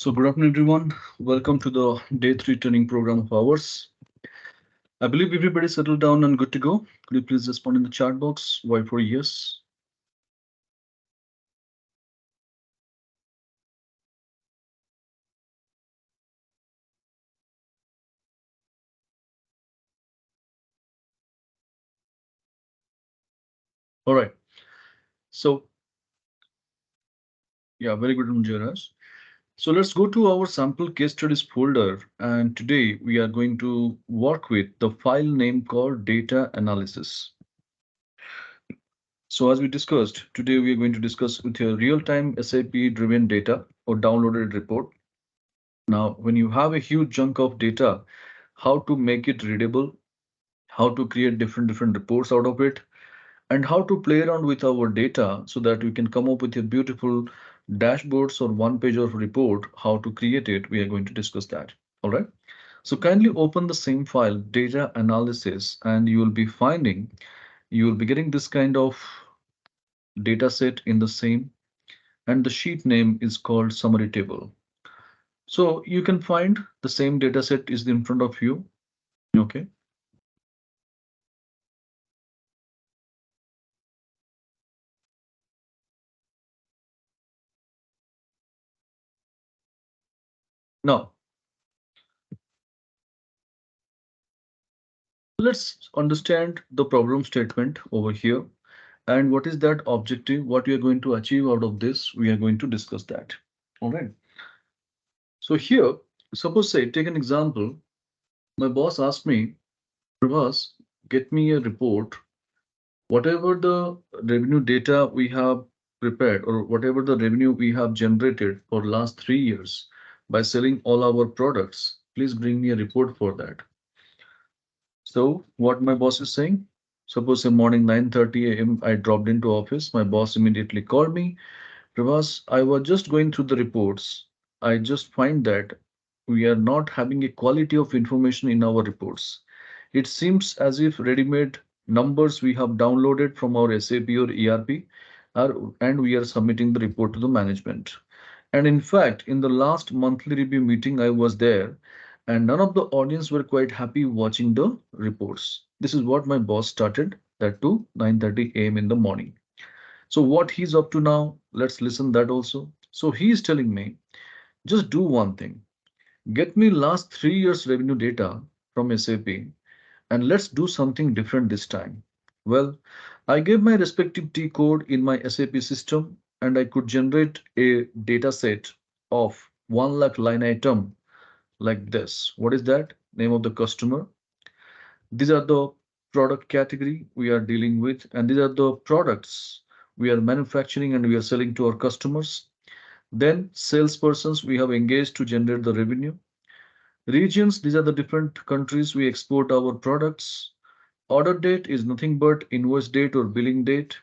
So good afternoon, everyone. Welcome to the day three training program of ours. I believe everybody settled down and good to go. Could you please respond in the chat box? Why for yes? All right. So yeah, very good, Jairaj. So let's go to our sample case studies folder. And today we are going to work with the file name called data analysis. So as we discussed, today we are going to discuss with your real-time SAP driven data or downloaded report. Now, when you have a huge chunk of data, how to make it readable, how to create different reports out of it, and how to play around with our data so that we can come up with a beautiful dashboards or one page of report. How to create it, we are going to discuss that. All right, so kindly open the same file, data analysis, and you will be finding, you will be getting this kind of data set in the same, and the sheet name is called summary table. So you can find the same data set is in front of you. Okay, now let's understand the problem statement over here. And what is that objective? What we are going to achieve out of this? We are going to discuss that. All right. So here, suppose say, take an example. My boss asked me, Prabhas, get me a report. Whatever the revenue data we have prepared or whatever the revenue we have generated for last 3 years by selling all our products, please bring me a report for that. So what my boss is saying, suppose in morning 9:30 a.m. I dropped into office. My boss immediately called me. Prabhas, I was just going through the reports. I just find that we are not having a quality of information in our reports. It seems as if ready-made numbers we have downloaded from our SAP or ERP and we are submitting the report to the management. And in fact, in the last monthly review meeting, I was there, and none of the audience were quite happy watching the reports. This is what my boss started that to 9:30 a.m. in the morning. So what he's up to now, let's listen that also. So he's telling me, just do one thing. Get me last 3 years revenue data from SAP and let's do something different this time. Well, I gave my respective T code in my SAP system and I could generate a data set of 1 lakh line item like this. What is that? Name of the customer. These are the product category we are dealing with, and these are the products we are manufacturing and we are selling to our customers. Then salespersons we have engaged to generate the revenue. Regions, these are the different countries we export our products. Order date is nothing but invoice date or billing date.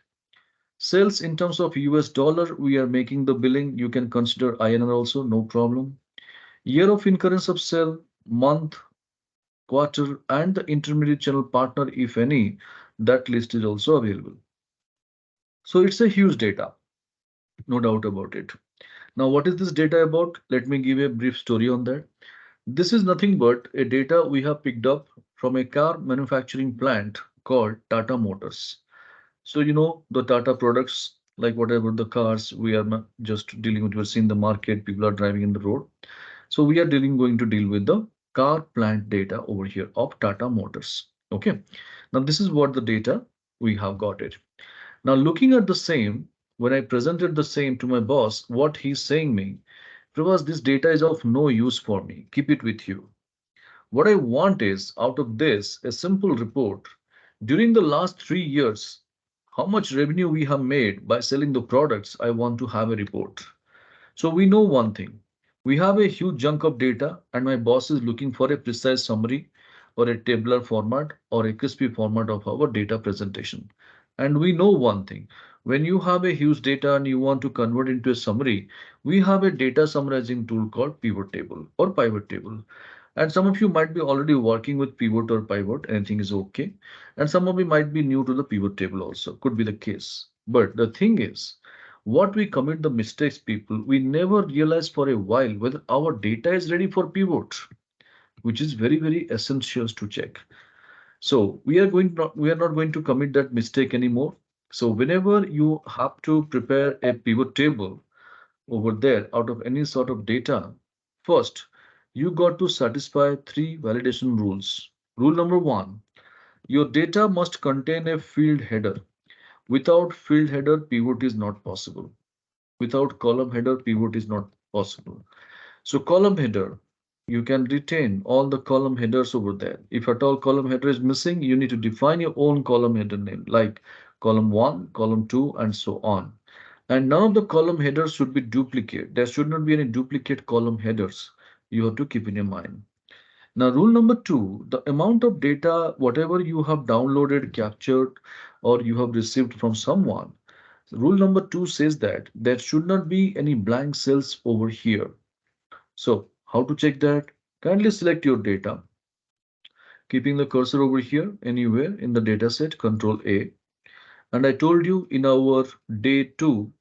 Sales in terms of US dollar, we are making the billing. You can consider INR also, no problem. Year of incurrence of sale, month, quarter, and the intermediate channel partner, if any, that list is also available. So it's a huge data, no doubt about it. Now, what is this data about? Let me give a brief story on that. This is nothing but a data we have picked up from a car manufacturing plant called Tata Motors. So, you know, the Tata products, like whatever the cars we are just dealing with, we're seeing the market, people are driving in the road. So we are going to deal with the car plant data over here of Tata Motors. Okay. Now this is what the data we have got it. Now looking at the same, when I presented the same to my boss, what he's saying me, because this data is of no use for me. Keep it with you. What I want is out of this a simple report. During the last 3 years, how much revenue we have made by selling the products, I want to have a report. So we know one thing. We have a huge chunk of data and my boss is looking for a precise summary or a tabular format or a crispy format of our data presentation. And we know one thing. When you have a huge data and you want to convert into a summary, we have a data summarizing tool called pivot table or pivot table. And some of you might be already working with pivot or pivot, anything is okay. And some of you might be new to the pivot table also, could be the case. But the thing is, What we commit the mistakes, people, we never realize for a while whether our data is ready for pivot, which is very, very essential to check. So we are not going to commit that mistake anymore. So whenever you have to prepare a pivot table over there out of any sort of data, first you got to satisfy three validation rules. Rule number one, your data must contain a field header. Without field header, pivot is not possible. Without column header, pivot is not possible. So column header, you can retain all the column headers over there. If at all column header is missing, you need to define your own column header name, like column 1, column 2, and so on. And none of the column headers should be duplicate. There should not be any duplicate column headers. You have to keep in your mind. Now, rule number two, the amount of data, whatever you have downloaded, captured, or you have received from someone, rule number two says that there should not be any blank cells over here. So how to check that? Kindly select your data, keeping the cursor over here anywhere in the dataset, Control A. And I told you in our day two,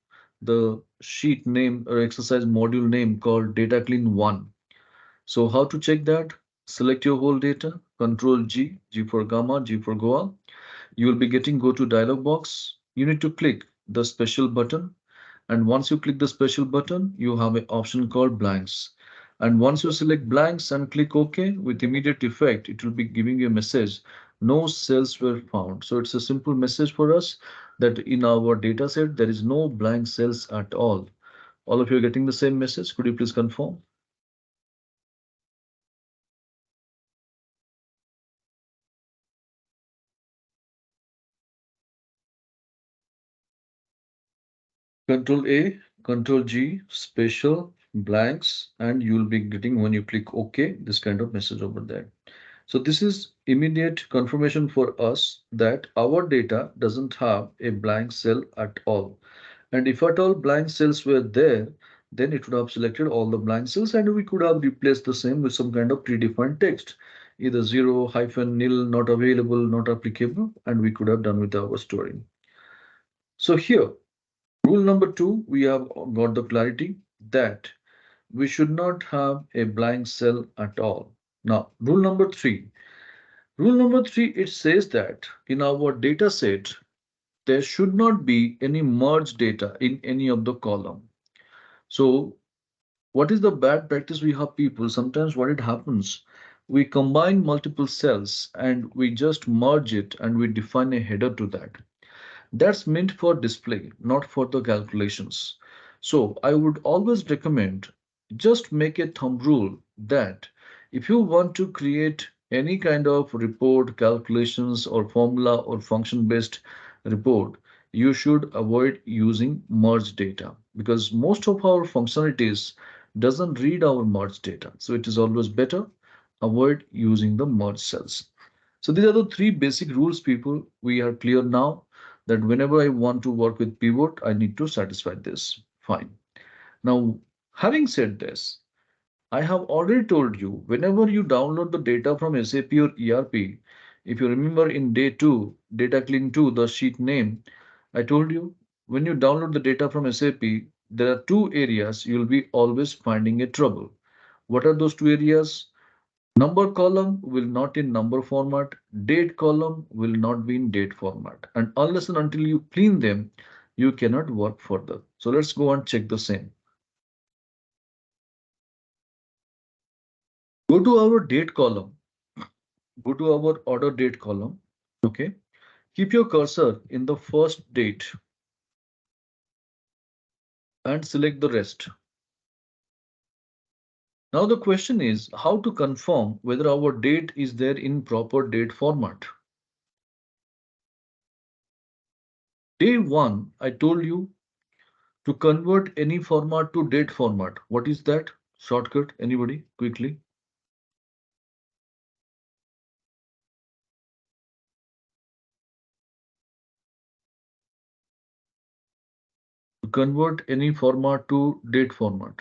the sheet name or exercise module name called Data Clean 1. So how to check that? Select your whole data, Control G, G for Gamma, G for Goa. You will be getting go to dialog box. You need to click the special button, and once you click the special button, you have an option called blanks. And once you select blanks and click OK, with immediate effect, it will be giving you a message, no cells were found. So it's a simple message for us that in our data set, there is no blank cells at all. All of you are getting the same message. Could you please confirm? Control A, Control G, special blanks, and you'll be getting when you click OK, this kind of message over there. So this is immediate confirmation for us that our data doesn't have a blank cell at all. And if at all blank cells were there, then it would have selected all the blank cells and we could have replaced the same with some kind of predefined text, either zero, hyphen, nil, not available, not applicable, and we could have done with our story. So here, rule number two, we have got the clarity that we should not have a blank cell at all. Now, rule number three. Rule number three, it says that in our data set, there should not be any merged data in any of the column. So what is the bad practice we have, people? Sometimes what it happens, we combine multiple cells and we just merge it and we define a header to that. That's meant for display, not for the calculations. So I would always recommend just make a thumb rule that if you want to create any kind of report, calculations, or formula or function based report, you should avoid using merged data because most of our functionalities doesn't read our merged data. So it is always better avoid using the merged cells. So these are the three basic rules, people. We are clear now that whenever I want to work with pivot, I need to satisfy this. Fine. Now, having said this, I have already told you whenever you download the data from SAP or ERP, if you remember in day two, data clean 2, the sheet name, I told you when you download the data from SAP, there are two areas you'll be always finding a trouble. What are those two areas? Number column will not in number format, date column will not be in date format. And unless and until you clean them, you cannot work further. So let's go and check the same. Go to our date column, go to our order date column. Okay. Keep your cursor in the first date and select the rest. Now the question is how to confirm whether our date is there in proper date format. Day one, I told you to convert any format to date format. What is that? Shortcut, anybody? Quickly. To convert any format to date format.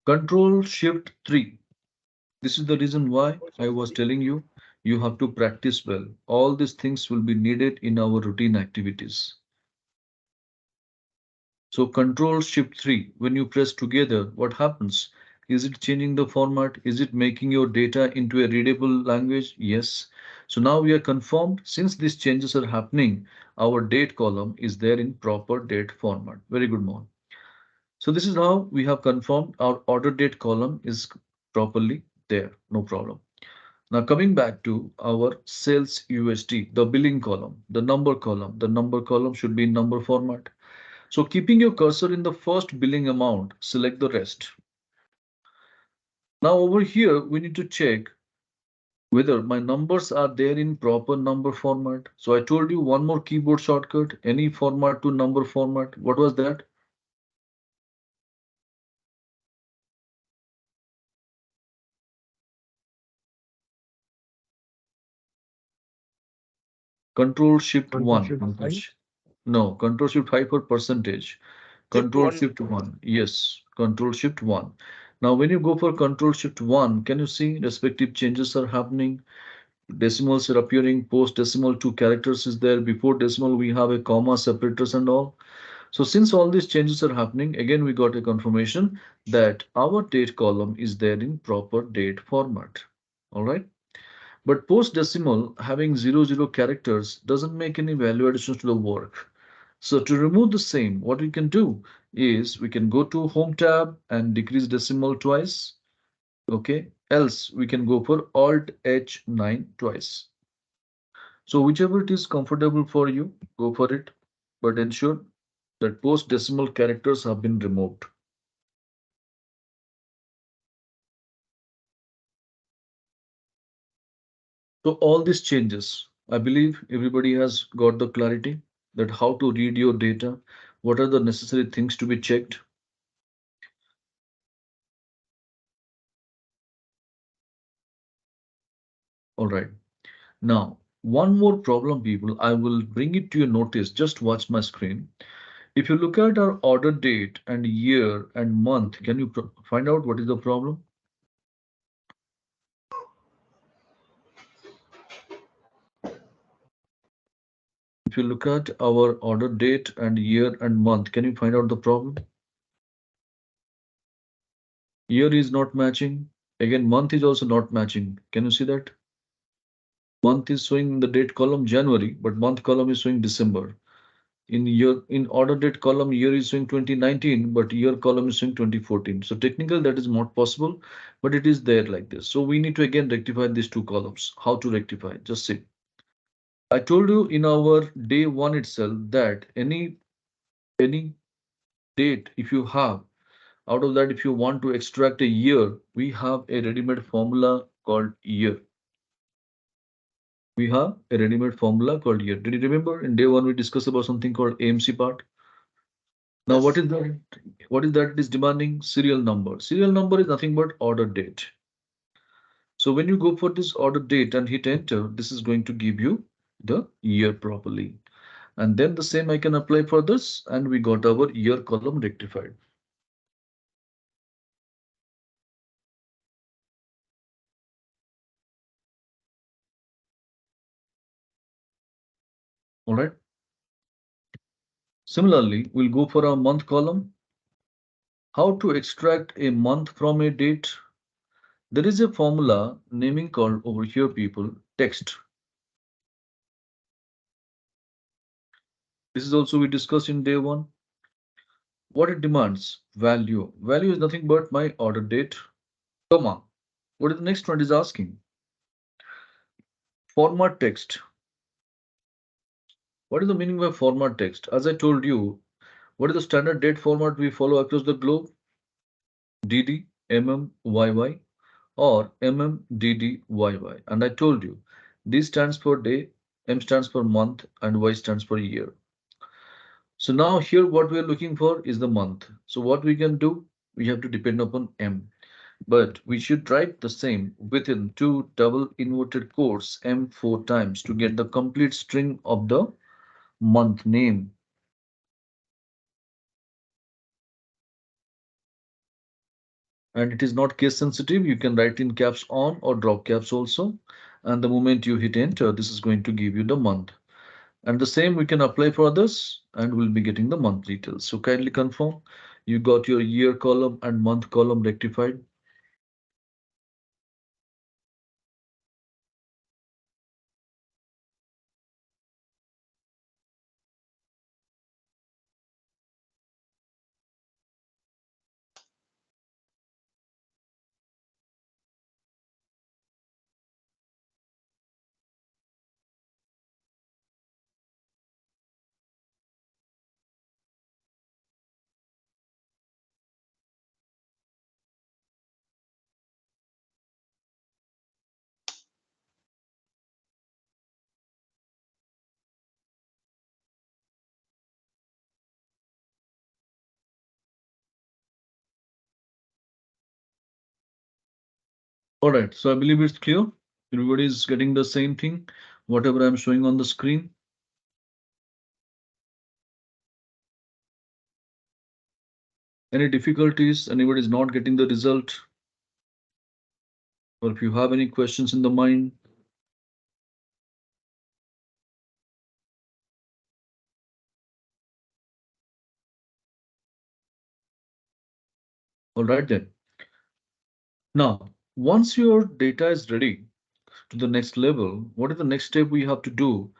Control Shift 3. This is the reason why I was telling you You have to practice well. All these things will be needed in our routine activities. So Control Shift 3, when you press together, what happens? Is it changing the format? Is it making your data into a readable language? Yes. So now we are confirmed. Since these changes are happening, our date column is there in proper date format. Very good, Mohan. So this is how we have confirmed our order date column is properly there. No problem. Now coming back to our sales USD, the billing column, the number column. The number column should be in number format. So keeping your cursor in the first billing amount, select the rest. Now over here, we need to check whether my numbers are there in proper number format. So I told you one more keyboard shortcut, any format to number format. What was that? Control Shift Control 1, Shift 5. Pankaj. No, Control Shift 5 for percentage. Shift Control one. Shift 1. Yes, Control Shift 1. Now, when you go for Control Shift 1, can you see respective changes are happening? Decimals are appearing, post decimal two characters is there, before decimal we have a comma separators and all. So since all these changes are happening, again we got a confirmation that our date column is there in proper date format. All right. But post decimal having 00 characters doesn't make any value additions to the work. So to remove the same, what we can do is we can go to Home tab and decrease decimal twice. Okay. Else we can go for Alt H9 twice. So whichever it is comfortable for you, go for it. But ensure that post decimal characters have been removed. So all these changes, I believe everybody has got the clarity that how to read your data, what are the necessary things to be checked. All right. Now, one more problem, people, I will bring it to your notice. Just watch my screen. If you look at our order date and year and month, can you find out what is the problem? If you look at our order date and year and month, can you find out the problem? Year is not matching. Again, month is also not matching. Can you see that? Month is showing in the date column January, but month column is showing December. In order date column, year is showing 2019, but year column is showing 2014. So technically that is not possible, but it is there like this. So we need to again rectify these two columns. How to rectify? Just see. I told you in our day one itself that any date if you have out of that, if you want to extract a year, we have a ready-made formula called year. We have a ready-made formula called year. Did you remember in day one we discussed about something called AMC part? Now what Yes. is that? What is that it is demanding? Serial number. Serial number is nothing but order date. So when you go for this order date and hit enter, this is going to give you the year properly. And then the same I can apply for this, and we got our year column rectified. All right. Similarly, we'll go for our month column. How to extract a month from a date? There is a formula naming called over here, people, text. This is also we discussed in day one. What it demands? Value. Value is nothing but my order date, comma. What is the next one is asking? Format text. What is the meaning by format text? As I told you, what is the standard date format we follow across the globe? DD, YY, or YY. And I told you, D stands for day, M stands for month, and Y stands for year. So now here what we are looking for is the month. So what we can do, we have to depend upon M. But we should write the same within two double inverted quotes M four times to get the complete string of the month name. And it is not case sensitive. You can write in caps on or drop caps also. And the moment you hit enter, this is going to give you the month. And the same we can apply for others, and we'll be getting the month details. So kindly confirm you got your year column and month column rectified. All right, so I believe it's clear. Everybody is getting the same thing, whatever I'm showing on the screen. Any difficulties? Anybody is not getting the result? Or if you have any questions in the mind, all right then. Now, once your data is ready to the next level, what is the next step we have to do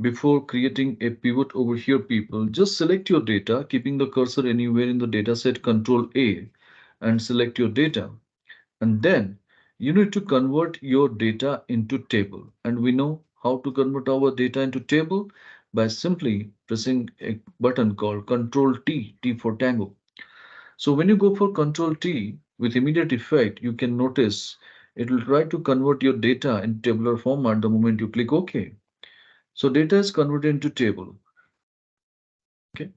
before creating a pivot over here, people? Just select your data, keeping the cursor anywhere in the data set, Control A, and select your data. And then you need to convert your data into table. And we know how to convert our data into table by simply pressing a button called Control T, T for Tango. So when you go for Control T with immediate effect, you can notice it will try to convert your data in tabular format the moment you click OK. So data is converted into table. Okay.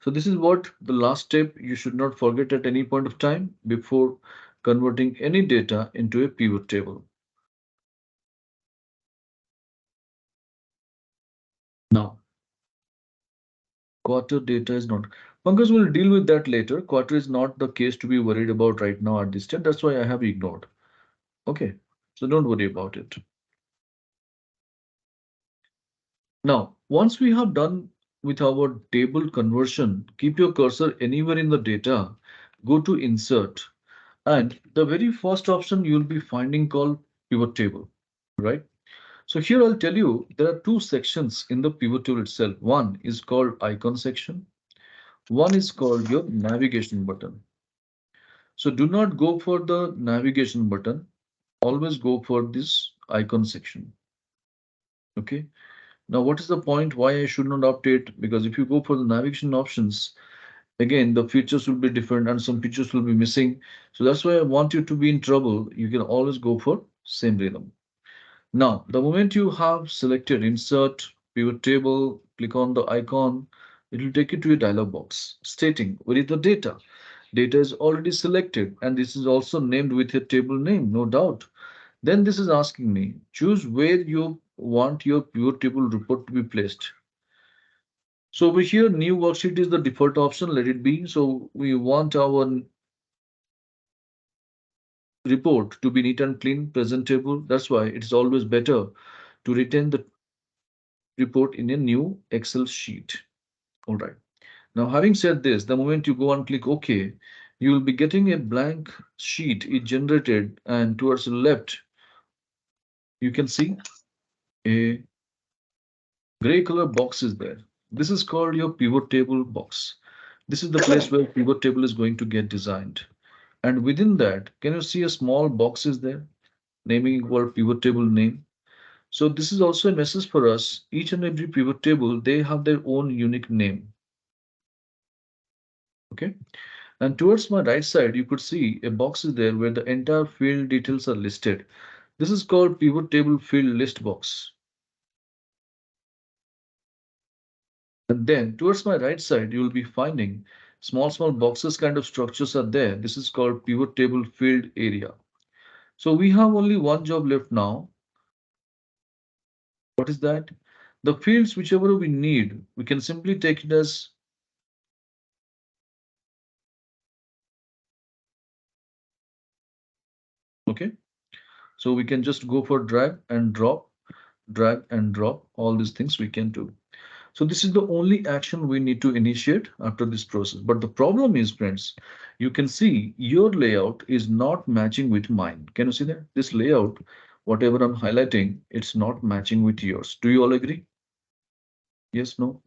So this is what the last step you should not forget at any point of time before converting any data into a pivot table. Now, quarter data is not. Pankaj will deal with that later. Quarter is not the case to be worried about right now at this step. That's why I have ignored. Okay. So don't worry about it. Now, once we have done with our table conversion, keep your cursor anywhere in the data, go to insert, and the very first option you'll be finding called pivot table, right? So here I'll tell you there are two sections in the pivot table itself. One is called icon section. One is called your navigation button. So do not go for the navigation button. Always go for this icon section. Okay. Now, what is the point why I should not update? Because if you go for the navigation options, again, the features will be different and some features will be missing. So that's why I want you to be in trouble. You can always go for same rhythm. Now, the moment you have selected insert, pivot table, click on the icon, it will take you to a dialog box stating where is the data. Data is already selected and this is also named with a table name, no doubt. Then this is asking me, choose where you want your pivot table report to be placed. So over here, new worksheet is the default option, let it be. So we want our report to be neat and clean, presentable. That's why it's always better to retain the report in a new Excel sheet. All right. Now, having said this, the moment you go and click OK, you will be getting a blank sheet it generated, and towards the left, you can see a gray color box is there. This is called your pivot table box. This is the place where pivot table is going to get designed. And within that, can you see a small box is there, naming equal pivot table name? So this is also a message for us. Each and every pivot table, they have their own unique name. Okay. And towards my right side, you could see a box is there where the entire field details are listed. This is called pivot table field list box. And then towards my right side, you will be finding small boxes kind of structures are there. This is called pivot table field area. So we have only one job left now. What is that? The fields, whichever we need, we can simply take it as okay. So we can just go for drag and drop, all these things we can do. So this is the only action we need to initiate after this process. But the problem is, friends, you can see your layout is not matching with mine. Can you see that? This layout, whatever I'm highlighting, it's not matching with yours. Do you all agree? Yes, no?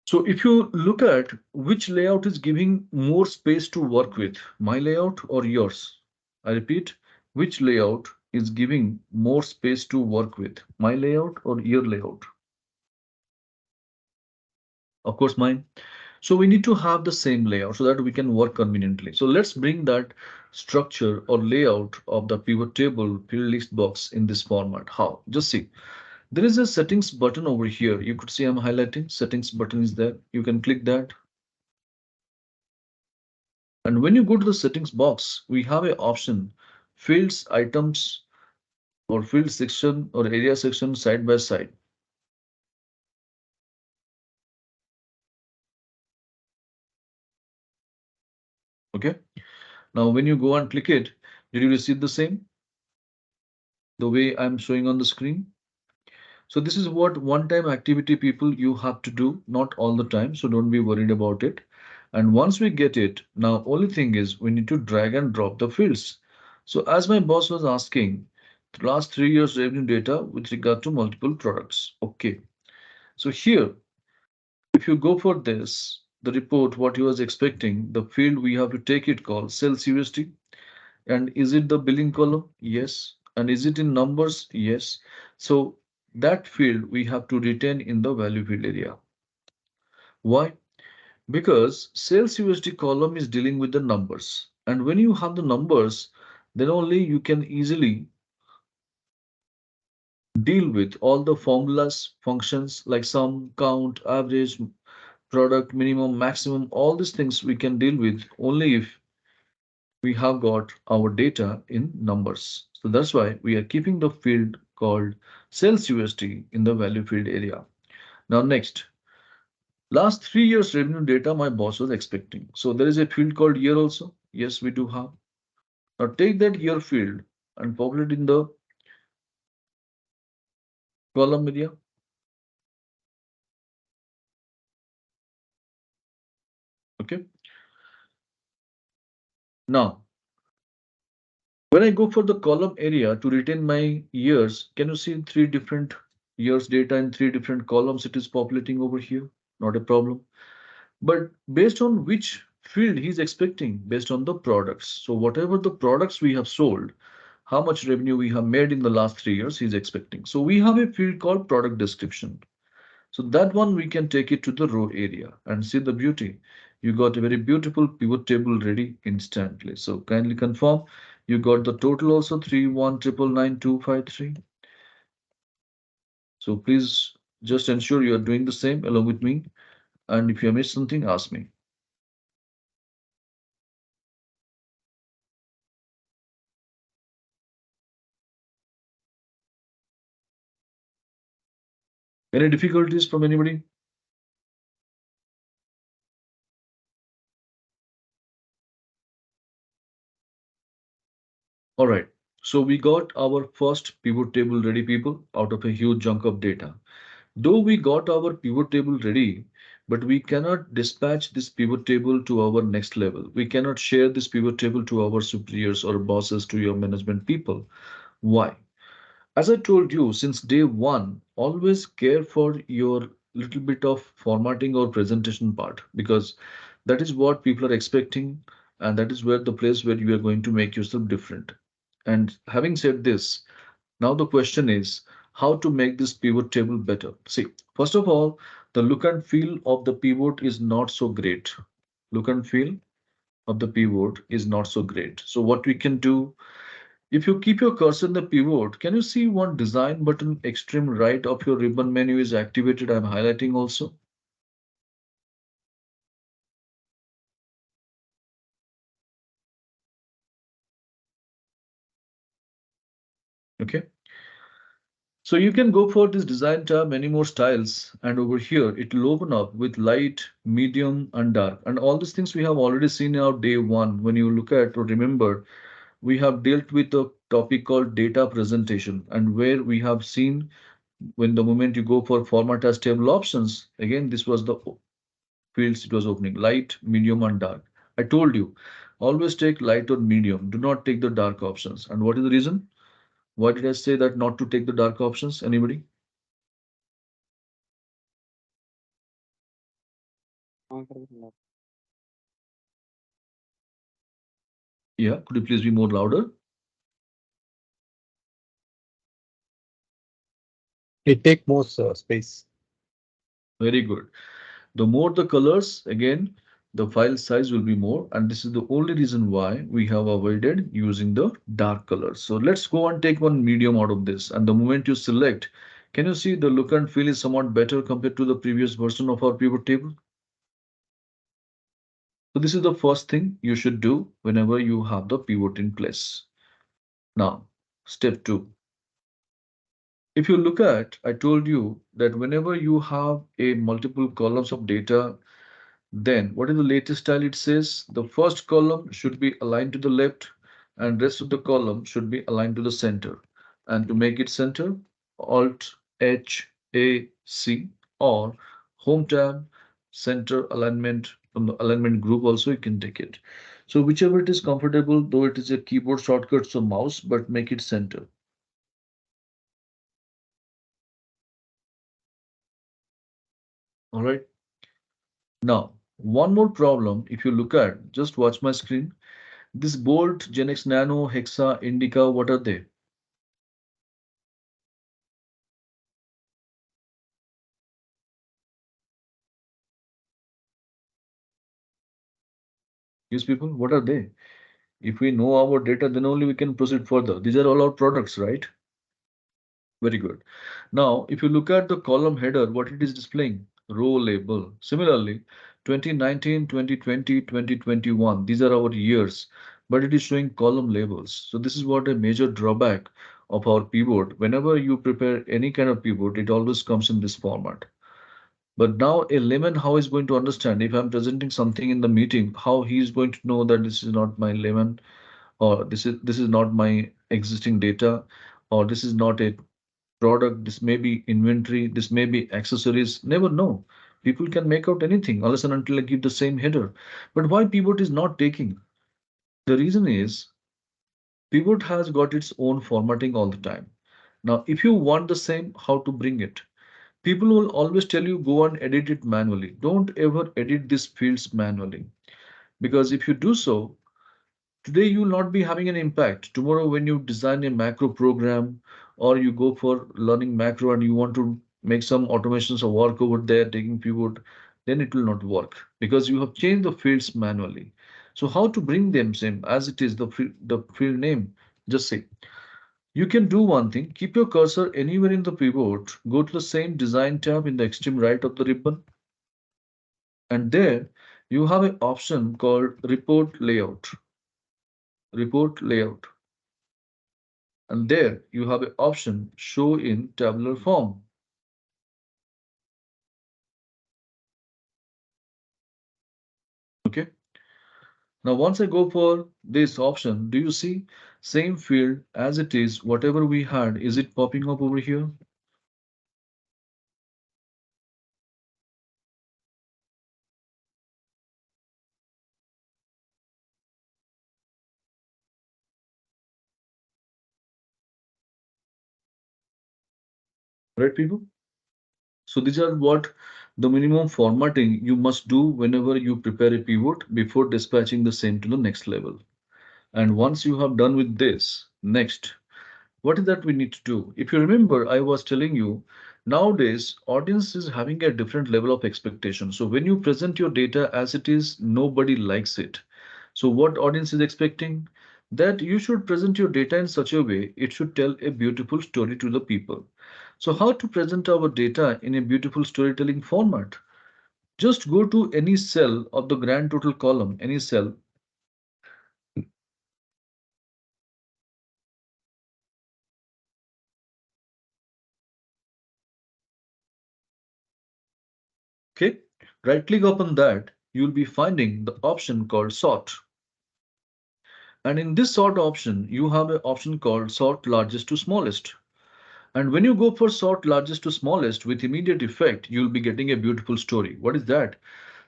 So if you look at which layout is giving more space to work with, my layout or yours? I repeat, which layout is giving more space to work with, my layout or your layout? Of course, mine. So we need to have the same layout so that we can work conveniently. So let's bring that structure or layout of the pivot table field list box in this format. How? Just see. There is a settings button over here. You could see I'm highlighting settings button is there. You can click that. And when you go to the settings box, we have a option fields, items, or field section or area section side by side. Okay. Now, when you go and click it, did you receive the same? The way I'm showing on the screen? So this is what one-time activity people you have to do, not all the time. So don't be worried about it. And once we get it, now only thing is we need to drag and drop the fields. So as my boss was asking, the last 3 years revenue data with regard to multiple products. Okay. So here, if you go for this, the report, what he was expecting, the field we have to take it called sales USD. And is it the billing column? Yes. And is it in numbers? Yes. So that field we have to retain in the value field area. Why? Because sales USD column is dealing with the numbers. And when you have the numbers, then only you can easily deal with all the formulas, functions like sum, count, average, product, minimum, maximum, all these things we can deal with only if we have got our data in numbers. So that's why we are keeping the field called sales USD in the value field area. Now next, last 3 years revenue data my boss was expecting. So there is a field called year also. Yes, we do have. Now take that year field and populate in the column area. Okay. Now, when I go for the column area to retain my years, can you see 3 different years data in 3 different columns? It is populating over here. Not a problem. But based on which field he's expecting, based on the products. So whatever the products we have sold, how much revenue we have made in the last 3 years, he's expecting. So we have a field called product description. So that one we can take it to the row area and see the beauty. You got a very beautiful pivot table ready instantly. So kindly confirm you got the total also 31999253. So please just ensure you are doing the same along with me. And if you have missed something, ask me. Any difficulties from anybody? All right. So we got our first pivot table ready, people, out of a huge chunk of data. Though we got our pivot table ready, but we cannot dispatch this pivot table to our next level. We cannot share this pivot table to our superiors or bosses, to your management people. Why? As I told you since day one, always care for your little bit of formatting or presentation part, because that is what people are expecting, and that is where the place where you are going to make yourself different. And having said this, now the question is how to make this pivot table better. See, first of all, the look and feel of the pivot is not so great. Look and feel of the pivot is not so great. So what we can do, if you keep your cursor in the pivot, can you see one design button extreme right of your ribbon menu is activated? I'm highlighting also. Okay. So you can go for this design tab, many more styles, and over here it will open up with light, medium, and dark. And all these things we have already seen in our day one. When you look at or remember, we have dealt with a topic called data presentation, and where we have seen when the moment you go for format as table options, again, this was the fields it was opening light, medium, and dark. I told you, always take light or medium, do not take the dark options. And what is the reason? Why did I say that not to take the dark options? Anybody? Yeah, could you please be more louder? It take more space. Very good. The more the colors, again, the file size will be more, and this is the only reason why we have avoided using the dark colors. So let's go and take one medium out of this. And the moment you select, can you see the look and feel is somewhat better compared to the previous version of our pivot table? So this is the first thing you should do whenever you have the pivot in place. Now, step two. If you look at, I told you that whenever you have a multiple columns of data, then what is the latest style? It says the first column should be aligned to the left and rest of the column should be aligned to the center. And to make it center, Alt H A C or Home tab, center alignment from the alignment group also you can take it. So whichever it is comfortable, though it is a keyboard shortcut, so mouse, but make it center. All right. Now, one more problem. If you look at, just watch my screen. This Bolt, Genex Nano, Hexa, Indica, what are they? These people, what are they? If we know our data, then only we can proceed further. These are all our products, right? Very good. Now, if you look at the column header, what it is displaying? Row label. Similarly, 2019, 2020, 2021, these are our years, but it is showing column labels. So this is what a major drawback of our pivot. Whenever you prepare any kind of pivot, it always comes in this format. But now a layman, how is going to understand if I'm presenting something in the meeting, how he is going to know that this is not my layman or this is not my existing data or this is not a product, this may be inventory, this may be accessories, never know. People can make out anything unless and until I give the same header. But why pivot is not taking? The reason is pivot has got its own formatting all the time. Now, if you want the same, how to bring it? People will always tell you go and edit it manually. Don't ever edit these fields manually because if you do so, today you will not be having an impact. Tomorrow, when you design a macro program or you go for learning macro and you want to make some automations or work over there taking pivot, then it will not work because you have changed the fields manually. So how to bring them same as it is the field name? Just say you can do one thing, keep your cursor anywhere in the pivot, go to the same design tab in the extreme right of the ribbon, and there you have an option called report layout. Report layout. And there you have an option show in tabular form. Okay. Now once I go for this option, do you see same field as it is, whatever we had, is it popping up over here? Right, people? So these are what the minimum formatting you must do whenever you prepare a pivot before dispatching the same to the next level. And once you have done with this, next, what is that we need to do? If you remember, I was telling you nowadays, audience is having a different level of expectation. So when you present your data as it is, nobody likes it. So what audience is expecting? That you should present your data in such a way it should tell a beautiful story to the people. So how to present our data in a beautiful storytelling format? Just go to any cell of the grand total column, any cell. Right click upon that, you'll be finding the option called sort. And in this sort option, you have an option called sort largest to smallest. And when you go for sort largest to smallest with immediate effect, you'll be getting a beautiful story. What is that?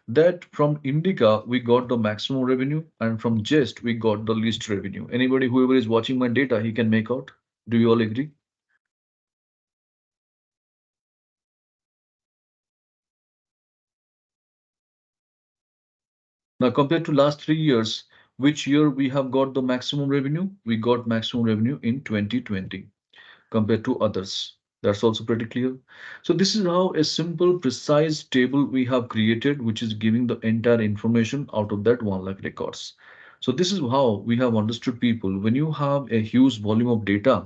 That from Indica, we got the maximum revenue, and from Jest, we got the least revenue. Anybody, whoever is watching my data, he can make out. Do you all agree? Now, compared to last 3 years, which year we have got the maximum revenue? We got maximum revenue in 2020 compared to others. That's also pretty clear. So this is how a simple, precise table we have created, which is giving the entire information out of that 1 lakh records. So this is how we have understood people. When you have a huge volume of data,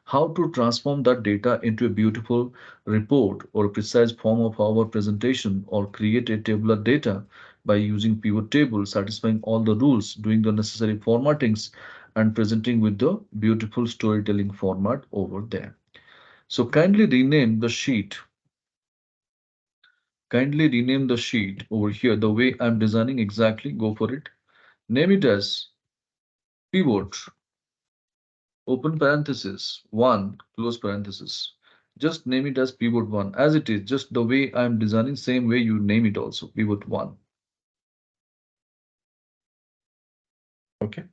how to transform that data into a beautiful report or a precise form of our presentation or create a tabular data by using pivot table, satisfying all the rules, doing the necessary formattings, and presenting with the beautiful storytelling format over there. So kindly rename the sheet over here the way I'm designing exactly. Go for it. Name it as pivot, open parenthesis, 1, close parenthesis. Just name it as pivot 1 as it is, just the way I'm designing, same way you name it also, pivot 1. Okay.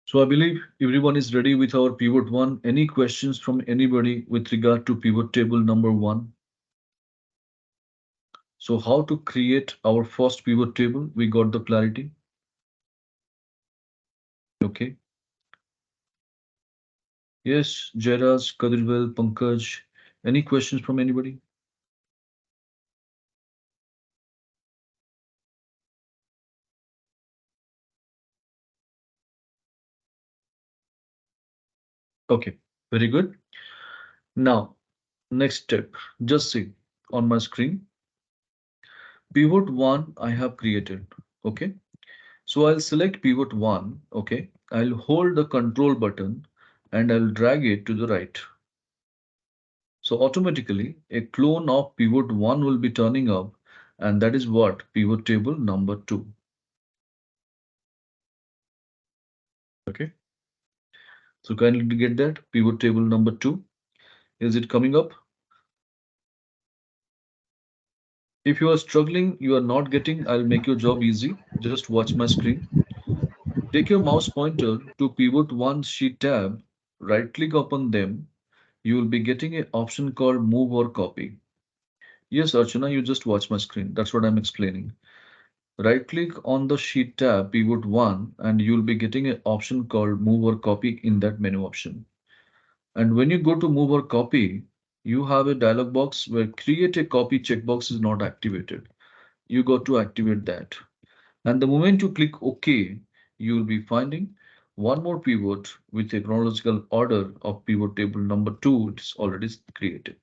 So I believe everyone is ready with our pivot 1. Any questions from anybody with regard to pivot table number 1? So how to create our first pivot table? We got the clarity. Okay. Yes, Jairaj, Kadirvel, Pankaj. Any questions from anybody? Okay, very good. Now, next step. Just see on my screen. Pivot 1 I have created. Okay. So I'll select pivot 1. Okay. I'll hold the control button and I'll drag it to the right. So automatically a clone of pivot 1 will be turning up, and that is what pivot table number 2. Okay. So kindly get that pivot table number 2. Is it coming up? If you are struggling, you are not getting, I'll make your job easy. Just watch my screen. Take your mouse pointer to pivot 1 sheet tab, right click upon them. You will be getting an option called move or copy. Yes, Archana, you just watch my screen. That's what I'm explaining. Right click on the sheet tab, pivot 1, and you'll be getting an option called move or copy in that menu option. And when you go to move or copy, you have a dialog box where create a copy checkbox is not activated. You got to activate that. And the moment you click OK, you will be finding one more pivot with a chronological order of pivot table number 2. It's already created.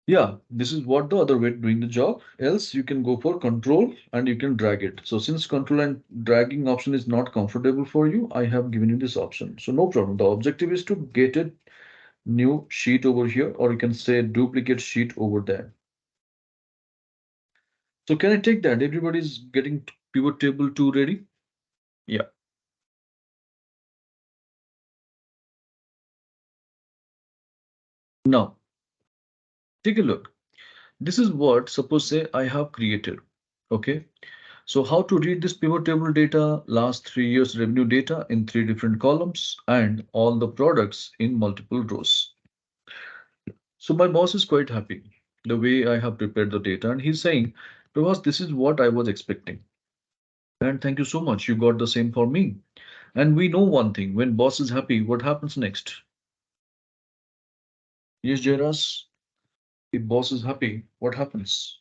Yeah, this is what the other way doing the job. Else you can go for control and you can drag it. So since control and dragging option is not comfortable for you, I have given you this option. So no problem. The objective is to get a new sheet over here, or you can say duplicate sheet over there. So can I take that? Everybody's getting pivot table 2 ready? Yeah. Now take a look. This is what, suppose say I have created. Okay. So how to read this pivot table data, last 3 years revenue data in 3 different columns and all the products in multiple rows. So my boss is quite happy the way I have prepared the data, and he's saying, because this is what I was expecting. And thank you so much. You got the same for me. And we know one thing, when boss is happy, what happens next? Yes, Jairus, if boss is happy, what happens?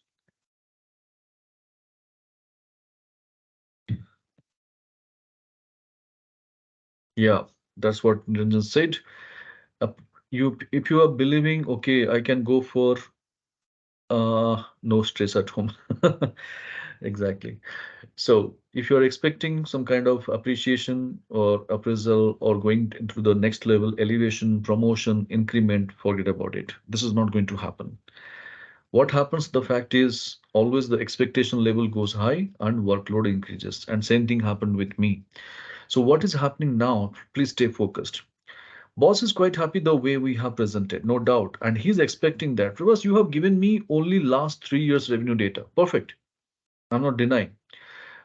Yeah, that's what Niranjan said. If you are believing, okay, I can go for no stress at home. Exactly. So if you're expecting some kind of appreciation or appraisal or going into the next level, elevation, promotion, increment, forget about it. This is not going to happen. What happens, the fact is always the expectation level goes high and workload increases. And same thing happened with me. So what is happening now? Please stay focused. Boss is quite happy the way we have presented, no doubt. And he's expecting that. Because you have given me only last 3 years revenue data. Perfect. I'm not denying.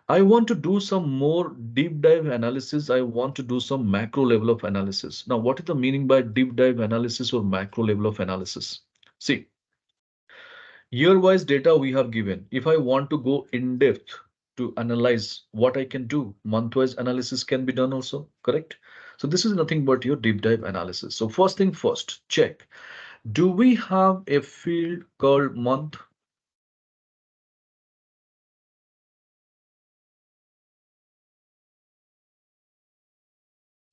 I want to do some more deep dive analysis. I want to do some macro level of analysis. Now, what is the meaning by deep dive analysis or macro level of analysis? See, year-wise data we have given. If I want to go in depth to analyze what I can do, month-wise analysis can be done also, correct? So this is nothing but your deep dive analysis. So first thing first, check. Do we have a field called month?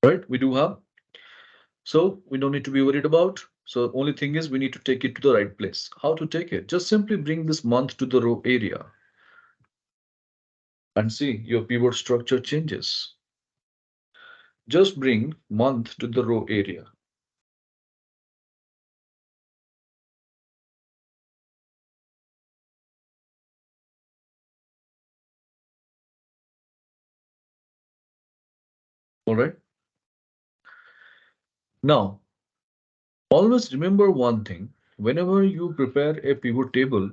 Right, we do have. So we don't need to be worried about. So only thing is we need to take it to the right place. How to take it? Just simply bring this month to the row area and see your pivot structure changes. Just bring month to the row area. All right. Now, always remember one thing. Whenever you prepare a pivot table,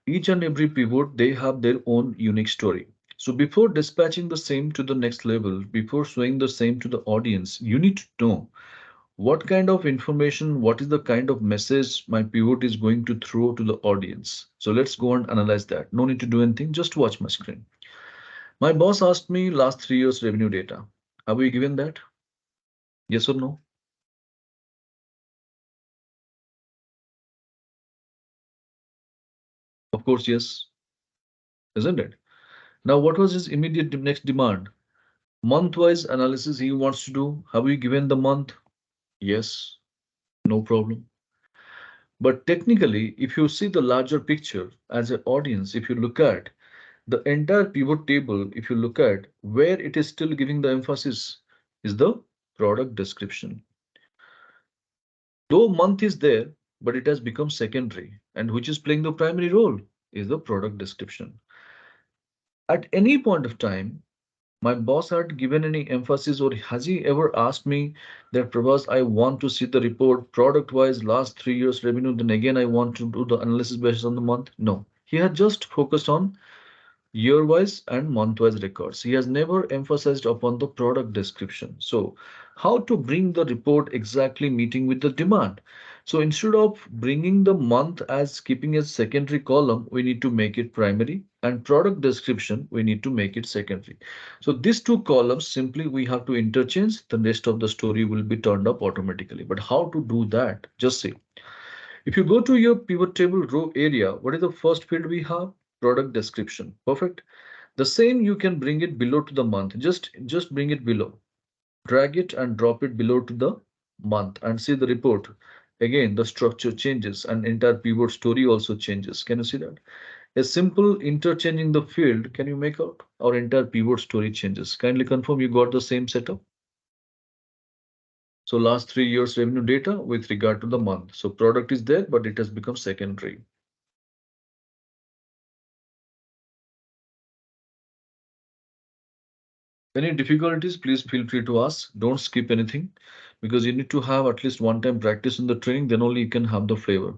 each and every pivot, they have their own unique story. So before dispatching the same to the next level, before showing the same to the audience, you need to know what kind of information, what is the kind of message my pivot is going to throw to the audience. So let's go and analyze that. No need to do anything, just watch my screen. My boss asked me last 3 years revenue data. Have we given that? Yes or no? Of course, yes, isn't it? Now, what was his immediate next demand? Month-wise analysis he wants to do. Have we given the month? Yes, no problem. But technically, if you see the larger picture as an audience, if you look at the entire pivot table, if you look at where it is still giving the emphasis, is the product description. Though month is there, but it has become secondary, and which is playing the primary role is the product description. At any point of time, my boss had given any emphasis or has he ever asked me that Prabhas, I want to see the report product wise last 3 years revenue, then again I want to do the analysis based on the month? No. He had just focused on year-wise and month-wise records. He has never emphasized upon the product description. So how to bring the report exactly meeting with the demand? So instead of bringing the month as keeping a secondary column, we need to make it primary, and product description, we need to make it secondary. So these two columns simply we have to interchange. The rest of the story will be turned up automatically. But how to do that? Just say, if you go to your pivot table row area, what is the first field we have? Product description. Perfect. The same you can bring it below to the month. Just bring it below. Drag it and drop it below to the month and see the report. Again, the structure changes and entire pivot story also changes. Can you see that? A simple interchanging the field, can you make out? Our entire pivot story changes. Kindly confirm you got the same setup. So last 3 years revenue data with regard to the month. So product is there, but it has become secondary. Any difficulties, please feel free to ask. Don't skip anything because you need to have at least one time practice in the training, then only you can have the flavor.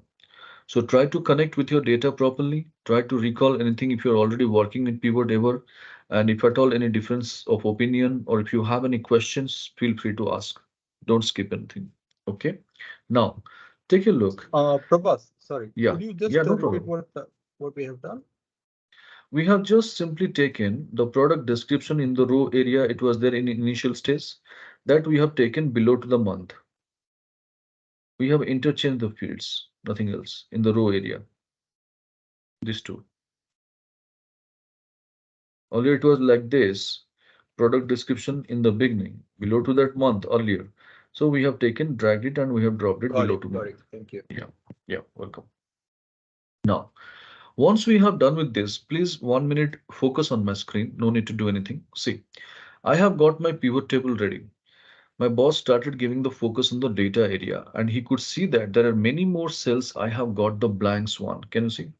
So try to connect with your data properly. Try to recall anything if you're already working in pivot ever. And if at all any difference of opinion or if you have any questions, feel free to ask. Don't skip anything. Okay. Now take a look. Prabhas, sorry, Yeah. could you Yeah, just no repeat problem. what we have done? We have just simply taken the product description in the row area. It was there in initial stage that we have taken below to the month. We have interchanged the fields, nothing else in the row area. These two. Earlier it was like this. product description in the beginning, below to that month earlier. So we have taken, dragged it, and we have dropped it Got below it. to Got month. it. Thank you. Yeah, yeah, welcome. Now, once we have done with this, please 1 minute focus on my screen. No need to do anything. See, I have got my pivot table ready. My boss started giving the focus on the data area, and he could see that there are many more cells. I have got the blanks one. Can you see?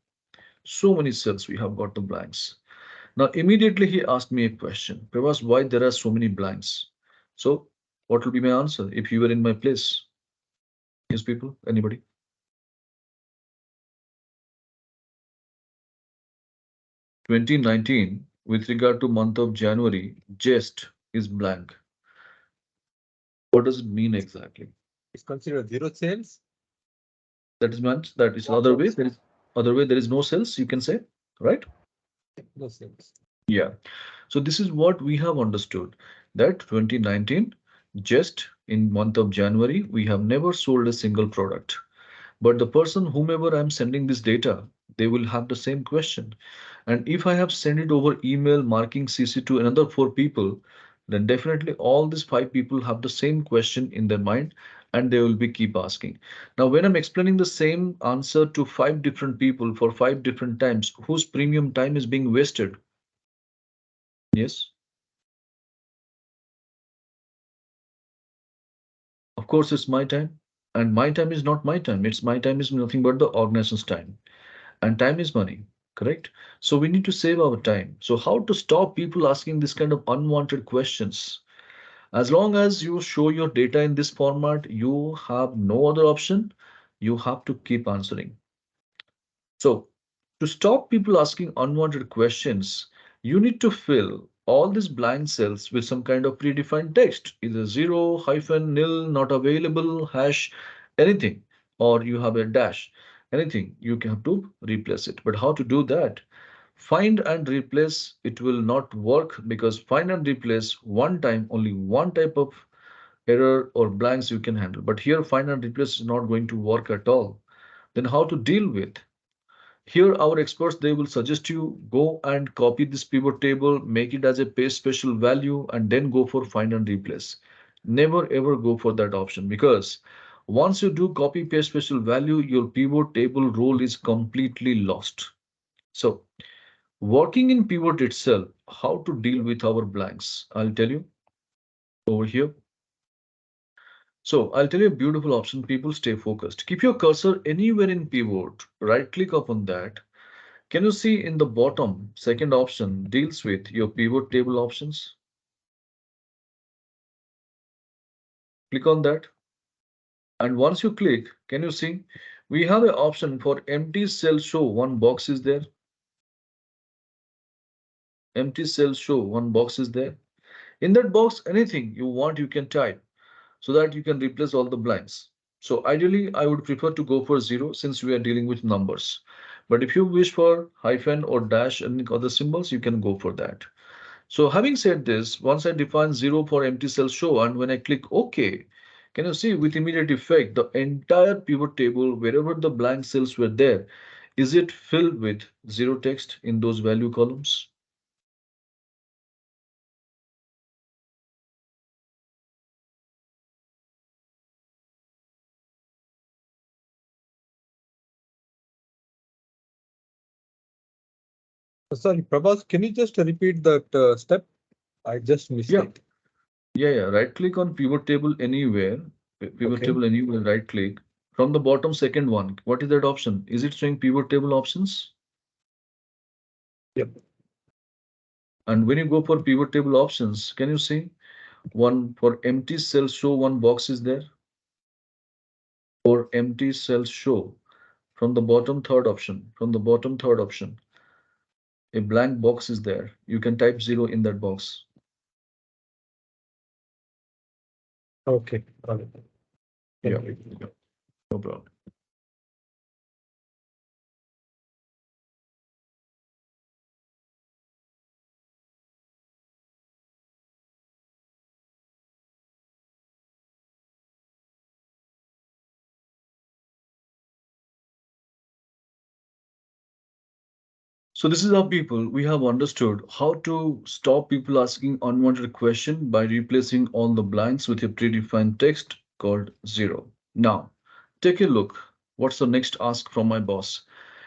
So many cells we have got the blanks. Now, immediately he asked me a question. Prabhas, why there are so many blanks? So, what will be my answer if you were in my place? Yes, people? Anybody? 2019, with regard to month of January, just is blank. What does it mean exactly? It's considered zero sales. That is meant that is One other way. box. There is other way. There is no cells. You can say, right? No sales. Yeah. So this is what we have understood that 2019, just in month of January, we have never sold a single product. But the person whomever I'm sending this data, they will have the same question. And if I have sent it over email marking CC to another four people, then definitely all these five people have the same question in their mind and they will be keep asking. Now, when I'm explaining the same answer to five different people for five different times, whose premium time is being wasted? Yes, of course, it's my time. And my time is not my time. It's my time is nothing but the organization's time. And time is money, correct? So we need to save our time. So how to stop people asking this kind of unwanted questions? As long as you show your data in this format, you have no other option. You have to keep answering. So to stop people asking unwanted questions, you need to fill all these blank cells with some kind of predefined text, either zero, hyphen, nil, not available, hash, anything, or you have a dash, anything, you have to replace it. But how to do that? Find and replace, it will not work because find and replace one time, only one type of error or blanks you can handle. But here, find and replace is not going to work at all. Then how to deal with? Here, our experts, they will suggest you go and copy this pivot table, make it as a paste special value, and then go for find and replace. Never ever go for that option because once you do copy paste special value, your pivot table role is completely lost. So, working in pivot itself, how to deal with our blanks, I'll tell you over here. So I'll tell you a beautiful option. People stay focused. Keep your cursor anywhere in pivot. Right click upon that. Can you see in the bottom, second option deals with your pivot table options? Click on that. And once you click, can you see we have an option for empty cell show. One box is there. Empty cell show. One box is there. In that box, anything you want, you can type so that you can replace all the blanks. So ideally, I would prefer to go for zero since we are dealing with numbers. But if you wish for hyphen or dash and other symbols, you can go for that. So having said this, once I define zero for empty cell show and when I click OK, can you see with immediate effect the entire pivot table wherever the blank cells were there, is it filled with zero text in those value columns? Sorry, Prabhas, can you just repeat that step? I just missed Yeah, it. yeah. Right click on pivot table anywhere, pivot Okay. table anywhere, right click. From the bottom second one, what is that option? Is it showing pivot table options? Yep. And when you go for pivot table options, can you see one for empty cell show one box is there? For empty cell show from the bottom third option, a blank box is there. You can type zero in that box. Okay. Got it. Yeah, Thank you. yeah, no problem. So this is how people we have understood how to stop people asking unwanted question by replacing all the blanks with a predefined text called zero. Now, take a look. What's the next ask from my boss?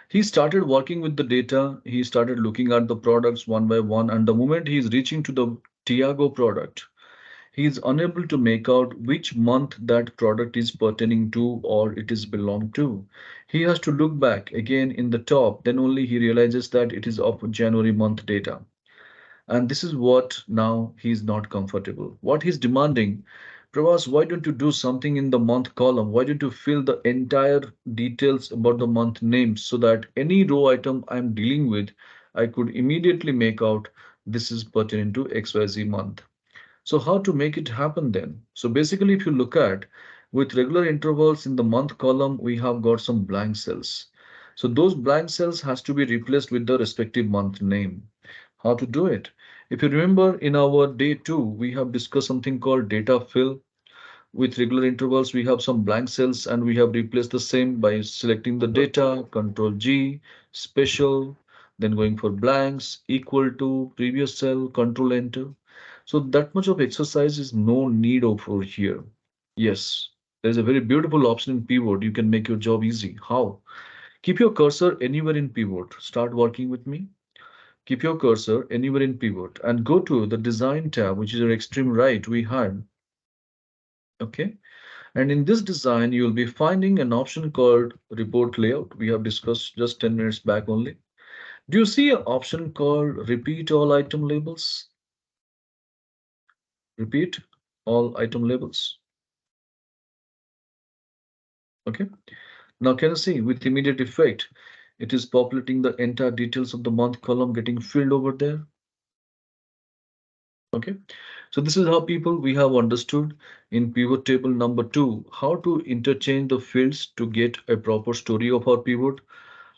He started working with the data. He started looking at the products one by one, and the moment he is reaching to the Tiago product, he is unable to make out which month that product is pertaining to or it is belong to. He has to look back again in the top, then only he realizes that it is of January month data. And this is what now he's not comfortable. What he's demanding, Pravas, why don't you do something in the month column? Why don't you fill the entire details about the month names so that any row item I'm dealing with, I could immediately make out this is pertaining to XYZ month. So how to make it happen then? So basically, if you look at with regular intervals in the month column, we have got some blank cells. So those blank cells has to be replaced with the respective month name. How to do it? If you remember in our day two, we have discussed something called data fill. With regular intervals, we have some blank cells and we have replaced the same by selecting the data, Control G, special, then going for blanks, equal to previous cell, Control Enter. So that much of exercise is no need of over here. Yes, there's a very beautiful option in pivot. You can make your job easy. How? Keep your cursor anywhere in pivot. Start working with me. Keep your cursor anywhere in pivot and go to the design tab, which is your extreme right we had. Okay. And in this design, you'll be finding an option called report layout. We have discussed just 10 minutes back only. Do you see an option called repeat all item labels? Repeat all item labels. Okay. Now can you see with immediate effect, it is populating the entire details of the month column getting filled over there. Okay. So this is how people we have understood in pivot table number two, how to interchange the fields to get a proper story of our pivot,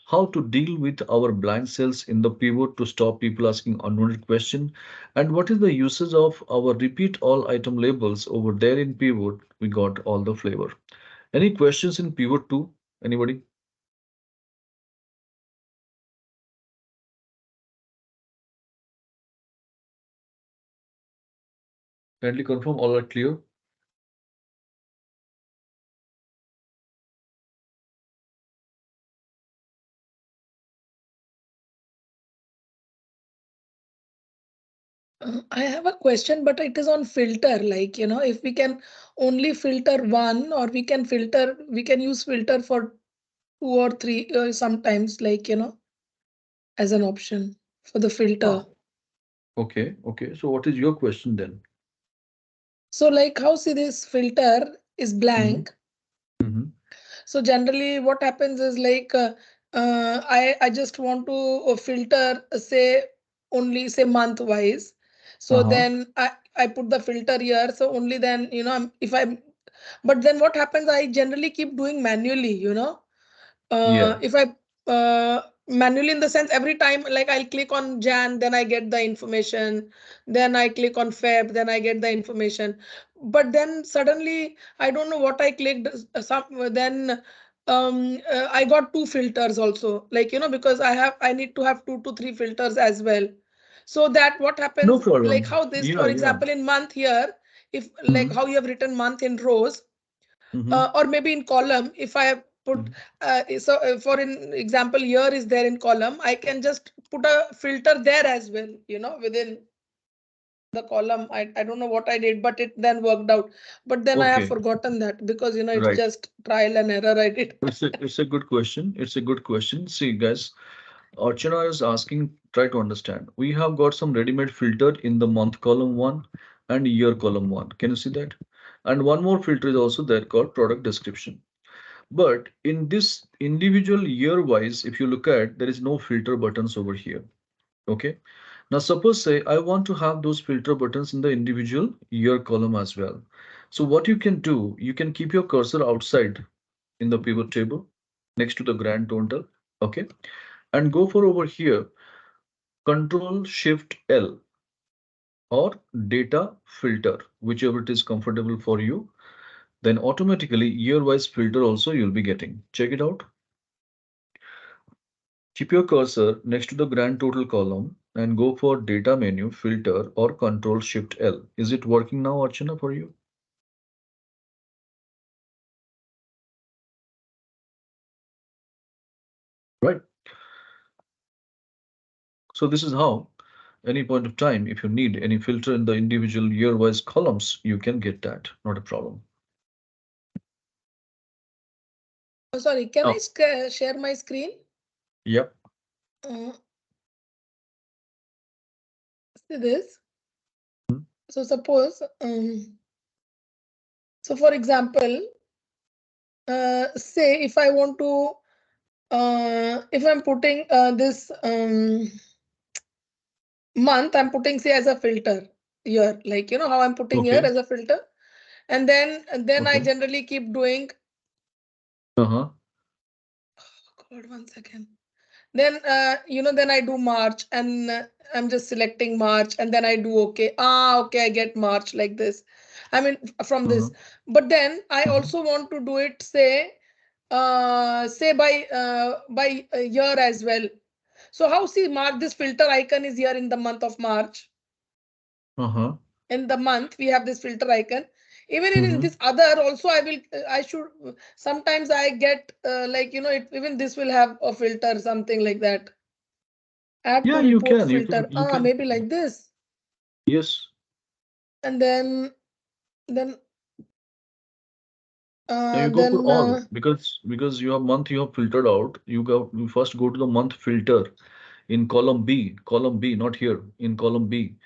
how to deal with our blank cells in the pivot to stop people asking unwanted question, and what is the usage of our repeat all item labels over there in pivot. We got all the flavor. Any questions in pivot 2? Anybody? Kindly confirm all are clear. I have a question, but it is on filter. Like, if we can only filter one, or we can use filter for two or three sometimes, like, as an option for the filter. Ah, okay, okay. So what is your question then? So, like, how see this filter is Mm-hmm. blank. Mm-hmm. So generally what happens is like I just want to filter say only say month wise. So Uh-huh. then I put the filter here. So only then if I'm, but then what happens, I generally keep doing manually, Yeah. if I manually in the sense every time like I'll click on Jan, then I get the information, then I click on Feb, then I get the information. But then suddenly I don't know what I clicked. Some then I got two filters also, like because I need to have two to three filters as well. So that what No happens, like problem. how this, Yeah, for yeah. example, in month here, if like Mm-hmm. how you have written month in rows, Mm-hmm. or maybe in column, if I have put for an example here is there in column, I can just put a filter there as well, within the column. I don't know what I did, but it then worked out. But then I have Okay, forgotten that because it's right. just trial and error I did. It's a good question. It's a good question. See, guys, Archana is asking, try to understand. We have got some ready-made filter in the month column one and year column one. Can you see that? And one more filter is also there called product description. But in this individual year wise, if you look at, there is no filter buttons over here. Okay. Now suppose say I want to have those filter buttons in the individual year column as well. So what you can do, you can keep your cursor outside in the pivot table next to the grand total. Okay. And go for over here, Control Shift L or data filter, whichever it is comfortable for you. Then automatically year wise filter also you'll be getting. Check it out. Keep your cursor next to the grand total column and go for data menu, filter, or Control Shift L. Is it working now, Archana, for you? Right. So this is how, any point of time, if you need any filter in the individual year-wise columns, you can get that. Not a problem. Oh, sorry, can Oh, I share my screen? yep. Uh, See this. Mhm. So suppose, so for example, say if I want to, if I'm putting this month, I'm putting say as a filter year, like you know how I'm putting year Okay. as a filter, and then I Okay. generally keep doing. Uh-huh. God, 1 second. Then then I do March, and I'm just selecting March, and then I do okay. Okay, I get March like this. I mean from Uh-huh. this, but then I Uh-huh. also want to do it say by a year as well. So how see March, this filter icon is here in the month of March. Uh-huh. In the month we have this filter icon. Even in Mm-hmm. this other also I should sometimes I get even this will have a filter, something like that. Add Yeah, to you report can. You can. filter. You can. Maybe like this. Yes. And then Now uh, you go for then all uh, because your month you have filtered out. You first go to the month filter in column B. Column B, not here. In column B,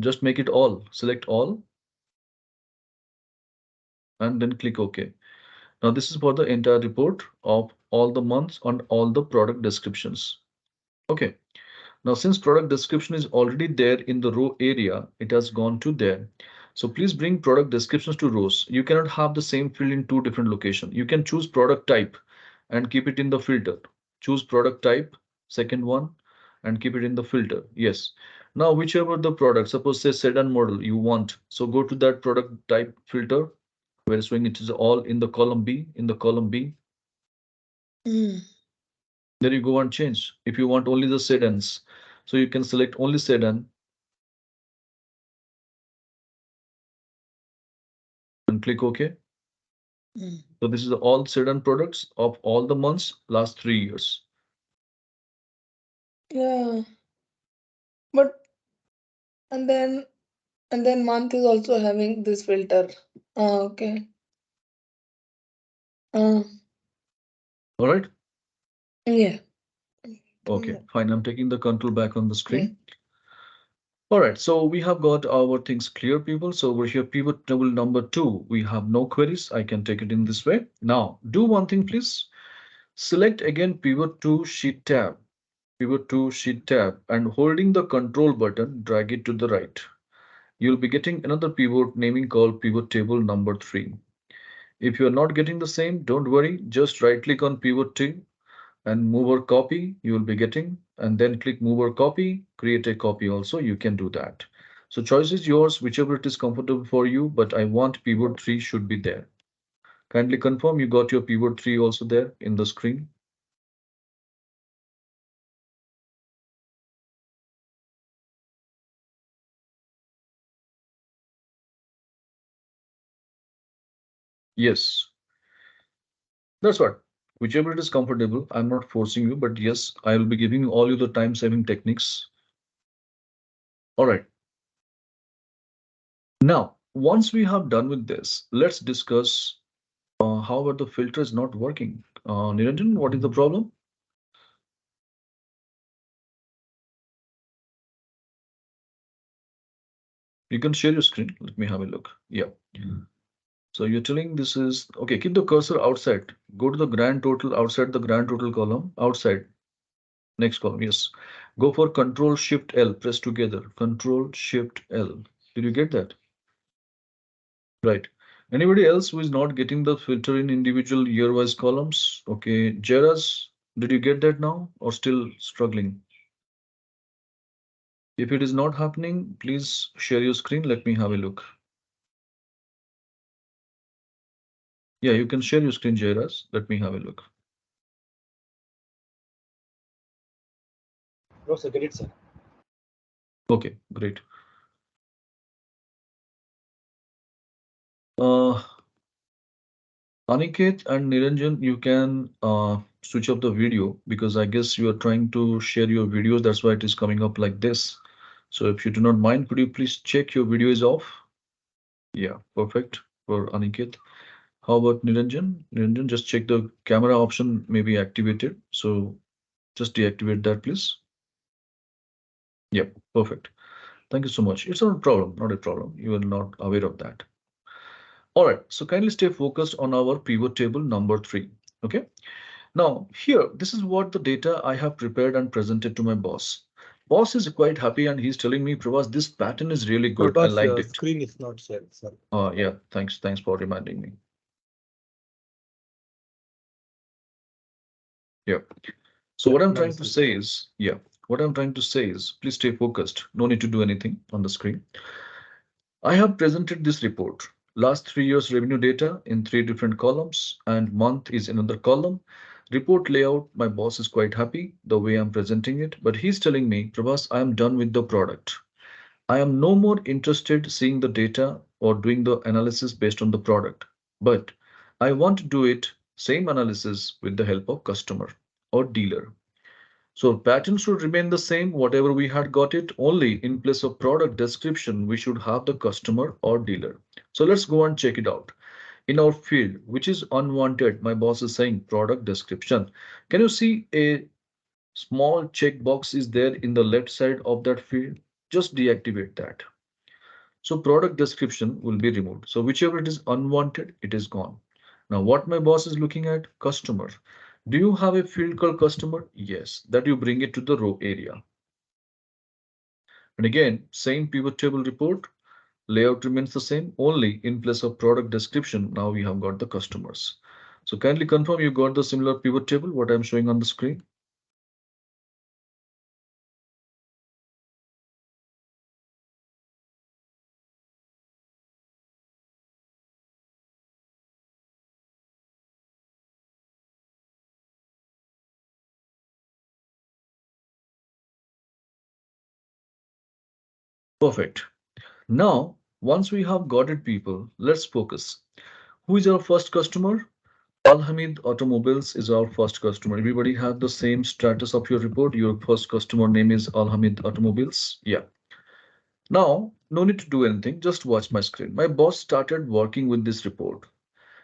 just make it all. Select all and then click OK. Now this is for the entire report of all the months and all the product descriptions. Okay. Now, since product description is already there in the row area, it has gone to there. So please bring product descriptions to rows. You cannot have the same field in two different locations. You can choose product type and keep it in the filter. Choose product type, second one, and keep it in the filter. Yes. Now, whichever the product, suppose say sedan model you want. So go to that product type filter where it's showing it is all in the column B, in the column B. mm, Then you go and change. If you want only the sedans, so you can select only sedan and click OK. mm. So this is all sedan products of all the months last 3 years. Yeah, but and then month is also having this filter. Okay. uh, All right. yeah. Okay, fine. I'm taking the control back on the Yeah. screen. All right. So we have got our things clear, people. So over here, pivot table number 2, we have no queries. I can take it in this way. Now, do one thing, please. Select again pivot to sheet tab. Pivot to sheet tab and holding the control button, drag it to the right. You'll be getting another pivot naming called pivot table number 3. If you are not getting the same, don't worry. Just right click on pivot table and move or copy you will be getting, and then click move or copy, create a copy also. You can do that. So choice is yours, whichever it is comfortable for you, but I want pivot 3 should be there. Kindly confirm you got your pivot 3 also there in the screen. Yes, that's what. Whichever it is comfortable, I'm not forcing you, but yes, I will be giving you all you the time saving techniques. All right. Now, once we have done with this, let's discuss how about the filter is not working. Niranjan, what is the problem? You can share your screen. Let me have a look. Yeah. So you're telling this is okay. Keep the cursor outside. Go to the grand total outside the grand total column. Outside. Next column. Yes. Go for Control Shift L. Press together. Control Shift L. Did you get that? Right. Anybody else who is not getting the filter in individual year-wise columns? Okay. Jaras, did you get that now or still struggling? If it is not happening, please share your screen. Let me have a look. Yeah, you can share your screen, Jaras. Let me have a look. No, sir, get it, sir. Okay, great. Uh, Aniket and Niranjan, you can switch up the video because I guess you are trying to share your videos. That's why it is coming up like this. So if you do not mind, could you please check your video is off? Yeah, perfect for Aniket. How about Niranjan? Niranjan, just check the camera option may be activated. So just deactivate that, please. Yeah, perfect. Thank you so much. It's not a problem, not a problem. You are not aware of that. All right, so kindly stay focused on our pivot table number 3. Okay. Now, here, this is what the data I have prepared and presented to my boss. Boss is quite happy and he's telling me, Pravas, this pattern is really good. I Prabhas, liked your it. screen is not shared, sir. Yeah, thanks. Thanks for reminding me. Yeah. So what I'm Now trying it's to visible. say is, yeah, what I'm trying to say is, please stay focused. No need to do anything on the screen. I have presented this report. Last 3 years revenue data in 3 different columns and month is another column. Report layout, my boss is quite happy the way I'm presenting it, but he's telling me, Prabhas, I am done with the product. I am no more interested seeing the data or doing the analysis based on the product, but I want to do it same analysis with the help of customer or dealer. So pattern should remain the same, whatever we had got it, only in place of product description, we should have the customer or dealer. So let's go and check it out. In our field, which is unwanted, my boss is saying product description. Can you see a small checkbox is there in the left side of that field? Just deactivate that. So product description will be removed. So whichever it is unwanted, it is gone. Now what my boss is looking at, customer. Do you have a field called customer? Yes, that you bring it to the row area. And again, same pivot table report, layout remains the same, only in place of product description, now we have got the customers. So kindly confirm you got the similar pivot table, what I'm showing on the screen. Perfect. Now, once we have got it, people, let's focus. Who is our first customer? Al-Hamid Automobiles is our first customer. Everybody have the same status of your report. Your first customer name is Al-Hamid Automobiles. Yeah. Now, no need to do anything. Just watch my screen. My boss started working with this report.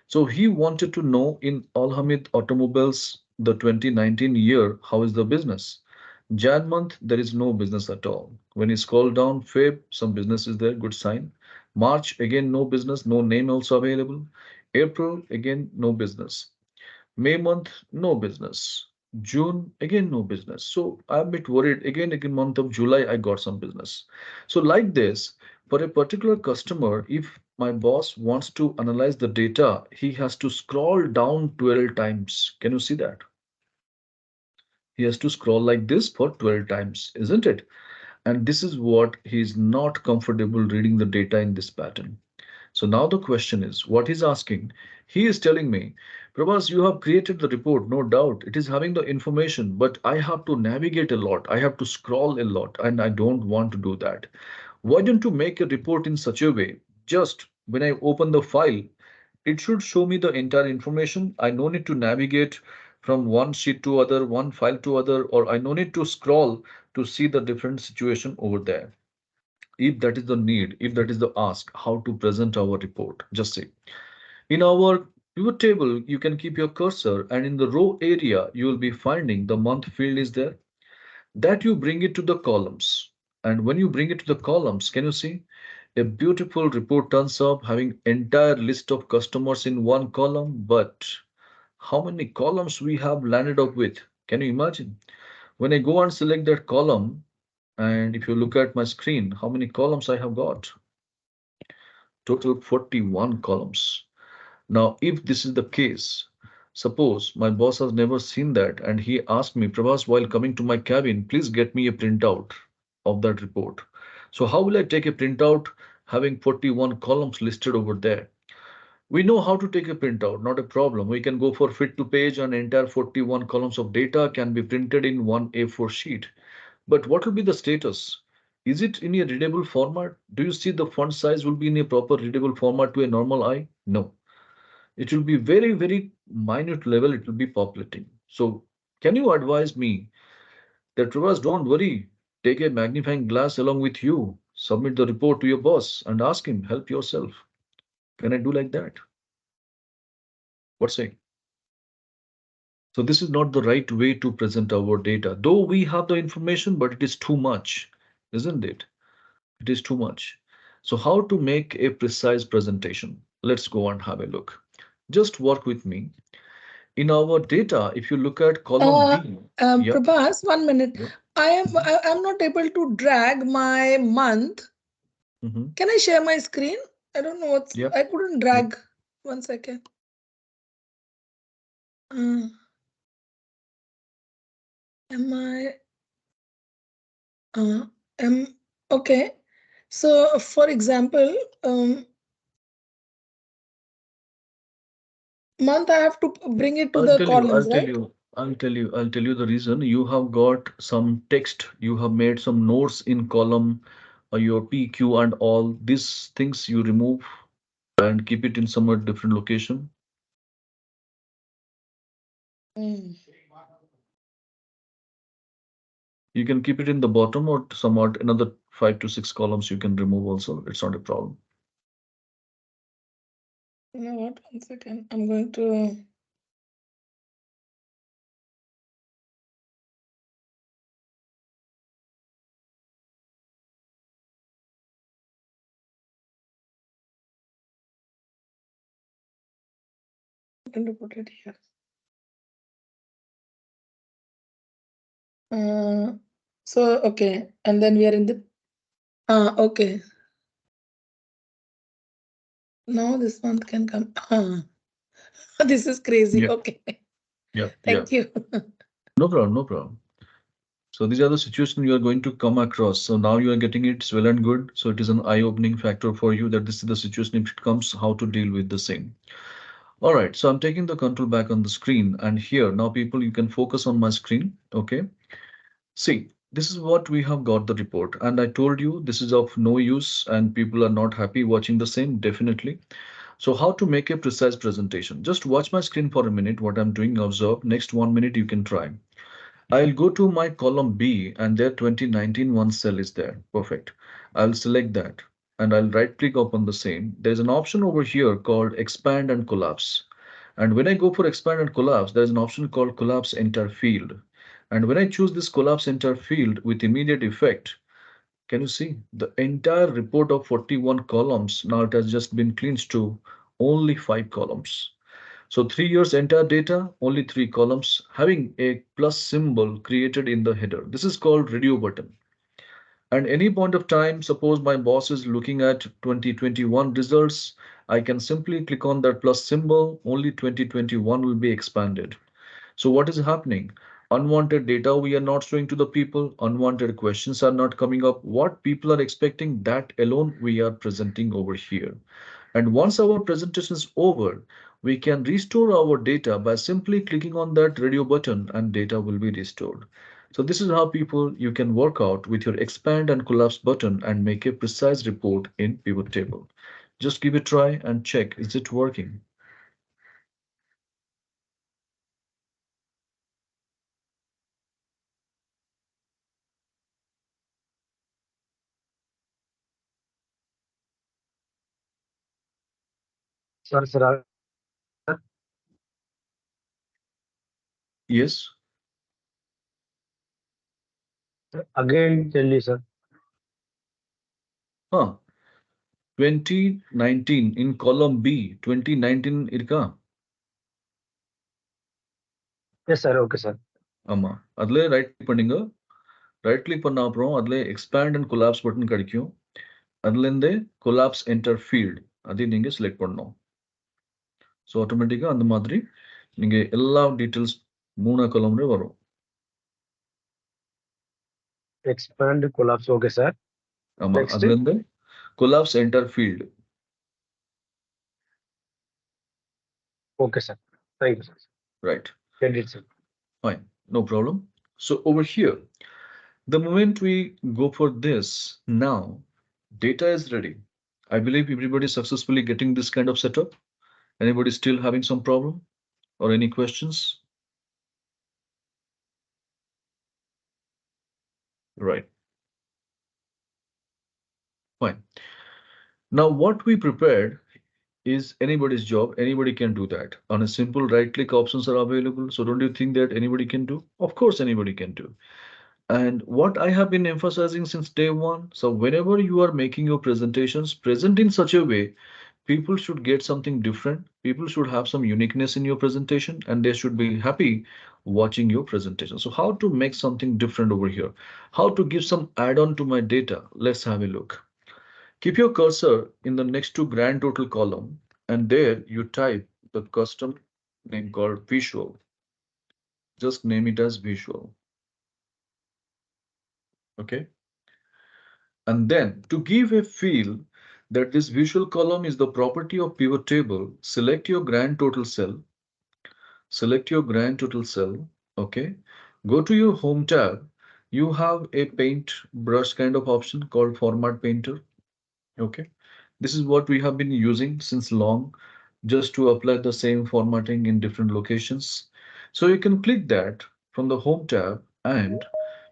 So he wanted to know in Al-Hamid Automobiles, the 2019 year, how is the business? Jan month, there is no business at all. When you scroll down, Feb, some business is there, good sign. March, again, no business, no name also available. April, again, no business. May month, no business. June, again, no business. So I'm a bit worried. Again, month of July, I got some business. So like this, for a particular customer, if my boss wants to analyze the data, he has to scroll down 12 times. Can you see that? He has to scroll like this for 12 times, isn't it? And this is what he's not comfortable reading the data in this pattern. So now the question is, what he's asking, he is telling me, Prabhas, you have created the report, no doubt. It is having the information, but I have to navigate a lot. I have to scroll a lot, and I don't want to do that. Why don't you make a report in such a way? Just when I open the file, it should show me the entire information. I no need to navigate from one sheet to other, one file to other, or I no need to scroll to see the different situation over there. If that is the need, if that is the ask, how to present our report, just say. In our pivot table, you can keep your cursor and in the row area, you will be finding the month field is there. That you bring it to the columns. And when you bring it to the columns, can you see? A beautiful report turns up having entire list of customers in one column, but how many columns we have landed up with? Can you imagine? When I go and select that column, and if you look at my screen, how many columns I have got? Total 41 columns. Now, if this is the case, suppose my boss has never seen that and he asked me, Prabhas, while coming to my cabin, please get me a printout of that report. So how will I take a printout having 41 columns listed over there? We know how to take a printout, not a problem. We can go for fit to page and entire 41 columns of data can be printed in one A4 sheet. But what will be the status? Is it in a readable format? Do you see the font size will be in a proper readable format to a normal eye? No. It will be very, very minute level, it will be populating. So can you advise me that Pravas, don't worry, take a magnifying glass along with you, submit the report to your boss and ask him, help yourself. Can I do like that? What say? So this is not the right way to present our data. Though we have the information, but it is too much, isn't it? It is too much. So how to make a precise presentation? Let's go and have a look. Just work with me. In our data, if you look at column B, yeah, Prabhas, 1 minute. yeah. I'm not able to drag my month. Mhm. Can I share my screen? I don't know what's. Yep, I couldn't yep. drag. 1 second. Uh, am I? Am okay. So, for example, month I have to bring it to I'll the tell you, columns, I'll tell right? you, I'll tell you the reason. You have got some text, you have made some notes in column, your PQ and all these things you remove and keep it in somewhat different location. Mm. You can keep it in the bottom or somewhat another 5 to 6 columns you can remove also. It's not a problem. You know what? 1 second. I'm going to. I'm going to put it here. So okay, and then we are in the. Okay. Now this month can come. This is crazy. Yeah, Okay. yeah, yeah. Thank you. No problem, no problem. So these are the situations you are going to come across. So now you are getting it, it's well and good. So it is an eye-opening factor for you that this is the situation if it comes, how to deal with the same. All right, so I'm taking the control back on the screen and here now people you can focus on my screen. Okay. See, this is what we have got the report and I told you this is of no use and people are not happy watching the same definitely. So how to make a precise presentation? Just watch my screen for a minute, what I'm doing, observe. Next 1 minute you can try. I'll go to my column B and there 2019 one cell is there. Perfect. I'll select that and I'll right click upon the same. There's an option over here called expand and collapse. And when I go for expand and collapse, there's an option called collapse entire field. And when I choose this collapse entire field with immediate effect, can you see the entire report of 41 columns? Now it has just been cleansed to only 5 columns. So 3 years entire data, only 3 columns, having a plus symbol created in the header. This is called radio button. And any point of time, suppose my boss is looking at 2021 results, I can simply click on that plus symbol, only 2021 will be expanded. So what is happening? Unwanted data we are not showing to the people, unwanted questions are not coming up. What people are expecting, that alone we are presenting over here. And once our presentation is over, we can restore our data by simply clicking on that radio button and data will be restored. So this is how people you can work out with your expand and collapse button and make a precise report in pivot table. Just give it a try and check, is it working? Sir, Yes. again tell you, sir. Huh. 2019 in column B, 2019 irka. Yes, sir. Okay, sir. ஆமா அதுல right click பண்ணுங்க right click பண்ண அப்புறம் அதுல expand and collapse button கிடைக்கும் அதுல இருந்து collapse enter field அதையும் நீங்க செலக்ட் பண்ணணும் ஸோ ஆட்டோமேட்டிக்கா அந்த மாதிரி நீங்க எல்லா டீட்டெயில்ஸ் 3 column வரும் Expand collapse. Okay, sir. ஆமா Next. அதுல இருந்து collapse enter field Okay, sir. Thank you, sir. Right Get it, sir. fine no problem so over here The moment we go for this, now data is ready. I believe everybody successfully getting this kind of setup. Anybody still having some problem or any questions? Right, fine. Now what we prepared is anybody's job. Anybody can do that. On a simple right click options are available. So don't you think that anybody can do? Of course, anybody can do. And what I have been emphasizing since day one, so whenever you are making your presentations, present in such a way, people should get something different. People should have some uniqueness in your presentation and they should be happy watching your presentation. So how to make something different over here? How to give some add-on to my data? Let's have a look. Keep your cursor in the next to grand total column and there you type the custom name called visual. Just name it as visual. Okay. And then to give a feel that this visual column is the property of pivot table, select your grand total cell. Select your grand total cell. Okay. Go to your home tab. You have a paint brush kind of option called format painter. Okay. This is what we have been using since long, just to apply the same formatting in different locations. So you can click that from the home tab and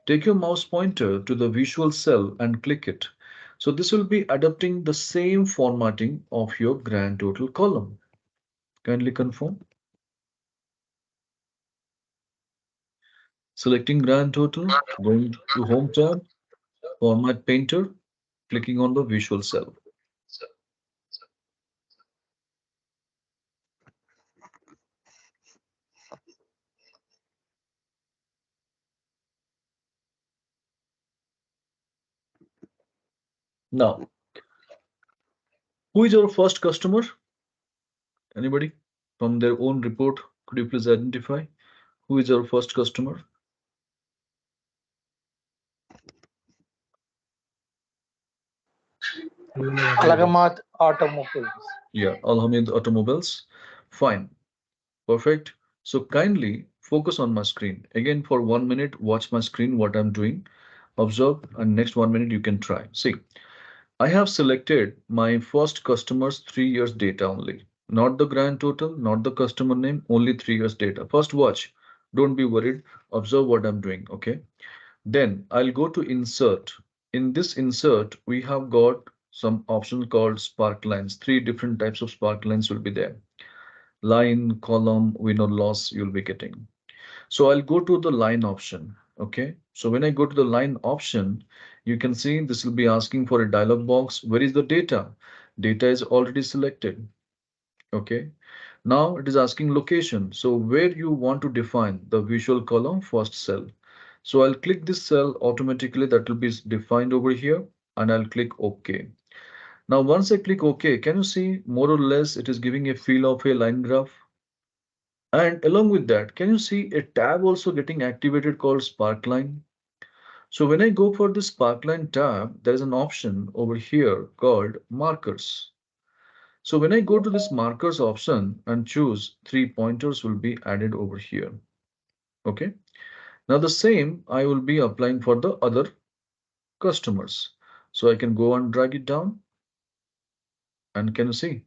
take your mouse pointer to the visual cell and click it. So this will be adapting the same formatting of your grand total column. Kindly confirm. Selecting grand total, going to home tab, format painter, clicking on the visual cell. Now, who is our first customer? Anybody? From their own report, could you please identify who is our first customer? Alagamat Automobiles. Yeah, Alhamid Automobiles. Fine, perfect. So kindly focus on my screen. Again, for 1 minute, watch my screen, what I'm doing. Observe, and next 1 minute you can try. See, I have selected my first customer's 3 years data only. Not the grand total, not the customer name, only 3 years data. First watch. Don't be worried. Observe what I'm doing. Okay. Then I'll go to insert. In this insert, we have got some option called spark lines. Three different types of spark lines will be there. Line, column, win or loss you'll be getting. So I'll go to the line option. Okay. So when I go to the line option, you can see this will be asking for a dialog box. Where is the data? Data is already selected. Okay. Now it is asking location. So where you want to define the visual column first cell. So I'll click this cell automatically that will be defined over here and I'll click OK. Now once I click OK, can you see more or less it is giving a feel of a line graph? And along with that, can you see a tab also getting activated called Sparkline? So when I go for the Sparkline tab, there is an option over here called markers. So when I go to this markers option and choose 3 pointers will be added over here. Okay. Now the same I will be applying for the other customers. So I can go and drag it down and can you see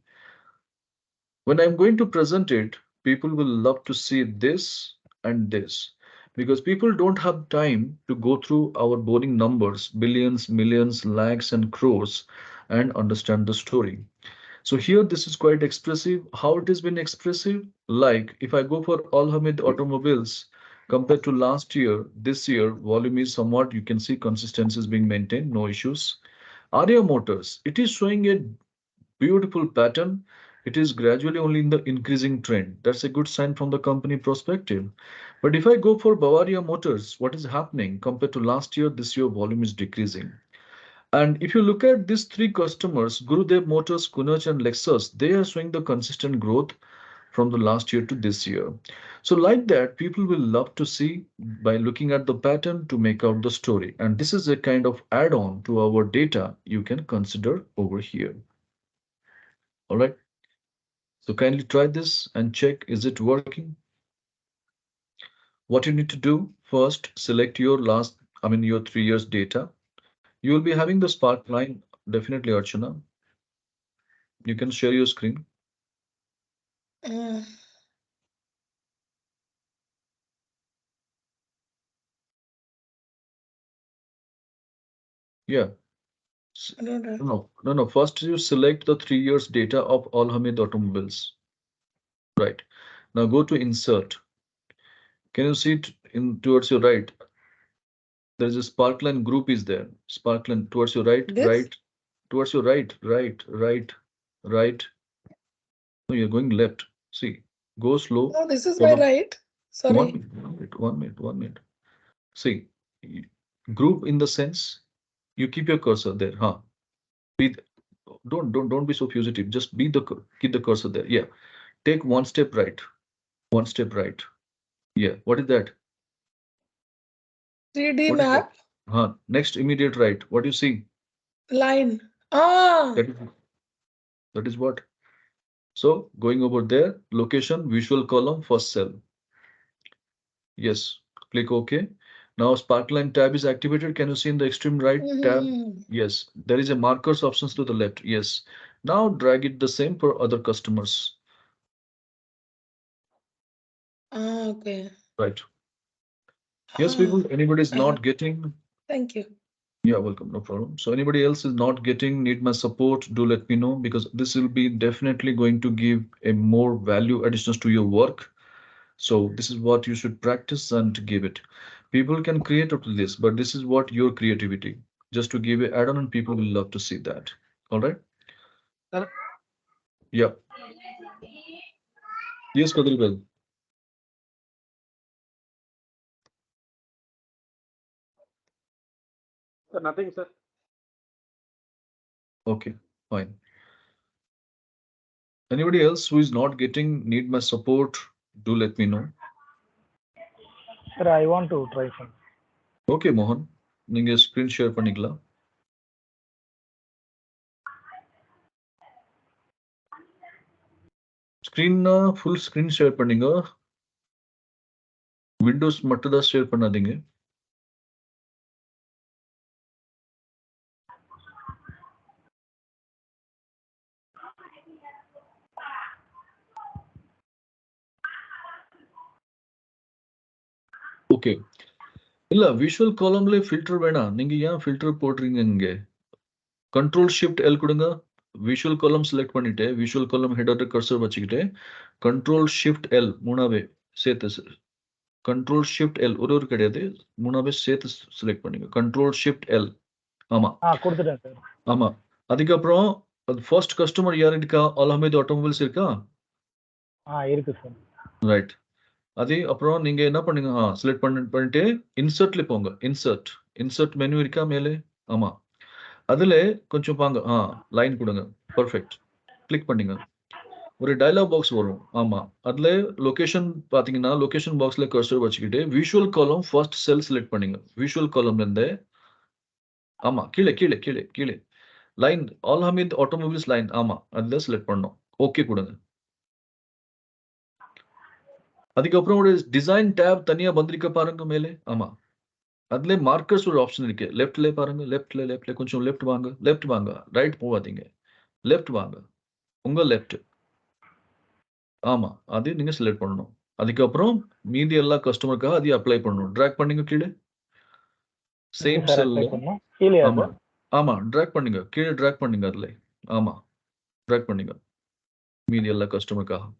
when I'm going to present it, people will love to see this and this because people don't have time to go through our boring numbers, billions, millions, lakhs, and crores and understand the story. So here this is quite expressive. How it has been expressive? Like if I go for Al Hamid Automobiles compared to last year, this year volume is somewhat you can see consistency is being maintained, no issues. Arya Motors, it is showing a beautiful pattern. It is gradually only in the increasing trend. That's a good sign from the company perspective. But if I go for Bavaria Motors, what is happening compared to last year? This year volume is decreasing. And if you look at these three customers, Gurudev Motors, Kunaj, and Lexus, they are showing the consistent growth from the last year to this year. So like that, people will love to see by looking at the pattern to make out the story. And this is a kind of add-on to our data you can consider over here. All right. So kindly try this and check is it working. What you need to do first, select your last I mean your 3 years data. You will be having the spark line, definitely, Archana. You can share your screen. Uh, Yeah. I don't know. No. First, you select the 3 years data of all Hamid automobiles. Right. Now go to insert. Can you see it in towards your right? There is a sparkline group is there. Sparkline towards your right, This? towards your right. No, you're going left. See, go slow. Oh, this is my Follow. right. Sorry. 1 minute. See, group in the sense you keep your cursor there, huh? Be don't be so fugitive. Just keep the cursor there. Yeah. Take one step right. One step right. Yeah. What is that? 3D What is that? map. Huh. Next immediate right. What do you see? Line. Ah. That is what? So going over there, location, visual column, first cell. Yes, click OK. Now Sparkline tab is activated. Can you see in the extreme right tab? Yes, there is a markers options to the left. Yes. Now drag it the same for other customers. Okay. Right. Yes, people, anybody is I have- not getting. Thank you. Yeah, welcome, no problem. So anybody else is not getting, need my support, do let me know, because this will be definitely going to give a more value additions to your work. So this is what you should practice and give it. People can create up to this, but this is what your creativity, just to give a add-on, and people will love to see that. All right. Sir. Yeah. Yes, Kadil Bell. Sir, nothing, sir. Okay, fine. Anybody else who is not getting, need my support, do let me know. Sir, I want to try some. Okay, Mohan, நீங்க screen share பண்ணிக்கலாம். Screen full screen share பண்ணுங்க. Windows மட்டும் தான் share பண்ணாதீங்க. Okay. இல்ல visual columnல filter வேணாம். நீங்க ஏன் filter போடுறீங்க இங்க? Control Shift L கொடுங்க. Visual column select பண்ணிட்டு visual column header cursor வச்சுக்கிட்டு Control Shift L மூணாவே சேர்த்து Control Shift L ஒரு கிடையாது மூணாவே சேர்த்து select பண்ணுங்க. Control Shift L. ஆமா. கொடுத்துட்டேன் சார். ஆமா. அதுக்கப்புறம் ஃபர்ஸ்ட் கஸ்டமர் யார் இருக்கா? அல்ஹமீத் ஆட்டோமொபைல்ஸ் இருக்கா? இருக்கு சார். ரைட். அது அப்புறம் நீங்க என்ன பண்ணுங்க? செலக்ட் பண்ணிட்டு இன்சர்ட்ல போங்க. இன்சர்ட் மெனு இருக்கா மேலே? ஆமா. அதுல கொஞ்சம் பாங்க. லைன் கொடுங்க. பெர்ஃபெக்ட். கிளிக் பண்ணுங்க. ஒரு டயலாக் பாக்ஸ் வரும். ஆமா. அதுல லொகேஷன் பாத்தீங்கன்னா லொகேஷன் பாக்ஸ்ல கர்சர் வச்சுக்கிட்டு visual column first cell select பண்ணுங்க. விஷுவல் காலம்ல இருந்து ஆமா கீழே line all Hameed automobiles line. ஆமா அதுல செலக்ட் பண்ணணும். ஓகே கொடுங்க. அதுக்கப்புறம் ஒரு டிசைன் டேப் தனியா வந்திருக்க பாருங்க மேலே. ஆமா. அதுல மார்க்கர்ஸ் ஒரு ஆப்ஷன் இருக்கு. லெஃப்ட்ல பாருங்க. லெஃப்ட்ல கொஞ்சம் லெஃப்ட் வாங்க. ரைட் போவாதீங்க. லெஃப்ட் வாங்க. உங்க லெஃப்ட். ஆமா. அது நீங்க செலக்ட் பண்ணணும். அதுக்கப்புறம் மீதி எல்லா கஸ்டமருக்காக அதை அப்ளை பண்ணணும். டிராக் பண்ணுங்க கீழே. சேம் செல்ல. ஆமா. ஆமா டிராக் பண்ணுங்க. கீழே டிராக் பண்ணுங்க அதுல. ஆமா. டிராக் பண்ணுங்க. மீதி எல்லா கஸ்டமருக்காக.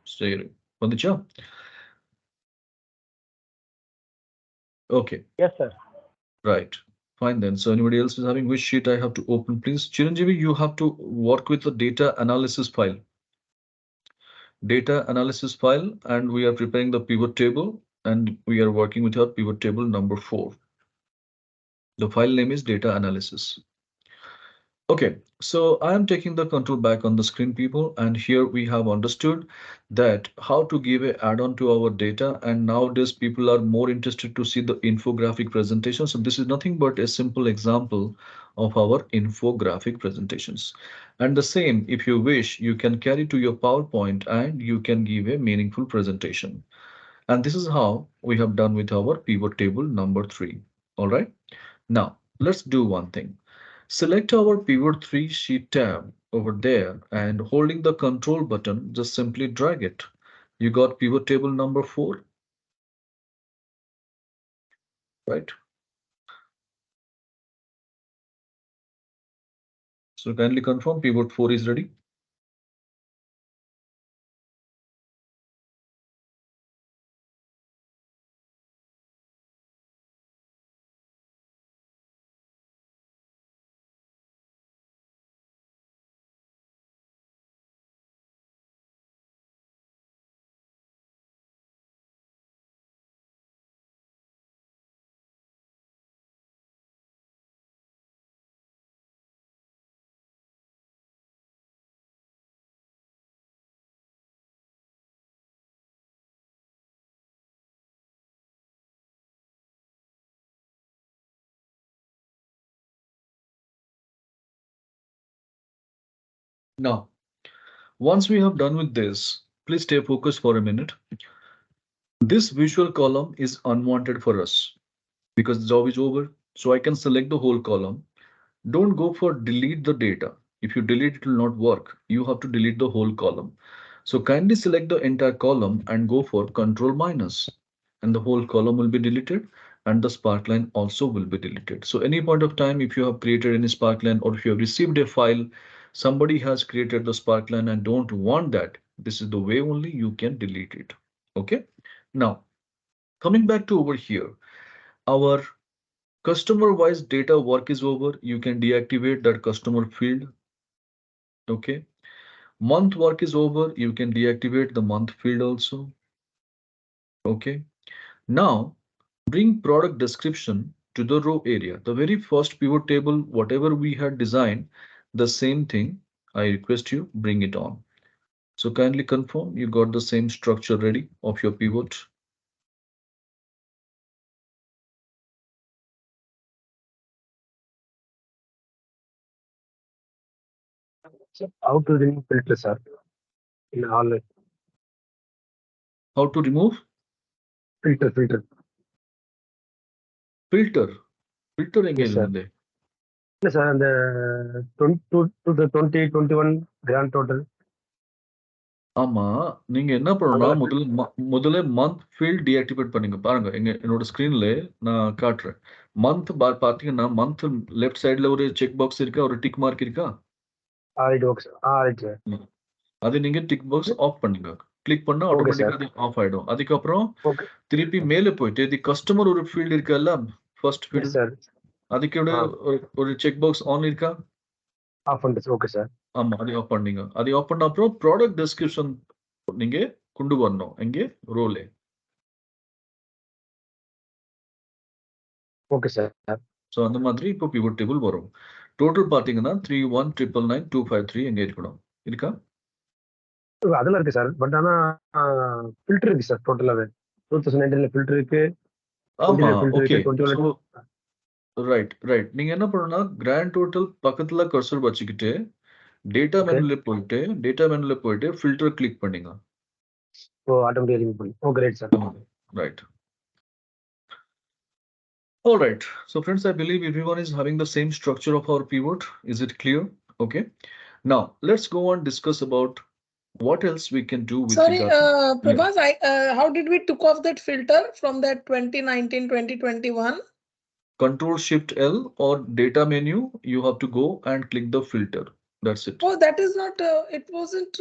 சரி. வந்துச்சா? Okay. Yes, sir. Right. Fine then. So anybody else is having which sheet I have to open, please? Chiranjeevi, you have to work with the data analysis file. Data analysis file, and we are preparing the pivot table, and we are working with our pivot table number 4. The file name is data analysis. Okay, so I am taking the control back on the screen, people, and here we have understood that how to give a add-on to our data, and nowadays people are more interested to see the infographic presentation. So this is nothing but a simple example of our infographic presentations. And the same, if you wish, you can carry to your PowerPoint and you can give a meaningful presentation. And this is how we have done with our pivot table number 3. All right. Now let's do one thing. Select our pivot 3 sheet tab over there and holding the control button, just simply drag it. You got pivot table number 4, right? So kindly confirm pivot 4 is ready. Now, once we have done with this, please stay focused for a minute. This visual column is unwanted for us because the job is over. So I can select the whole column. Don't go for delete the data. If you delete, it will not work. You have to delete the whole column. So kindly select the entire column and go for Control minus, and the whole column will be deleted and the sparkline also will be deleted. So any point of time, if you have created any sparkline or if you have received a file, somebody has created the sparkline and don't want that, this is the way only you can delete it. Okay. Now, coming back to over here, our customer wise data work is over. You can deactivate that customer field. Okay. Month work is over. You can deactivate the month field also. Okay. Now bring product description to the row area. The very first pivot table, whatever we had designed, the same thing. I request you bring it on. So kindly confirm you got the same structure ready of your pivot. So how to remove filter, sir? In all How to remove filter. filter? Filter Yes, sir. engage. Yes, sir. And the 2021 grand total. ஆமா, நீங்க என்ன பண்ணணும்னா முதல்ல month field deactivate பண்ணுங்க. பாருங்க என்னோட ஸ்கிரீன்ல நான் காட்டுறேன். மந்த் பாத்தீங்கன்னா மந்த் லெஃப்ட் சைடுல ஒரு செக் பாக்ஸ் இருக்கா, ஒரு டிக் மார்க் இருக்கா? It works. Right, sir. அது நீங்க டிக் பாக்ஸ் ஆஃப் பண்ணுங்க. கிளிக் பண்ணா Okay, ஆட்டோமேட்டிக்கா sir. அது ஆஃப் ஆயிடும். அதுக்கப்புறம் Okay. திருப்பி மேலே போயிட்டு தி கஸ்டமர் ஒரு ஃபீல்ட் இருக்குல்ல, ஃபர்ஸ்ட் Yes, ஃபீல்ட், sir. அதுக்கு ஒரு செக் பாக்ஸ் ஆன் இருக்கா? Off on this. Okay, sir. ஆமா, அதை ஆஃப் பண்ணீங்க. அதை ஆஃப் பண்ண அப்புறம் ப்ராடக்ட் டிஸ்கிரிப்ஷன் நீங்க கொண்டு வரணும். எங்கே ரோலே. Okay, sir. ஸோ அந்த மாதிரி இப்போ பிவட் டேபிள் வரும். டோட்டல் பார்த்தீங்கன்னா 319999253 எங்கே இருக்கணும் இருக்கா? அதெல்லாம் இருக்கு சார். பட் ஆனா ஃபில்டர் இருக்கு சார். டோட்டலாவே 2019ல ஃபில்டர் இருக்கு. ஆமா, 20ல ஃபில்டர் ஓகே. இருக்கு. 21ல ரைட். நீங்க என்ன பண்ணணும்னா கிராண்ட் டோட்டல் பக்கத்துல கர்சர் வச்சுக்கிட்டு டேட்டா மெனுல போயிட்டு ஃபில்டர் கிளிக் பண்ணுங்க. ஆட்டோமேட்டிக்கா ரிமூவ் பண்ணி. Oh great sir. Right. All right. So friends, I believe everyone is having the same structure of our pivot. Is it clear? Okay. Now let's go on discuss about what else we can do with Sorry, regard to Prabhas, how did we took off that filter from that 2019, 2021? Control Shift L or data menu, you have to go and click the filter. That's it. Oh, that is not, it wasn't,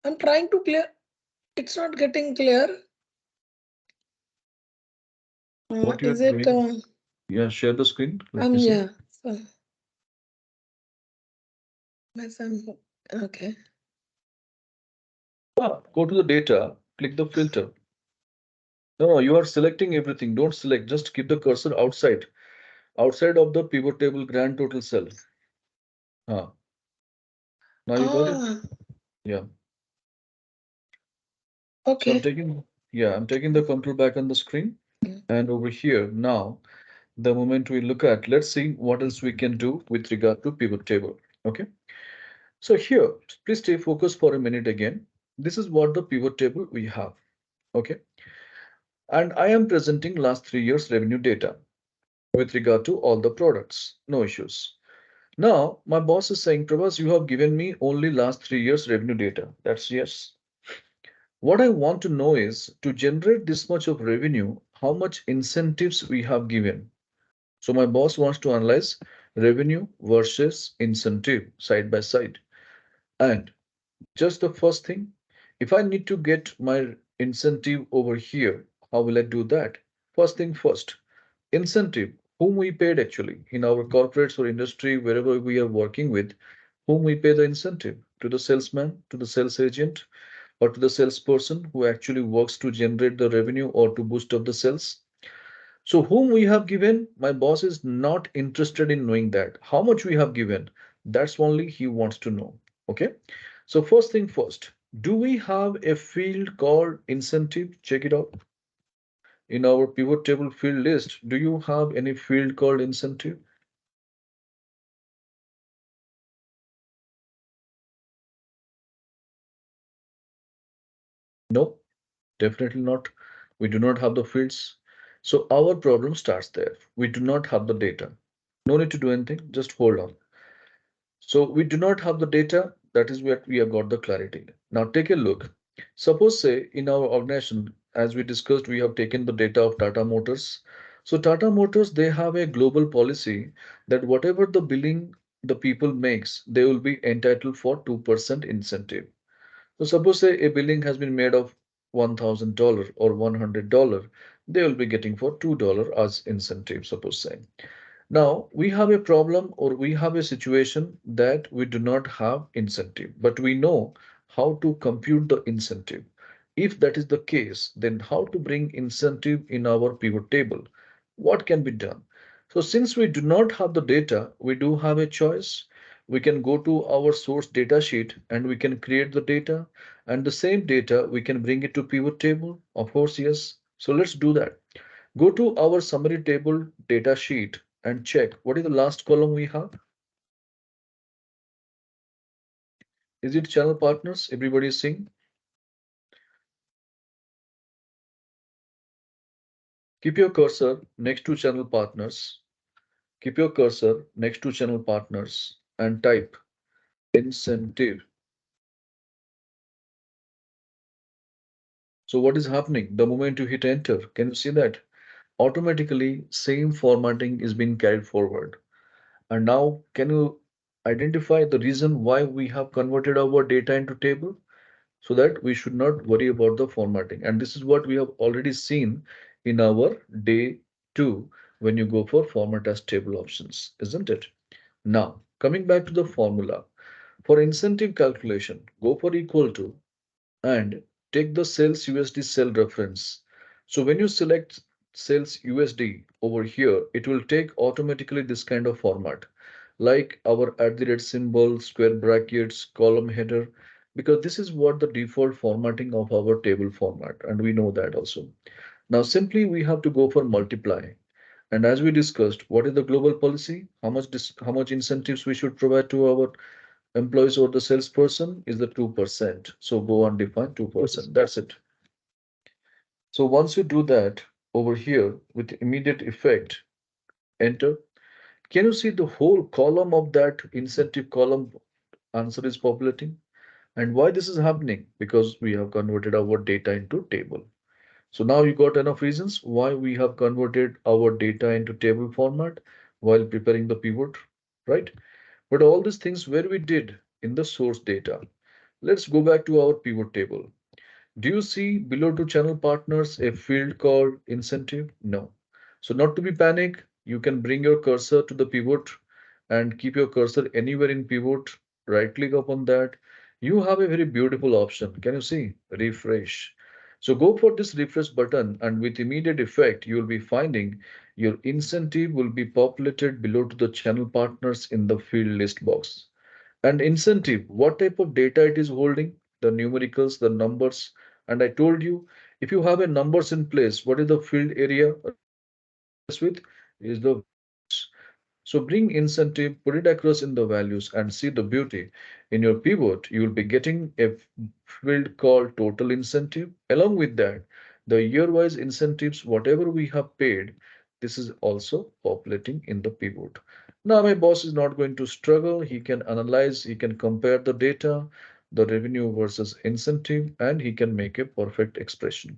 I'm trying to clear, it's not getting clear. What you Is are it? doing? Yeah, share the screen. Let me see. Yeah. So, okay. Go to the data, click the filter. No, you are selecting everything. Don't select, just keep the cursor outside of the pivot table grand total cell. Now you got it? Yeah. Okay. So I'm taking the control back on the screen. And over here now, the moment we look at, let's see what else we can do with regard to pivot table. Okay. So here, please stay focused for a minute again. This is what the pivot table we have. Okay. And I am presenting last 3 years revenue data with regard to all the products. No issues. Now, my boss is saying, Prabhas, you have given me only last 3 years revenue data. That's yes. What I want to know is to generate this much of revenue, how much incentives we have given. So my boss wants to analyze revenue versus incentive side by side. And just the first thing, if I need to get my incentive over here, how will I do that? First thing first, incentive, whom we paid actually in our corporates or industry, wherever we are working with, whom we pay the incentive to the salesman, to the sales agent, or to the salesperson who actually works to generate the revenue or to boost up the sales. So whom we have given, my boss is not interested in knowing that. How much we have given, that's only he wants to know. Okay. So first thing first, do we have a field called incentive? Check it out. In our pivot table field list, do you have any field called incentive? No, definitely not. We do not have the fields. So our problem starts there. We do not have the data. No need to do anything, just hold on. So we do not have the data. That is where we have got the clarity. Now take a look. Suppose say in our organization, as we discussed, we have taken the data of Tata Motors. So Tata Motors, they have a global policy that whatever the billing the people makes, they will be entitled for 2% incentive. So suppose say a billing has been made of $1,000 or $100, they will be getting for $2 as incentive, suppose say. Now we have a problem or we have a situation that we do not have incentive, but we know how to compute the incentive. If that is the case, then how to bring incentive in our pivot table? What can be done? So since we do not have the data, we do have a choice. We can go to our source data sheet and we can create the data, and the same data we can bring it to pivot table. Of course, yes. So let's do that. Go to our summary table data sheet and check what is the last column we have. Is it channel partners? Everybody is seeing. Keep your cursor next to channel partners. Keep your cursor next to channel partners and type incentive. So what is happening? The moment you hit enter, can you see that? Automatically, same formatting is being carried forward. And now, can you identify the reason why we have converted our data into table? So that we should not worry about the formatting. And this is what we have already seen in our day 2 when you go for format as table options, isn't it? Now, coming back to the formula. For incentive calculation, go for equal to and take the sales USD cell reference. So when you select sales USD over here, it will take automatically this kind of format, like our at the rate symbol, square brackets, column header, because this is what the default formatting of our table format, and we know that also. Now simply we have to go for multiply. And as we discussed, what is the global policy? How much incentives we should provide to our employees or the salesperson is the 2%. So go and define 2%. That's it. So once you do that over here with immediate effect, enter. Can you see the whole column of that incentive column answer is populating? And why this is happening? Because we have converted our data into table. So now you got enough reasons why we have converted our data into table format while preparing the pivot, right? But all these things where we did in the source data. Let's go back to our pivot table. Do you see below to channel partners a field called incentive? No. So not to be panic, you can bring your cursor to the pivot and keep your cursor anywhere in pivot. Right click upon that. You have a very beautiful option. Can you see? Refresh. So go for this refresh button and with immediate effect, you will be finding your incentive will be populated below to the channel partners in the field list box. And incentive, what type of data it is holding, the numericals, the numbers. And I told you, if you have a numbers in place, what is the field area replaced with? Is the values. So bring incentive, put it across in the values and see the beauty. In your pivot, you will be getting a field called total incentive. Along with that, the year-wise incentives, whatever we have paid, this is also populating in the pivot. Now my boss is not going to struggle. He can analyze, he can compare the data, the revenue versus incentive, and he can make a perfect expression.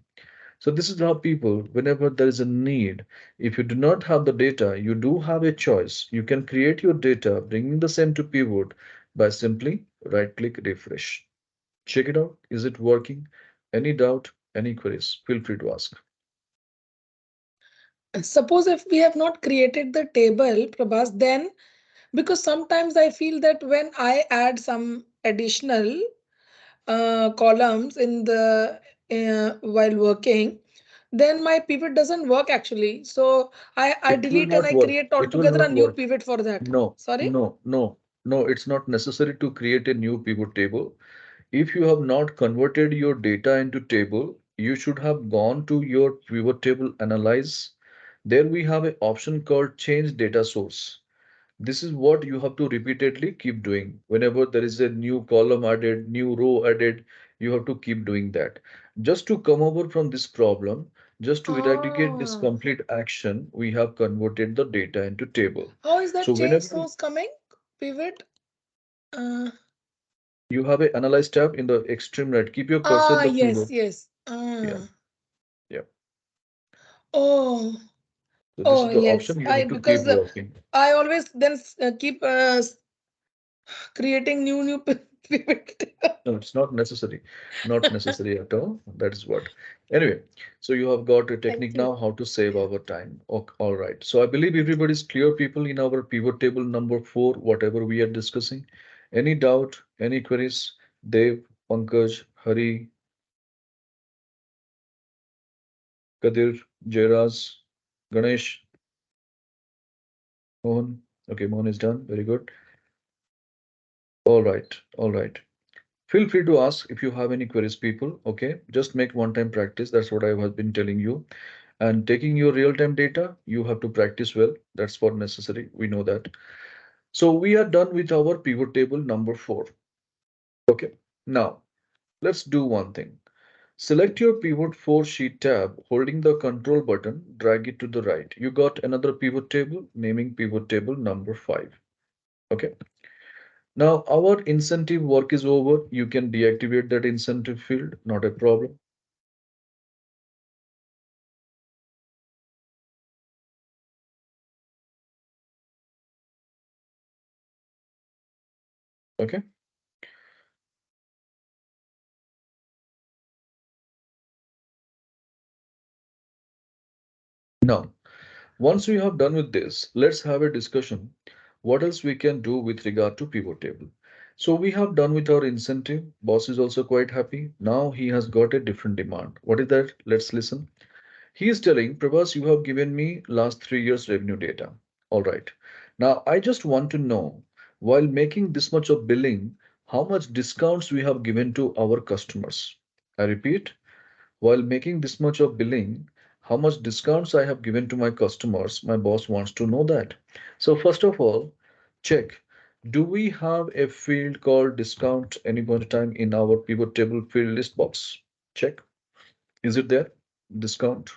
So this is how people, whenever there is a need, if you do not have the data, you do have a choice. You can create your data, bringing the same to pivot by simply right-click refresh. Check it out. Is it working? Any doubt, any queries? Feel free to ask. Suppose if we have not created the table, Prabhas, then because sometimes I feel that when I add some additional columns in the while working, then my pivot doesn't work actually. So I It will delete and not I work. create It will altogether a not new work. pivot for that. No, Sorry. no, no, no. It's not necessary to create a new pivot table. If you have not converted your data into table, you should have gone to your pivot table analyze. There we have an option called change data source. This is what you have to repeatedly keep doing. Whenever there is a new column added, new row added, you have to keep doing that. Just to come over from this problem, just to eradicate this Ah, complete action, we have converted the data into table. how is So that change whenever source coming? Pivot. Uh, you have a analyze tab in the extreme right, keep your cursor in the yes, pivot. yes. Yeah, yeah. Oh, So this oh, is the yes. option you I have to keep because working. I always then keep creating new pivot. No, it's not necessary. Not necessary at all. That is what. Anyway, so you have got a Thank technique you. now how to save our time. Okay, all right. So I believe everybody's clear, people, in our pivot table number 4, whatever we are discussing. Any doubt, any queries? Dev, Pankaj, Hari, Kadir, Jairaz, Ganesh, Mohan. Okay, Mohan is done. Very good. All right. All right. Feel free to ask if you have any queries, people. Okay, just make one-time practice. That's what I have been telling you. And taking your real-time data, you have to practice well. That's what necessary. We know that. So we are done with our pivot table number 4. Okay. Now let's do one thing. Select your pivot 4 sheet tab, holding the control button, drag it to the right. You got another pivot table, naming pivot table number 5. Okay. Now our incentive work is over. You can deactivate that incentive field, not a problem. Okay. Now, once we have done with this, let's have a discussion. What else we can do with regard to pivot table? So we have done with our incentive. Boss is also quite happy. Now he has got a different demand. What is that? Let's listen. He is telling, Prabhas, you have given me last 3 years revenue data. All right. Now I just want to know, while making this much of billing, how much discounts we have given to our customers. I repeat, while making this much of billing, how much discounts I have given to my customers, my boss wants to know that. So first of all, check. Do we have a field called discount any point of time in our pivot table field list box? Check. Is it there? Discount.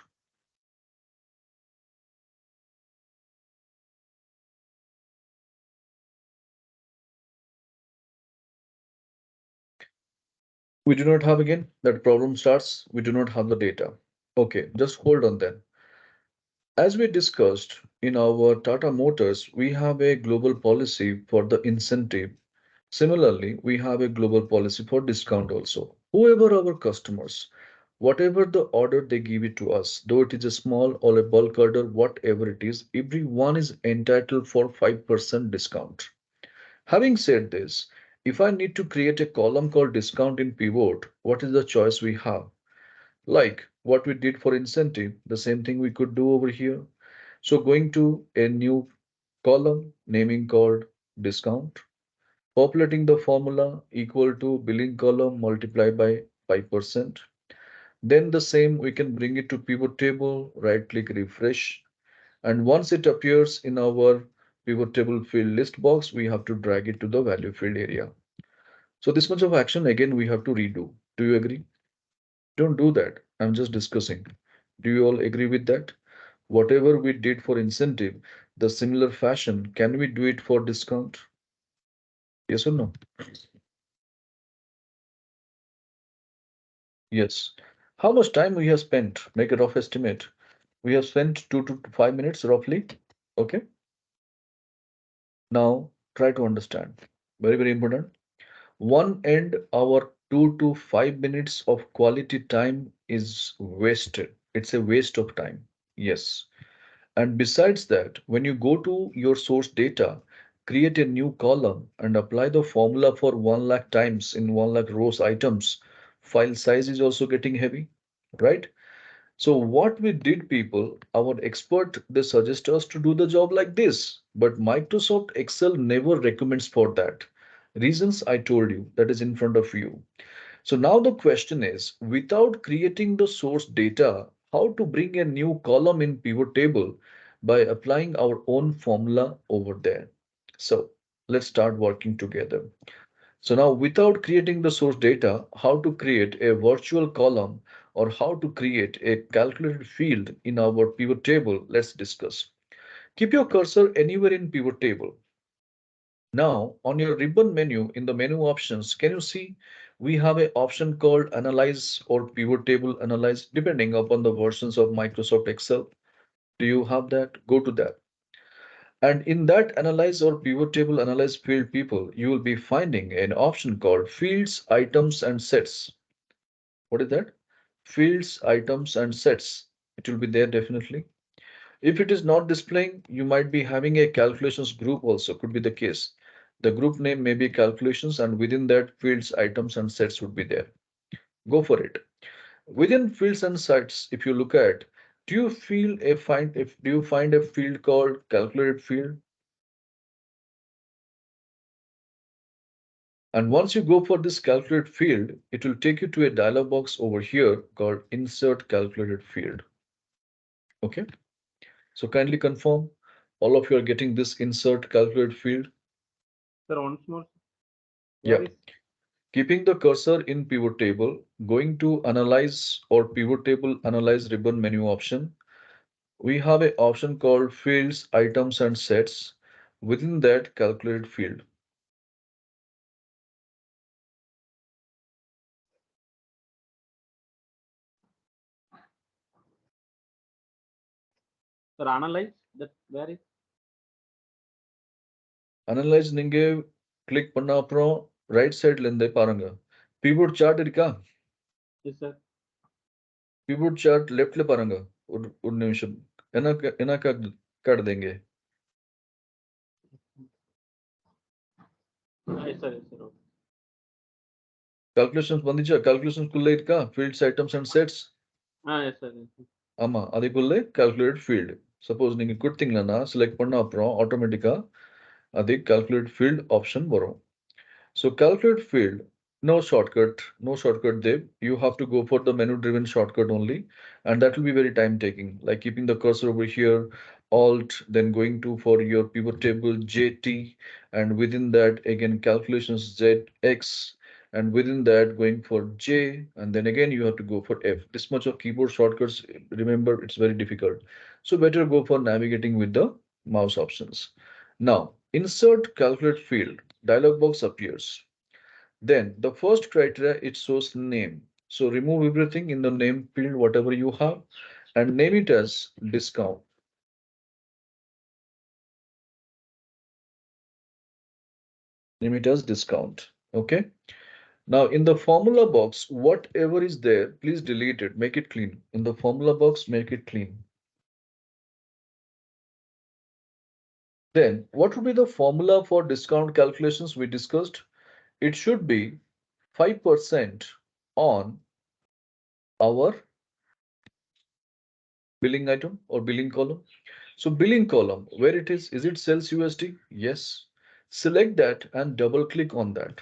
We do not have again. That problem starts. We do not have the data. Okay, just hold on then. As we discussed in our Tata Motors, we have a global policy for the incentive. Similarly, we have a global policy for discount also. Whoever our customers, whatever the order they give it to us, though it is a small or a bulk order, whatever it is, everyone is entitled for 5% discount. Having said this, if I need to create a column called discount in pivot, what is the choice we have? Like what we did for incentive, the same thing we could do over here. So going to a new column, naming called discount, populating the formula equal to billing column multiplied by 5%. Then the same we can bring it to pivot table, right click refresh. And once it appears in our pivot table field list box, we have to drag it to the value field area. So this much of action again we have to redo. Do you agree? Don't do that. I'm just discussing. Do you all agree with that? Whatever we did for incentive, the similar fashion, can we do it for discount? Yes or no? Yes. How much time we have spent? Make a rough estimate. We have spent 2 to 5 minutes roughly. Okay. Now try to understand. Very, very important. One end, our 2 to 5 minutes of quality time is wasted. It's a waste of time. Yes. And besides that, when you go to your source data, create a new column and apply the formula for 1 lakh times in 1 lakh rows items, file size is also getting heavy, right? So what we did, people, our expert, they suggest us to do the job like this, but Microsoft Excel never recommends for that. Reasons I told you, that is in front of you. So now the question is, without creating the source data, how to bring a new column in pivot table by applying our own formula over there. So let's start working together. So now without creating the source data, how to create a virtual column or how to create a calculated field in our pivot table, let's discuss. Keep your cursor anywhere in pivot table. Now on your ribbon menu in the menu options, can you see we have an option called Analyze or Pivot Table Analyze depending upon the versions of Microsoft Excel. Do you have that? Go to that. And in that Analyze or Pivot Table Analyze field, people, you will be finding an option called Fields, Items and Sets. What is that? Fields, Items and Sets. It will be there definitely. If it is not displaying, you might be having a calculations group also, could be the case. The group name may be calculations and within that fields, items and sets would be there. Go for it. Within fields and sets, if you look at, do you find a field called calculated field? And once you go for this calculated field, it will take you to a dialog box over here called insert calculated field. Okay. So kindly confirm all of you are getting this insert calculated field. Sir, once more. Yeah. Keeping the cursor in pivot table, going to analyze or pivot table analyze ribbon menu option, we have an option called fields, items and sets. Within that calculate field. Sir, analyze that where is? Analyze நீங்க click பண்ண அப்புறம் right சைடுல இருந்தே பாருங்க pivot chart இருக்கா Yes, sir. pivot chart leftல பாருங்க ஒரு நிமிஷம் என்ன காட்டு देंगे Yes, sir. Yes, sir. Okay. calculations வந்துச்சா calculations குள்ள இருக்கா fields items and sets Yes, sir. Yes, sir. ஆமா அதுக்குள்ள calculate field suppose நீங்க கொடுத்தீங்கன்னா select பண்ண அப்புறம் ஆட்டோமேட்டிக்கா அது calculate field option வரும். So calculate field, no shortcut there. You have to go for the menu driven shortcut only, and that will be very time taking. Like keeping the cursor over here, Alt, then going to for your pivot table JT, and within that again calculations ZX, and within that going for J, and then again you have to go for F. This much of keyboard shortcuts, remember, it's very difficult. So better go for navigating with the mouse options. Now, insert calculate field dialog box appears. Then the first criteria, it shows name. So remove everything in the name field, whatever you have, and name it as discount. Name it as discount. Okay. Now in the formula box, whatever is there, please delete it, make it clean. In the formula box, make it clean. Then what would be the formula for discount calculations we discussed? It should be 5% on our billing item or billing column. So billing column, where it is it sales USD? Yes. Select that and double click on that.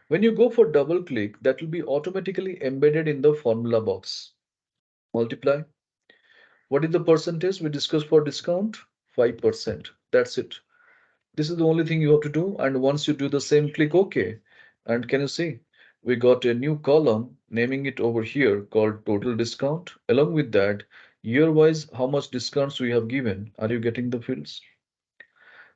When you go for double click, that will be automatically embedded in the formula box. Multiply. What is the percentage we discussed for discount? 5%. That's it. This is the only thing you have to do. And once you do the same, click OK. And can you see? We got a new column, naming it over here called total discount. Along with that, year-wise, how much discounts we have given. Are you getting the fields?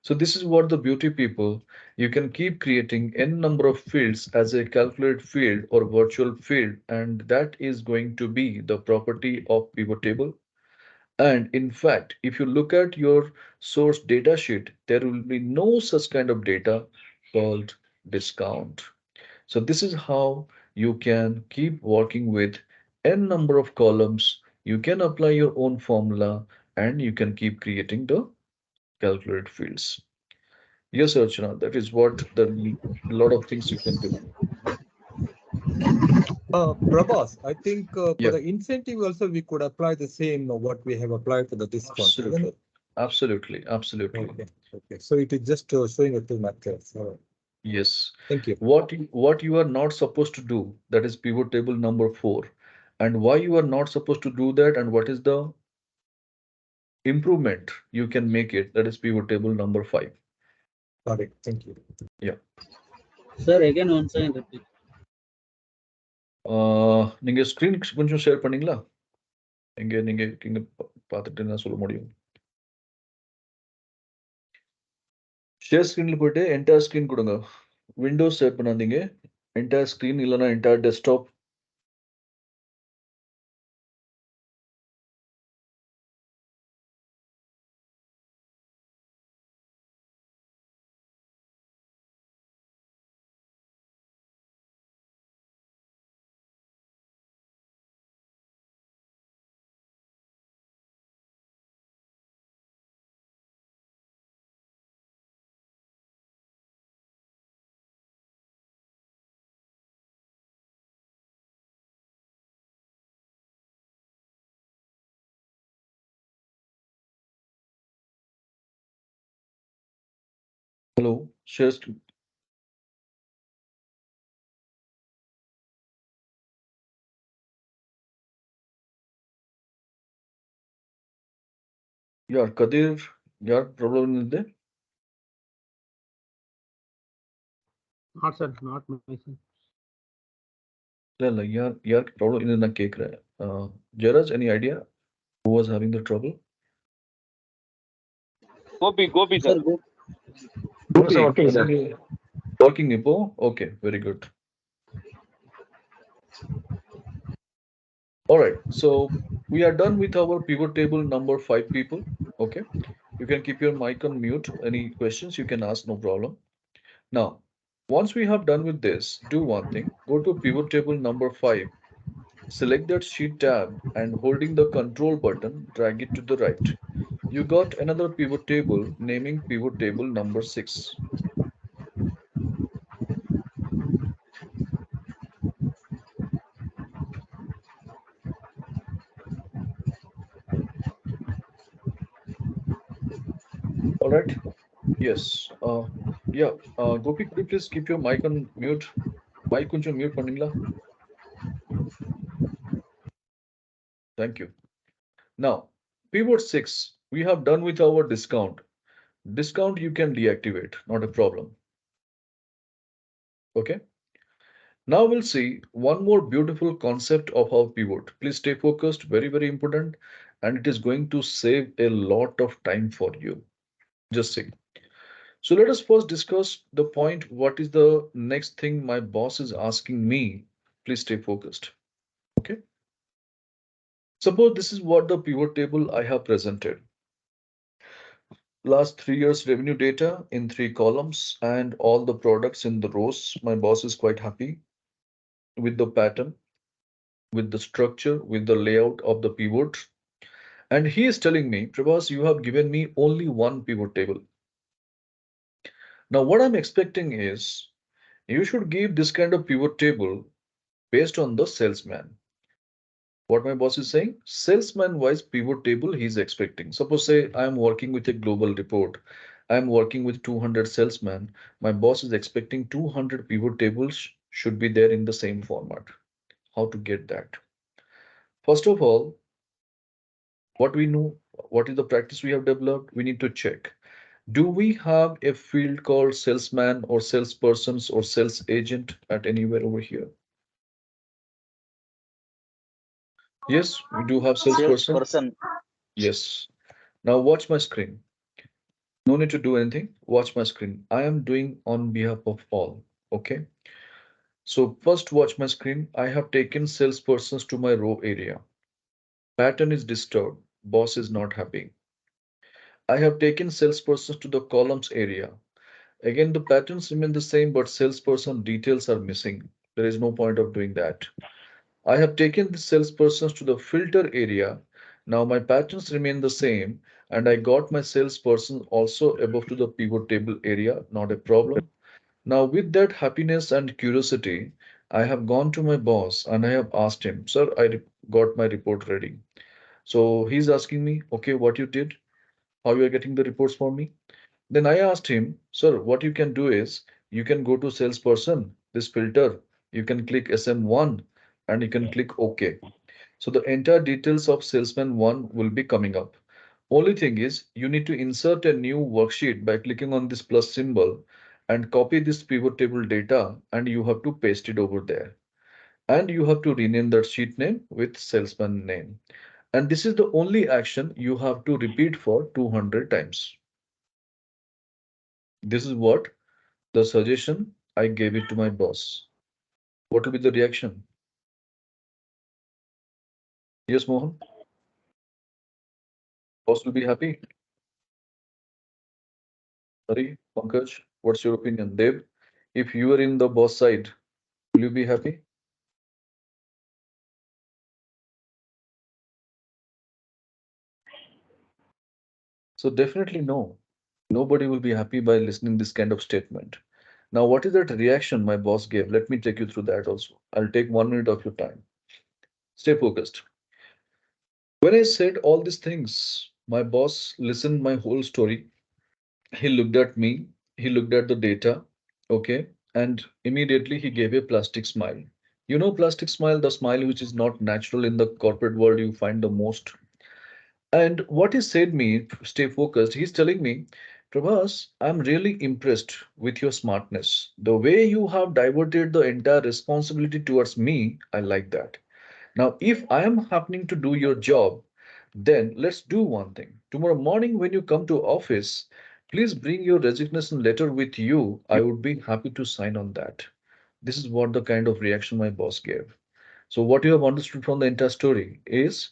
So this is what the beauty, people. You can keep creating n number of fields as a calculate field or virtual field, and that is going to be the property of pivot table. And in fact, if you look at your source data sheet, there will be no such kind of data called discount. So this is how you can keep working with n number of columns. You can apply your own formula and you can keep creating the calculate fields. Yes, Archana, that is what the lot of things you can do. Prabhas, I think for Yeah, the incentive also we could apply the same what we have applied for the discount. Isn't absolutely, it? absolutely, absolutely. Okay. Okay. So it is just showing a two methods. Yes. Thank you. What you are not supposed to do, that is pivot table number 4. And why you are not supposed to do that, and what is the improvement you can make it, that is pivot table number 5. Got it. Thank you. Yeah. Sir, again once again repeat. நீங்க screen கொஞ்சம் share பண்ணீங்களா? இங்க நீங்க இங்க பார்த்துட்டு நான் சொல்ல முடியும். ஷேர் ஸ்கிரீன்ல போயிட்டு என்டையர் ஸ்கிரீன் கொடுங்க. விண்டோஸ் ஷேர் பண்ணாதீங்க. என்டையர் ஸ்கிரீன் இல்லைன்னா entire desktop. Hello share screen. யார் கதிர்? யார் ப்ராப்ளம் இருந்தது? Not sir, not myself. இல்ல யாருக்கு ப்ராப்ளம் இது நான் கேட்குறேன். ஜெராஜ், any idea who was having the trouble? Gopi sir. Sir, go. Gopi, working, sir. working இப்போ? Okay, very good. All right, so we are done with our pivot table number 5, people. Okay, you can keep your mic on mute. Any questions you can ask, no problem. Now, once we have done with this, do one thing. Go to pivot table number 5, select that sheet tab, and holding the control button, drag it to the right. You got another pivot table, naming pivot table number 6. All right. Yes. Yeah. Gopi, could you please keep your mic on mute? Mic கொஞ்சம் mute பண்ணீங்களா? Thank you. Now, pivot 6, we have done with our discount. Discount you can deactivate, not a problem. Okay. Now we'll see one more beautiful concept of our pivot. Please stay focused, very, very important, and it is going to save a lot of time for you. Just see. So let us first discuss the point. What is the next thing my boss is asking me? Please stay focused. Okay. Suppose this is what the pivot table I have presented. Last 3 years revenue data in 3 columns and all the products in the rows. My boss is quite happy with the pattern, with the structure, with the layout of the pivot. And he is telling me, Prabhas, you have given me only one pivot table. Now, what I'm expecting is you should give this kind of pivot table based on the salesman. What my boss is saying, salesman wise pivot table he's expecting. Suppose say I'm working with a global report. I'm working with 200 salesmen. My boss is expecting 200 pivot tables should be there in the same format. How to get that? First of all, what we know, what is the practice we have developed? We need to check Do we have a field called salesman or salespersons or sales agent at anywhere over here? Yes, we do have salesperson. Salesperson. Yes. Now watch my screen. No need to do anything. Watch my screen. I am doing on behalf of all. Okay. So first watch my screen. I have taken salespersons to my row area. Pattern is disturbed. Boss is not happy. I have taken salespersons to the columns area. Again, the patterns remain the same, but salesperson details are missing. There is no point of doing that. I have taken the salespersons to the filter area. Now my patterns remain the same, and I got my salesperson also above to the pivot table area, not a problem. Now, with that happiness and curiosity, I have gone to my boss and I have asked him, Sir, got my report ready. So he's asking me, okay, what you did, how you are getting the reports for me. Then I asked him, Sir, what you can do is you can go to salesperson, this filter, you can click SM1 and you can click OK. So the entire details of salesman 1 will be coming up. Only thing is you need to insert a new worksheet by clicking on this plus symbol and copy this pivot table data and you have to paste it over there. And you have to rename that sheet name with salesman name. And this is the only action you have to repeat for 200 times. This is what the suggestion I gave it to my boss. What will be the reaction? Yes, Mohan. Boss will be happy. Hari, Pankaj, what's your opinion? Dev, if you are in the boss side, will you be happy? So definitely no. Nobody will be happy by listening this kind of statement. Now, what is that reaction my boss gave? Let me take you through that also. I'll take 1 minute of your time. Stay focused. When I said all these things, my boss listened my whole story. He looked at me, he looked at the data, okay, and immediately he gave a plastic smile. You know, plastic smile, the smile which is not natural in the corporate world, you find the most. And what he said me, stay focused, he's telling me, Prabhas, I'm really impressed with your smartness. The way you have diverted the entire responsibility towards me, I like that. Now, if I am happening to do your job, then let's do one thing. Tomorrow morning when you come to office, please bring your resignation letter with you. I would be happy to sign on that. This is what the kind of reaction my boss gave. So what you have understood from the entire story is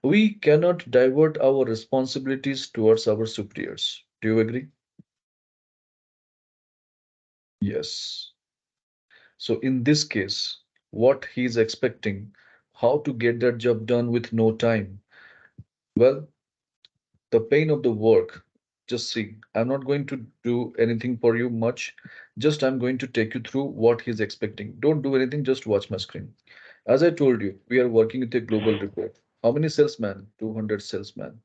we cannot divert our responsibilities towards our superiors. Do you agree? Yes. So in this case, what he is expecting, how to get that job done with no time. Well, the pain of the work. Just see, I'm not going to do anything for you much. Just I'm going to take you through what he's expecting. Don't do anything, just watch my screen. As I told you, we are working with a global report. How many salesmen? 200 salesmen.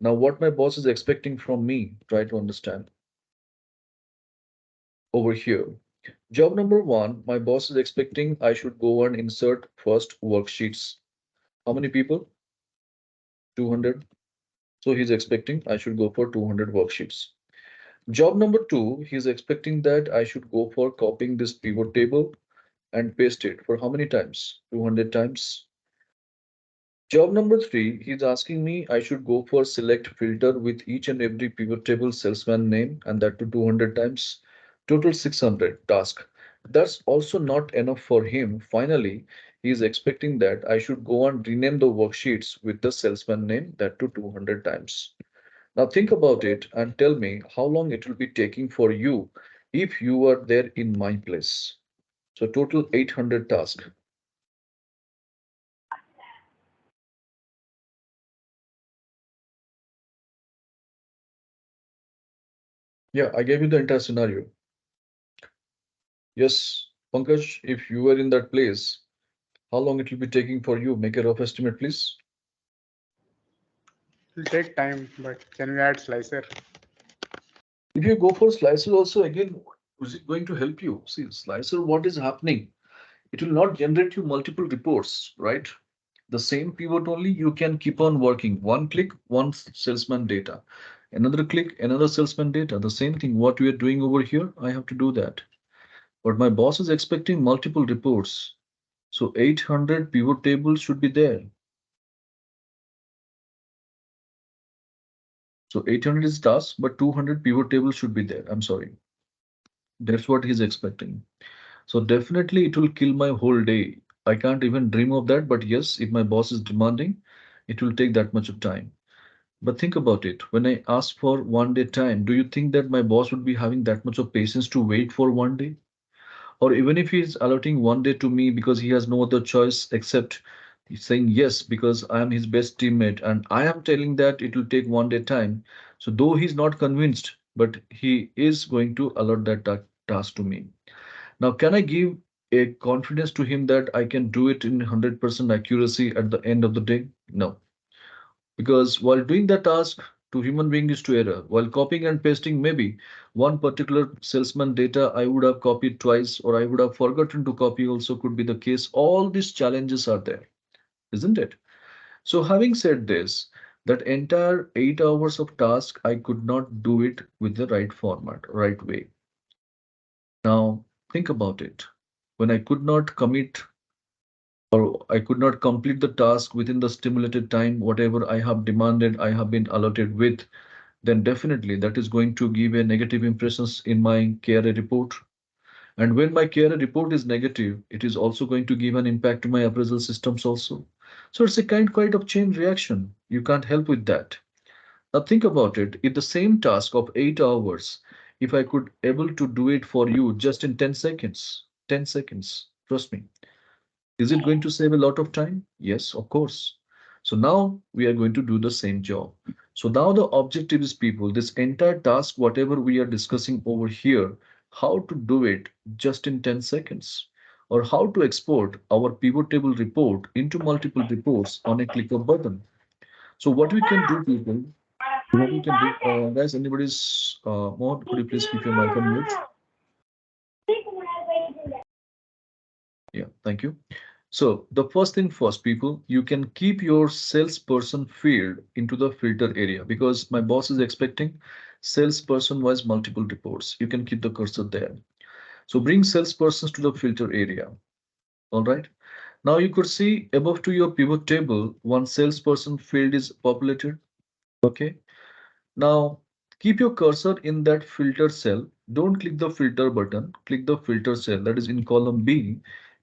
Now, what my boss is expecting from me, try to understand over here. Job number 1, my boss is expecting I should go and insert first worksheets. How many people? 200. So he's expecting I should go for 200 worksheets. Job number 2, he's expecting that I should go for copying this pivot table and paste it for how many times? 200 times. Job number 3, he's asking me I should go for select filter with each and every pivot table salesman name and that to 200 times. Total 600 task. That's also not enough for him. Finally, he is expecting that I should go and rename the worksheets with the salesman name that to 200 times. Now think about it and tell me how long it will be taking for you if you were there in my place. So total 800 tasks. Yeah, I gave you the entire scenario. Yes, Pankaj, if you were in that place, how long it will be taking for you? Make a rough estimate, please. It'll take time, but can we add slicer? If you go for slicer also, again, is it going to help you? See, slicer, what is happening? It will not generate you multiple reports, right? The same pivot only, you can keep on working. One click, one salesman data. Another click, another salesman data. The same thing what we are doing over here, I have to do that. But my boss is expecting multiple reports. So 800 pivot tables should be there. So 800 is task, but 200 pivot tables should be there. I'm sorry. That's what he's expecting. So definitely it will kill my whole day. I can't even dream of that. But yes, if my boss is demanding, it will take that much of time. But think about it. When I ask for 1 day time, do you think that my boss would be having that much of patience to wait for 1 day? Or even if he's allotting 1 day to me because he has no other choice except saying yes because I am his best teammate and I am telling that it will take 1 day time. So though he's not convinced, but he is going to allot that task to me. Now, can I give a confidence to him that I can do it in 100% accuracy at the end of the day? No, because while doing the task, to human being is to error. While copying and pasting, maybe one particular salesman data I would have copied twice or I would have forgotten to copy also could be the case. All these challenges are there, isn't it? So having said this, that entire 8 hours of task, I could not do it with the right format, right way. Now think about it. When I could not commit or I could not complete the task within the stimulated time, whatever I have demanded, I have been allotted with, then definitely that is going to give a negative impressions in my KRA report. And when my KRA report is negative, it is also going to give an impact to my appraisal systems also. So it's a quite of chain reaction. You can't help with that. Now think about it. If the same task of 8 hours, if I could able to do it for you just in 10 seconds, 10 seconds, trust me, is it going to save a lot of time? Yes, of course. So now we are going to do the same job. So now the objective is people, this entire task, whatever we are discussing over here, how to do it just in 10 seconds, or how to export our pivot table report into multiple reports on a click of button. So what we can do, people, what we can do, guys, anybody's more, could you please keep your mic on mute? Yeah, thank you. So the first thing first, people, you can keep your salesperson field into the filter area because my boss is expecting salesperson wise multiple reports. You can keep the cursor there. So bring salespersons to the filter area. All right. Now you could see above to your pivot table, one salesperson field is populated. Okay. Now keep your cursor in that filter cell. Don't click the filter button. Click the filter cell that is in column B.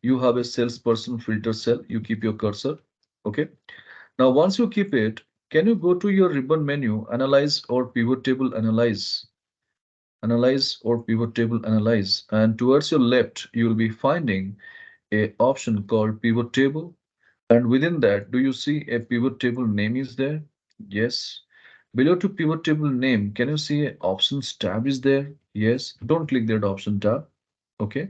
You have a salesperson filter cell. You keep your cursor. Okay. Now once you keep it, can you go to your ribbon menu, analyze or pivot table analyze, analyze or pivot table analyze, and towards your left you will be finding a option called pivot table. And within that, do you see a pivot table name is there? Yes. Below to pivot table name, can you see a options tab is there? Yes. Don't click that option tab. Okay.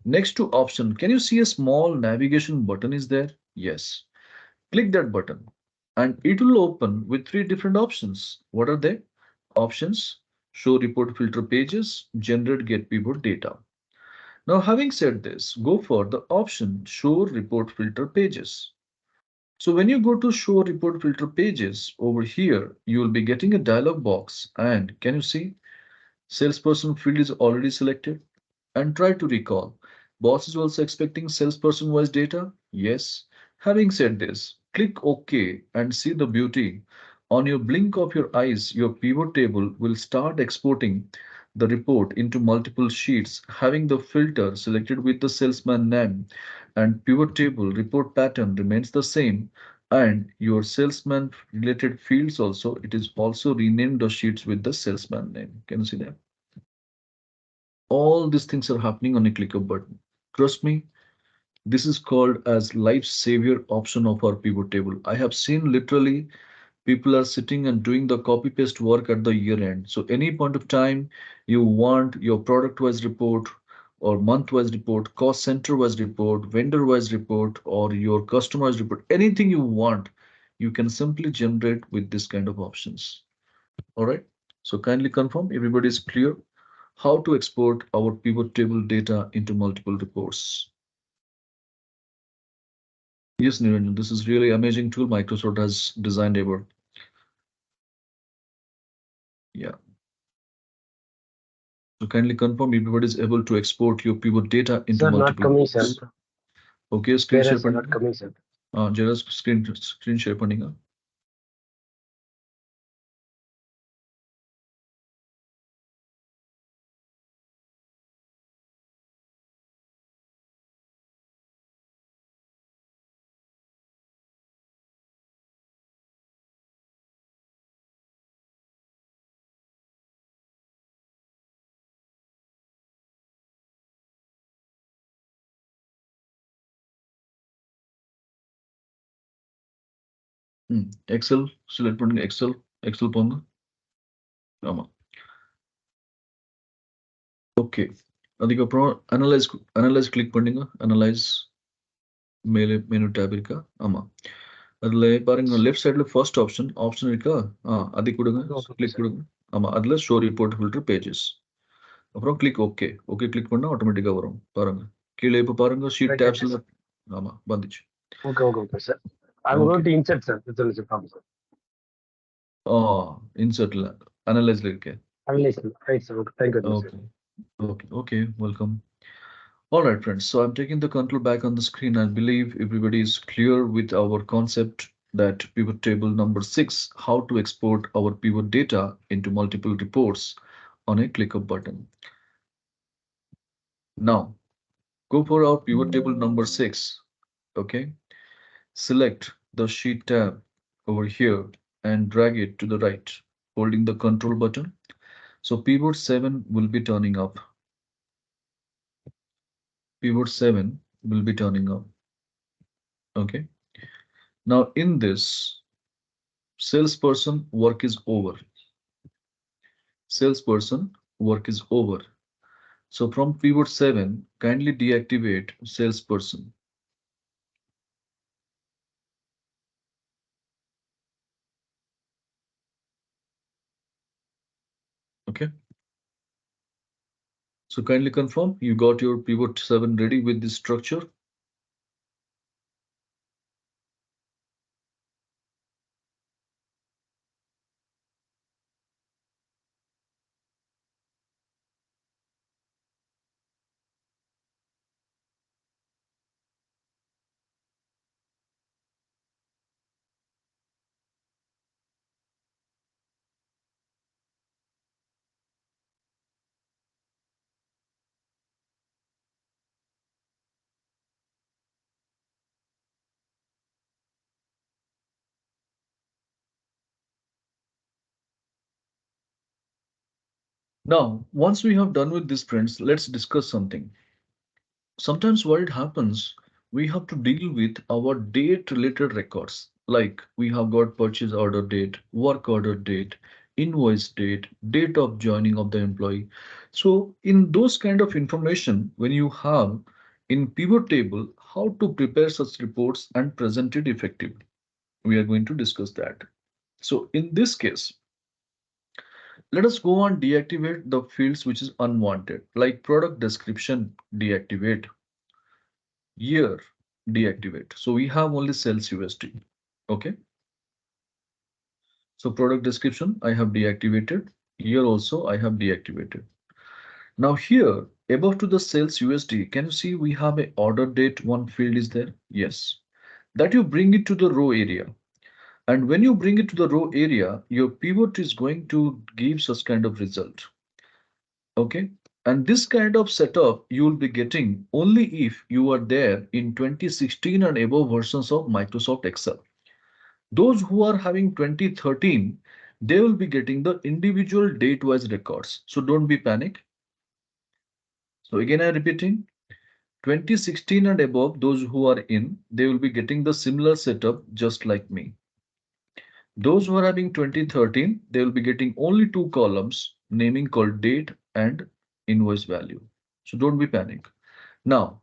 Next to option, can you see a small navigation button is there? Yes. Click that button and it will open with three different options. What are they? Options, show report filter pages, generate get pivot data. Now, having said this, go for the option show report filter pages. So when you go to show report filter pages over here, you will be getting a dialog box and can you see salesperson field is already selected and try to recall. Boss is also expecting salesperson wise data. Yes. Having said this, click OK and see the beauty. On your blink of your eyes, your pivot table will start exporting the report into multiple sheets, having the filter selected with the salesman name and pivot table report pattern remains the same. And your salesman related fields also, it is also renamed the sheets with the salesman name. Can you see that? All these things are happening on a click of button. Trust me, this is called as life savior option of our pivot table. I have seen literally people are sitting and doing the copy paste work at the year end. So any point of time you want your product wise report or month wise report, cost center wise report, vendor wise report, or your customized report, anything you want, you can simply generate with this kind of options. All right. So kindly confirm everybody is clear how to export our pivot table data into multiple reports. Yes, Niranjan, this is really amazing tool Microsoft has designed ever. Yeah. So kindly confirm everybody is able to export your pivot data into Sir, not multiple coming, sir. reports. Okay, screen Where share sir, not பண்ணுங்க. coming, sir. Just screen share பண்ணுங்க. XL select பண்ணுங்க. XL போங்க. ஆமா. Okay, அதுக்கப்புறம் analyse click பண்ணுங்க. Analyse மேலே menu tape இருக்கா? ஆமா. அதுல பாருங்க லெஃப்ட் சைடுல ஃபர்ஸ்ட் ஆப்ஷன் இருக்கா? அதை கொடுங்க, Okay, கிளிக் sir. கொடுங்க. ஆமா, அதுல ஷோ ரிப்போர்ட் ஃபில்டர் பேஜஸ். அப்புறம் கிளிக் ஓகே கிளிக் பண்ணா ஆட்டோமேட்டிக்கா வரும். பாருங்க கீழே இப்ப பாருங்க ஷீட் Right, டேப்ஸ்ல. sir. ஆமா, வந்துச்சு. Okay, sir. I'm Okay. going to insert, sir. It's only sir. Sir. இன்சர்ட்ல அனலைஸ்ல இருக்கேன். Analyze, sir. Right, sir. Okay, thank you, very much, sir. Okay, welcome. All right, friends. So I'm taking the control back on the screen. I believe everybody is clear with our concept that pivot table number 6, how to export our pivot data into multiple reports on a click of button. Now, go for our pivot table number 6. Okay. Select the sheet tab over here and drag it to the right, holding the control button. So pivot 7 will be turning up. Pivot 7 will be turning up. Okay. Now in this, salesperson work is over. Salesperson work is over. So from pivot 7, kindly deactivate salesperson. Okay. So kindly confirm you got your pivot 7 ready with this structure. Now, once we have done with this, friends, let's discuss something. Sometimes what it happens, we have to deal with our date related records. Like we have got purchase order date, work order date, invoice date, date of joining of the employee. So in those kind of information, when you have in pivot table, how to prepare such reports and present it effectively. We are going to discuss that. So in this case, let us go and deactivate the fields which is unwanted, like product description, deactivate, year, deactivate. So we have only sales USD. Okay. So product description, I have deactivated. Year also I have deactivated. Now here above to the sales USD, can you see we have a order date one field is there? Yes. That you bring it to the row area. And when you bring it to the row area, your pivot is going to give such kind of result. Okay. And this kind of setup you will be getting only if you are there in 2016 and above versions of Microsoft Excel. Those who are having 2013, they will be getting the individual date-wise records. So don't be panic. So again, I'm repeating, 2016 and above, those who are in, they will be getting the similar setup just like me. Those who are having 2013, they will be getting only two columns, naming called date and invoice value. So don't be panic. Now,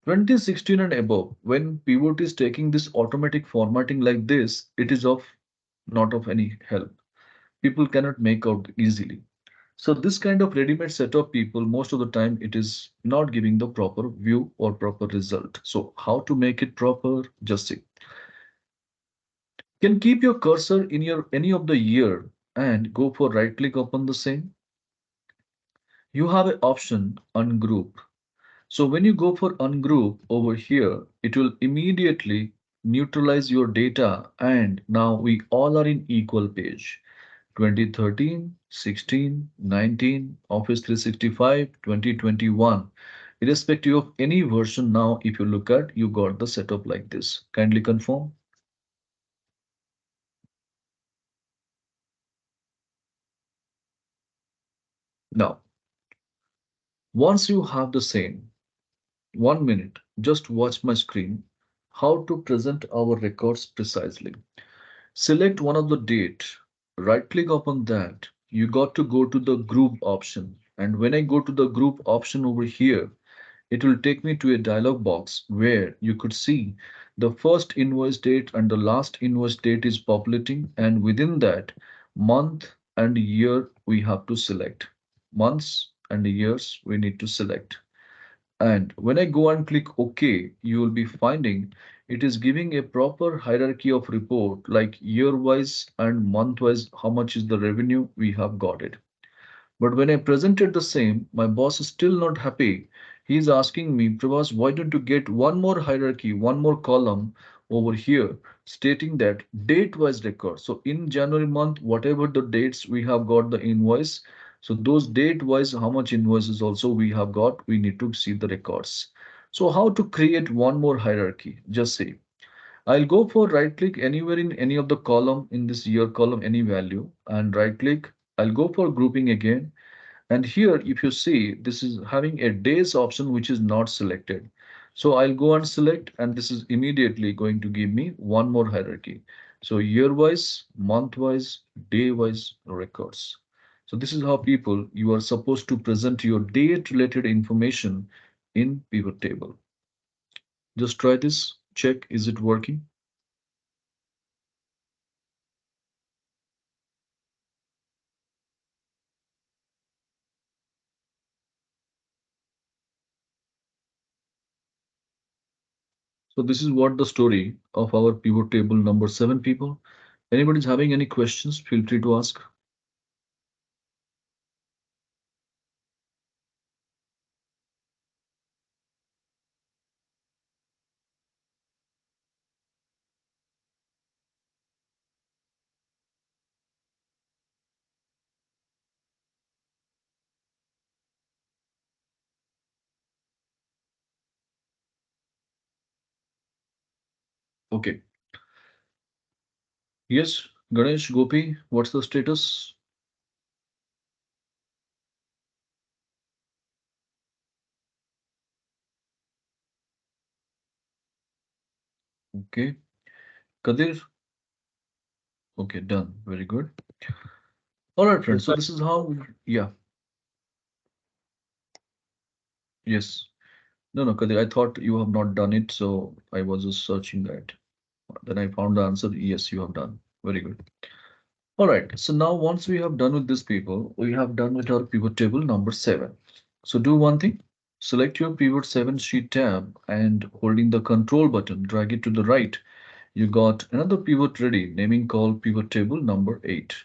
2016 and above, when pivot is taking this automatic formatting like this, it is of not of any help. People cannot make out easily. So this kind of ready-made setup people, most of the time it is not giving the proper view or proper result. So how to make it proper? Just see. Can keep your cursor in your any of the year and go for right click upon the same. You have an option ungroup. So when you go for ungroup over here, it will immediately neutralize your data, and now we all are in equal page. 2013, 16, 19, Office 365, 2021. Irrespective of any version, now if you look at, you got the setup like this. Kindly confirm. Now, once you have the same, 1 minute, just watch my screen, how to present our records precisely. Select one of the date, right click upon that. You got to go to the group option. And when I go to the group option over here, it will take me to a dialog box where you could see the first invoice date and the last invoice date is populating, and within that, month and year we have to select. Months and years we need to select. And when I go and click OK, you will be finding it is giving a proper hierarchy of report like year wise and month wise how much is the revenue we have got it. But when I presented the same, my boss is still not happy. He's asking me, Prabhas, why don't you get one more hierarchy, one more column over here stating that date-wise record. So in January month, whatever the dates we have got the invoice, so those date-wise, how much invoices also we have got, we need to see the records. So how to create one more hierarchy? Just say, I'll go for right click anywhere in any of the column in this year column, any value, and right click. I'll go for grouping again, and here, if you see, this is having a days option which is not selected. So I'll go and select, and this is immediately going to give me one more hierarchy. So year-wise, month-wise, day-wise records. So this is how people you are supposed to present your date-related information in pivot table. Just try this, check, is it working? So this is what the story of our pivot table number 7 people. Anybody's having any questions, feel free to ask. Okay. Yes, Ganesh, Gopi, what's the status? Okay. Kadir, okay, done. Very good. All right, friends. Yes, So sir. this is how, yeah, yes. No, no, Kadir, I thought you have not done it, so I was just searching that. Then I found the answer. Yes, you have done. Very good. All right. So now once we have done with this people, we have done with our pivot table number 7. So do one thing. Select your pivot 7 sheet tab and holding the control button, drag it to the right. You got another pivot ready, naming called pivot table number 8.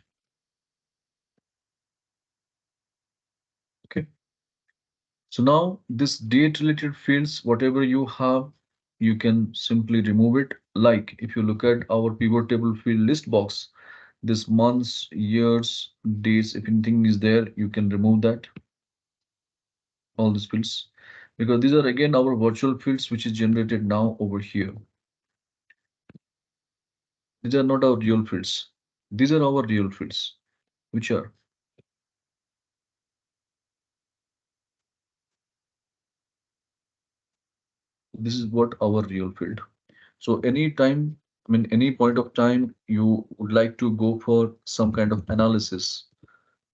Okay. So now this date related fields, whatever you have, you can simply remove it. Like if you look at our pivot table field list box, this months, years, days, if anything is there, you can remove that, all these fields, because these are again our virtual fields which is generated now over here. These are not our real fields. These are our real fields, which are this is what our real field. So any time, I mean, any point of time you would like to go for some kind of analysis,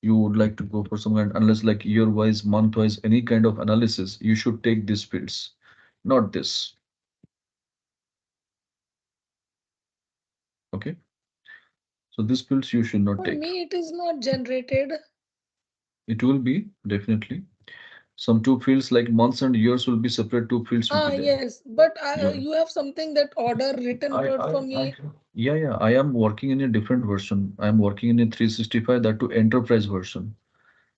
you would like to go for some kind, unless like year wise, month wise, any kind of analysis, you should take these fields, not this. Okay. So these fields you should not For take. me, it is not generated. It will be definitely. Some two fields like months and years will be separate, two fields will be there. Yes, but Yeah. you have something that order written I, word I, for I, me. yeah, I am working in a different version. I am working in a 365, that to enterprise version.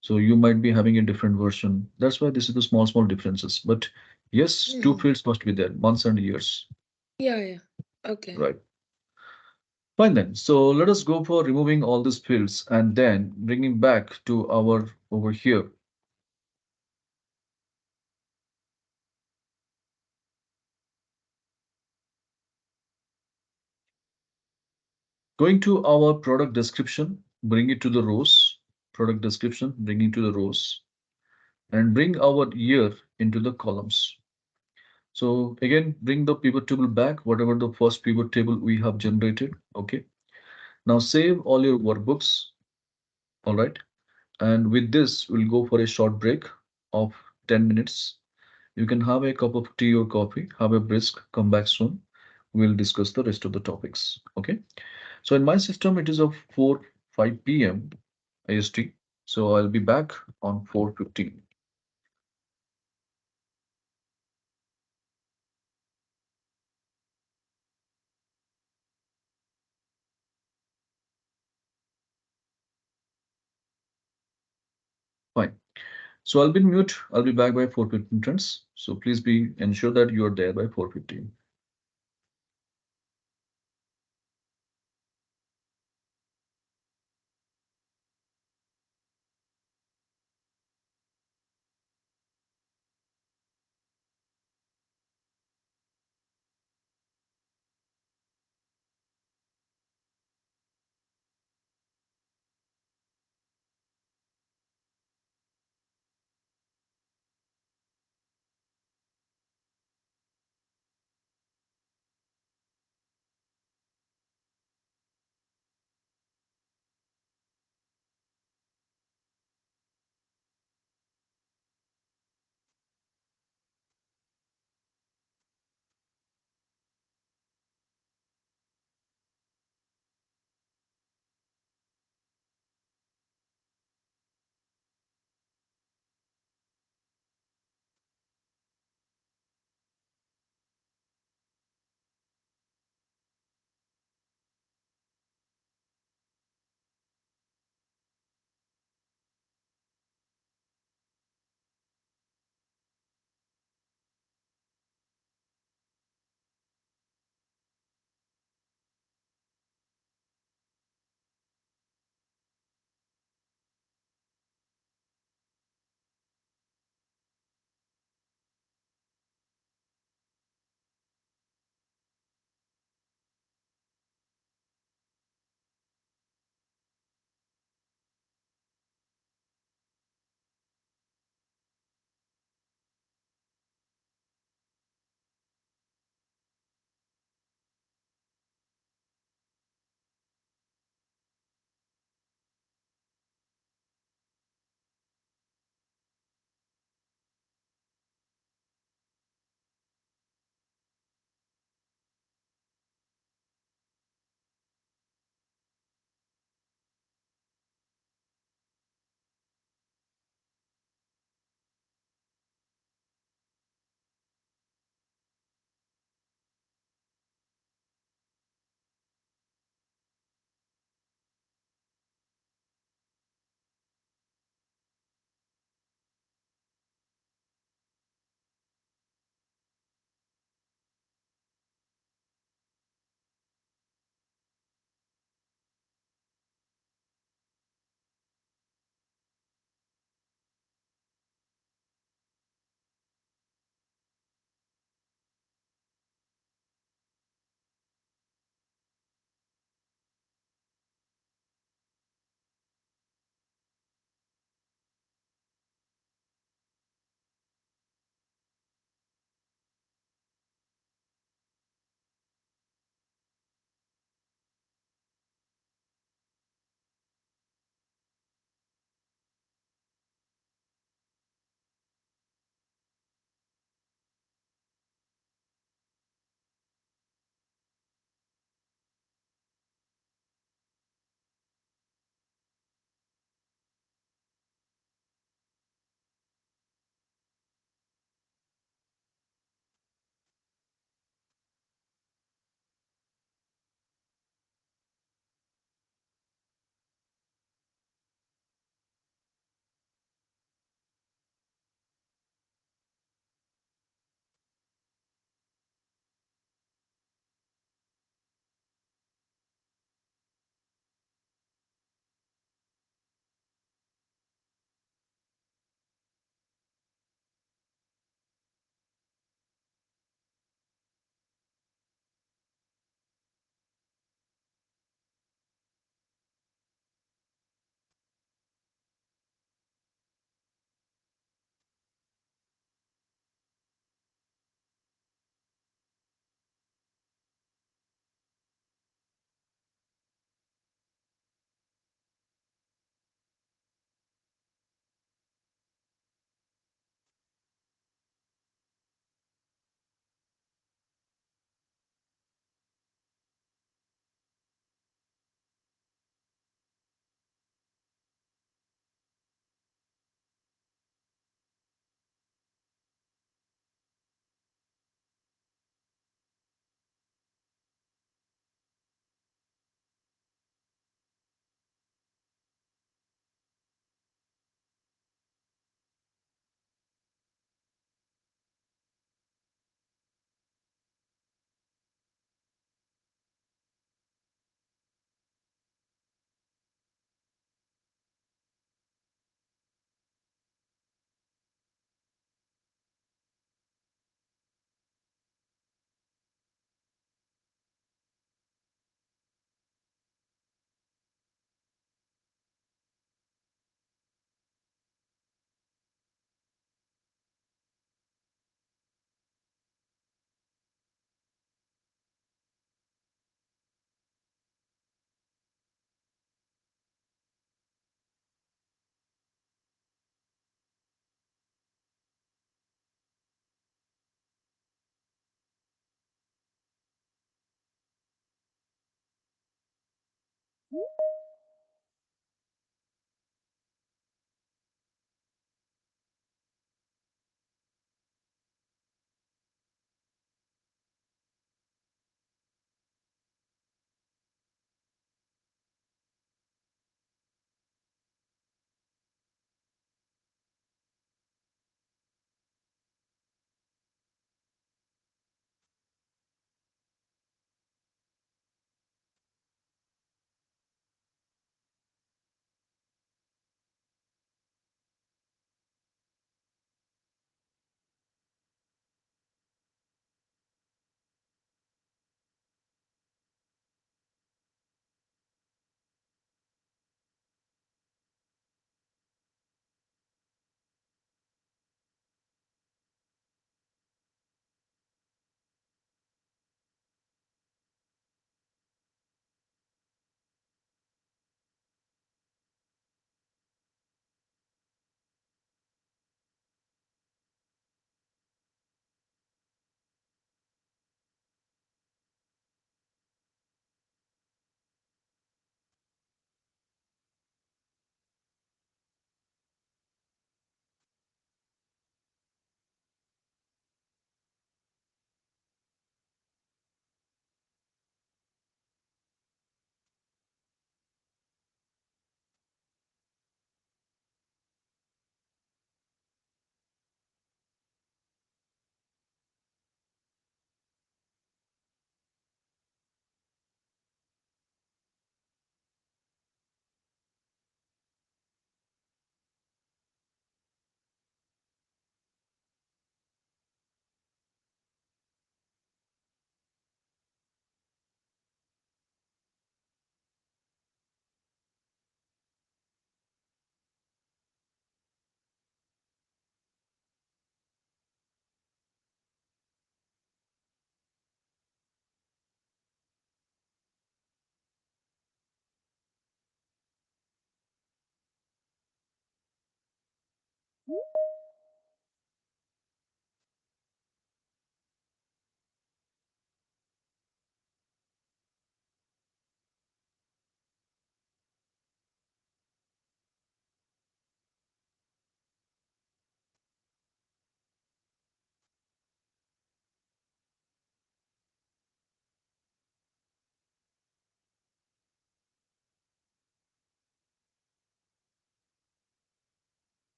So you might be having a different version. That's why this is the small differences. But yes, two Mhm. fields must be there, months and years. Yeah. Okay. Right. Fine then. So let us go for removing all these fields and then bringing back to our over here. Going to our product description, bring it to the rows, product description, bring it to the rows, and bring our year into the columns. So again, bring the pivot table back, whatever the first pivot table we have generated. Okay. Now save all your workbooks. All right. And with this, we'll go for a short break of 10 minutes. You can have a cup of tea or coffee, have a brisk, come back soon. We'll discuss the rest of the topics. Okay. So in my system, it is of 5 p.m. IST. So I'll be back on 4:15. Fine. So I'll be in mute. I'll be back by 4:15 friends. So please be ensure that you are there by 4:15.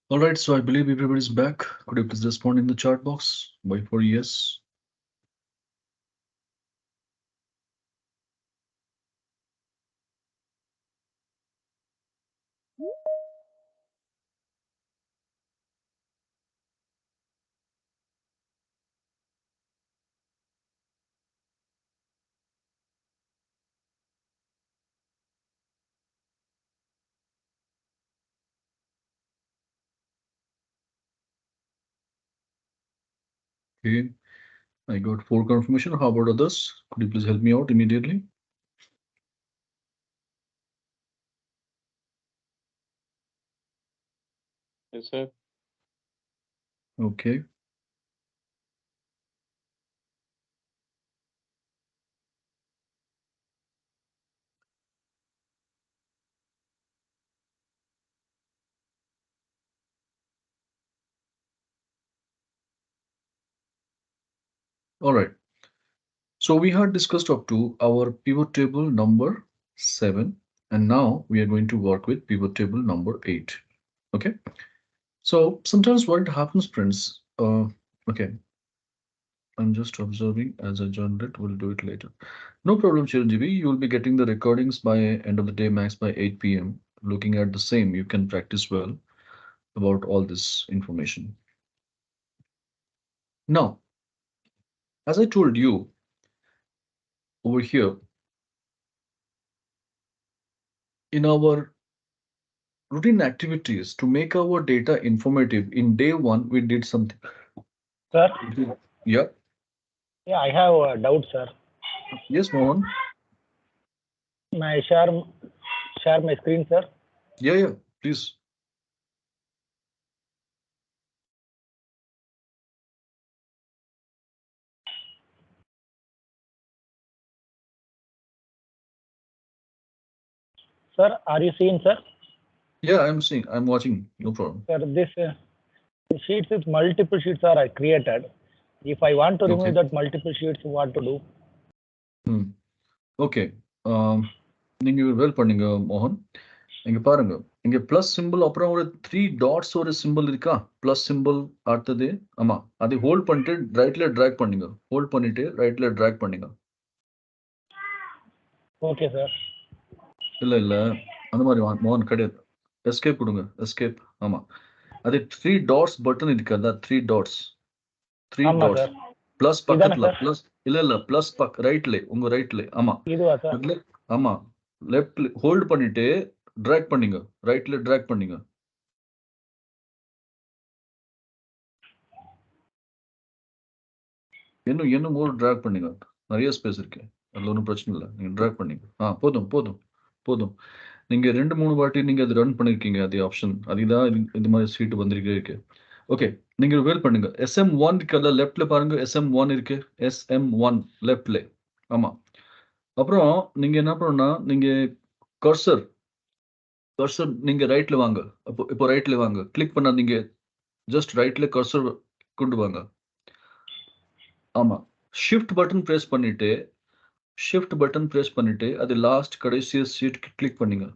All right, so I believe everybody's back. Could you please respond in the chat box? Wait for yes. Okay, I got 4 confirmation. How about others? Could you please help me out immediately? Yes, sir. Okay. All right. So we had discussed up to our pivot table number 7, and now we are going to work with pivot table number 8. Okay. So sometimes what happens, friends, okay, I'm just observing as I joined it, we'll do it later. No problem, Chiranjeevi. You will be getting the recordings by end of the day, max by 8 p.m. Looking at the same, you can practice well about all this information. Now, as I told you over here, in our routine activities to make our data informative, in day 1, we did something. Sir, Yeah. yeah, I have a doubt, sir. Yes, Mohan. May I share my screen, sir? Yeah, please. Sir, are you seeing, sir? Yeah, I'm watching. No problem. Sir, this sheets with multiple sheets are created. If I want to remove Okay. that multiple sheets, what to do? Okay. நீங்க well பண்ணீங்க மோகன். இங்க பாருங்க. இங்க plus simple அப்புறம் ஒரு 3 dots ஒரு simple இருக்கா? பிளஸ் சிம்பிள் அடுத்தது. ஆமா. அதை ஹோல்ட் பண்ணிட்டு ரைட்ல டிராக் பண்ணுங்க. ஹோல்ட் பண்ணிட்டு ரைட்ல டிராக் பண்ணுங்க. Okay, sir. இல்ல அந்த மாதிரி மோகன் கிடையாது. எஸ்கேப் கொடுங்க. எஸ்கேப். ஆமா. அது 3 டாட்ஸ் பட்டன் இருக்கா? 3 டாட்ஸ். 3 ஆமா டாட்ஸ். சார். பிளஸ் இதானே பக்கத்துல சார்? பிளஸ் இல்ல பிளஸ் ரைட்ல உங்க ரைட்ல. ஆமா. இதுவா சார்? அதுல ஆமா. லெஃப்ட்ல ஹோல்ட் பண்ணிட்டு டிராக் பண்ணுங்க. ரைட்ல டிராக் பண்ணுங்க. இன்னும் மோர் டிராக் பண்ணுங்க. நிறைய ஸ்பேஸ் இருக்கு. அதுல ஒன்றும் பிரச்சனை இல்லை. நீங்க டிராக் பண்ணீங்க. போதும். நீங்க 2-3 வாட்டி நீங்க அது ரன் பண்ணிருக்கீங்க. அது ஆப்ஷன் அதுதான் இந்த மாதிரி சீட் வந்திருக்கு. ஓகே, நீங்க வேல் பண்ணுங்க. SM1 இருக்குல்ல, லெஃப்ட்ல பாருங்க. SM1 இருக்கு. SM1 லெஃப்ட்ல. ஆமா. அப்புறம் நீங்க என்ன பண்ணணும்னா, நீங்க கர்சர் நீங்க ரைட்ல வாங்க. இப்போ ரைட்ல வாங்க. கிளிக் பண்ணாதீங்க. ஜஸ்ட் ரைட்ல கர்சர் கொண்டு வாங்க. ஆமா. ஷிஃப்ட் பட்டன் பிரஸ் பண்ணிட்டு அது லாஸ்ட் கடைசி சீட் கிளிக் பண்ணுங்க.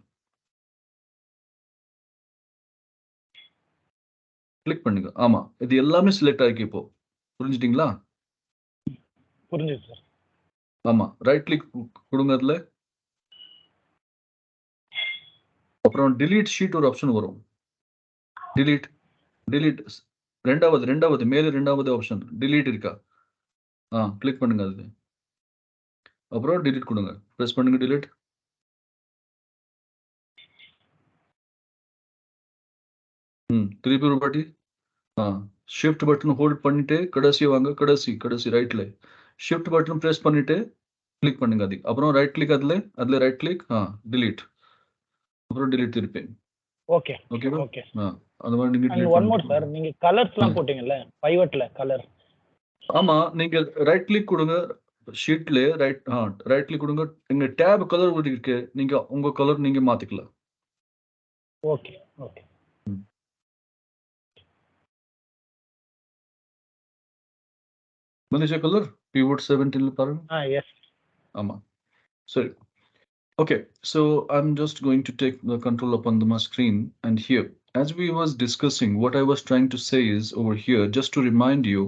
ஆமா. இது எல்லாமே செலக்ட் ஆயிருக்கு இப்போ. புரிஞ்சுட்டீங்களா? புரிஞ்சுது சார். ஆமா. ரைட் கிளிக் கொடுங்க அதுல. அப்புறம் delete ஷீட் ஒரு ஆப்ஷன் வரும். delete ரெண்டாவது மேல ரெண்டாவது ஆப்ஷன் delete இருக்கா? கிளிக் பண்ணுங்க அது. அப்புறம் delete கொடுங்க. பிரஸ் பண்ணுங்க delete. திருப்பி ஒரு வாட்டி. ஷிஃப்ட் பட்டன் ஹோல்ட் பண்ணிட்டு கடைசி வாங்க. கடைசி ரைட்ல ஷிஃப்ட் பட்டன் பிரஸ் பண்ணிட்டு கிளிக் பண்ணுங்க அது. அப்புறம் ரைட் கிளிக் அதுல ரைட் கிளிக் delete. அப்புறம் delete திருப்பி. ஓகே. ஓகேவா? ஓகே. அந்த மாதிரி நீங்க and delete one more sir, பண்ணிட்டு நீங்க கலர்ஸ்லாம் போட்டீங்கல்ல, பைவட்ல கலர். ஆமா. நீங்க ரைட் கிளிக் கொடுங்க. ஷீட்ல ரைட் கிளிக் கொடுங்க. இங்க டேப் கலர் இருக்கு. நீங்க உங்க கலர் நீங்க மாத்திக்கலாம். ஓகே. வந்துச்சா கலர்? pivot 17 பாருங்க. எஸ். ஆமா. சரி. Okay, so I'm just going to take the control upon my screen, and here, as we was discussing, what I was trying to say is over here, just to remind you,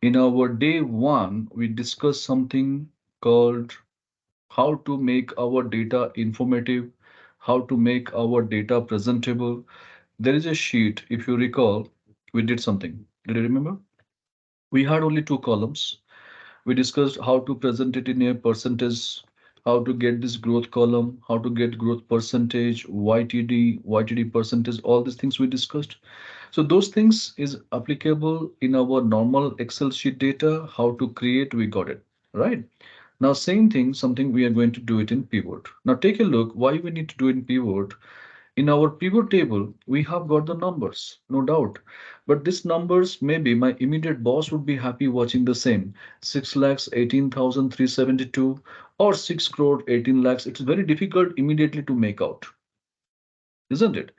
in our day 1, we discussed something called how to make our data informative, how to make our data presentable. There is a sheet, if you recall, we did something. Did you remember? We had only 2 columns. We discussed how to present it in a percentage how to get this growth column, how to get growth percentage, YTD percentage, all these things we discussed. So those things is applicable in our normal Excel sheet data. How to create, we got it, right? Now, same thing, something we are going to do it in pivot. Now take a look why we need to do it in pivot. In our pivot table, we have got the numbers, no doubt. But these numbers, maybe my immediate boss would be happy watching the same 6,18,372 or 6 crore 18 lakhs. It's very difficult immediately to make out, isn't it?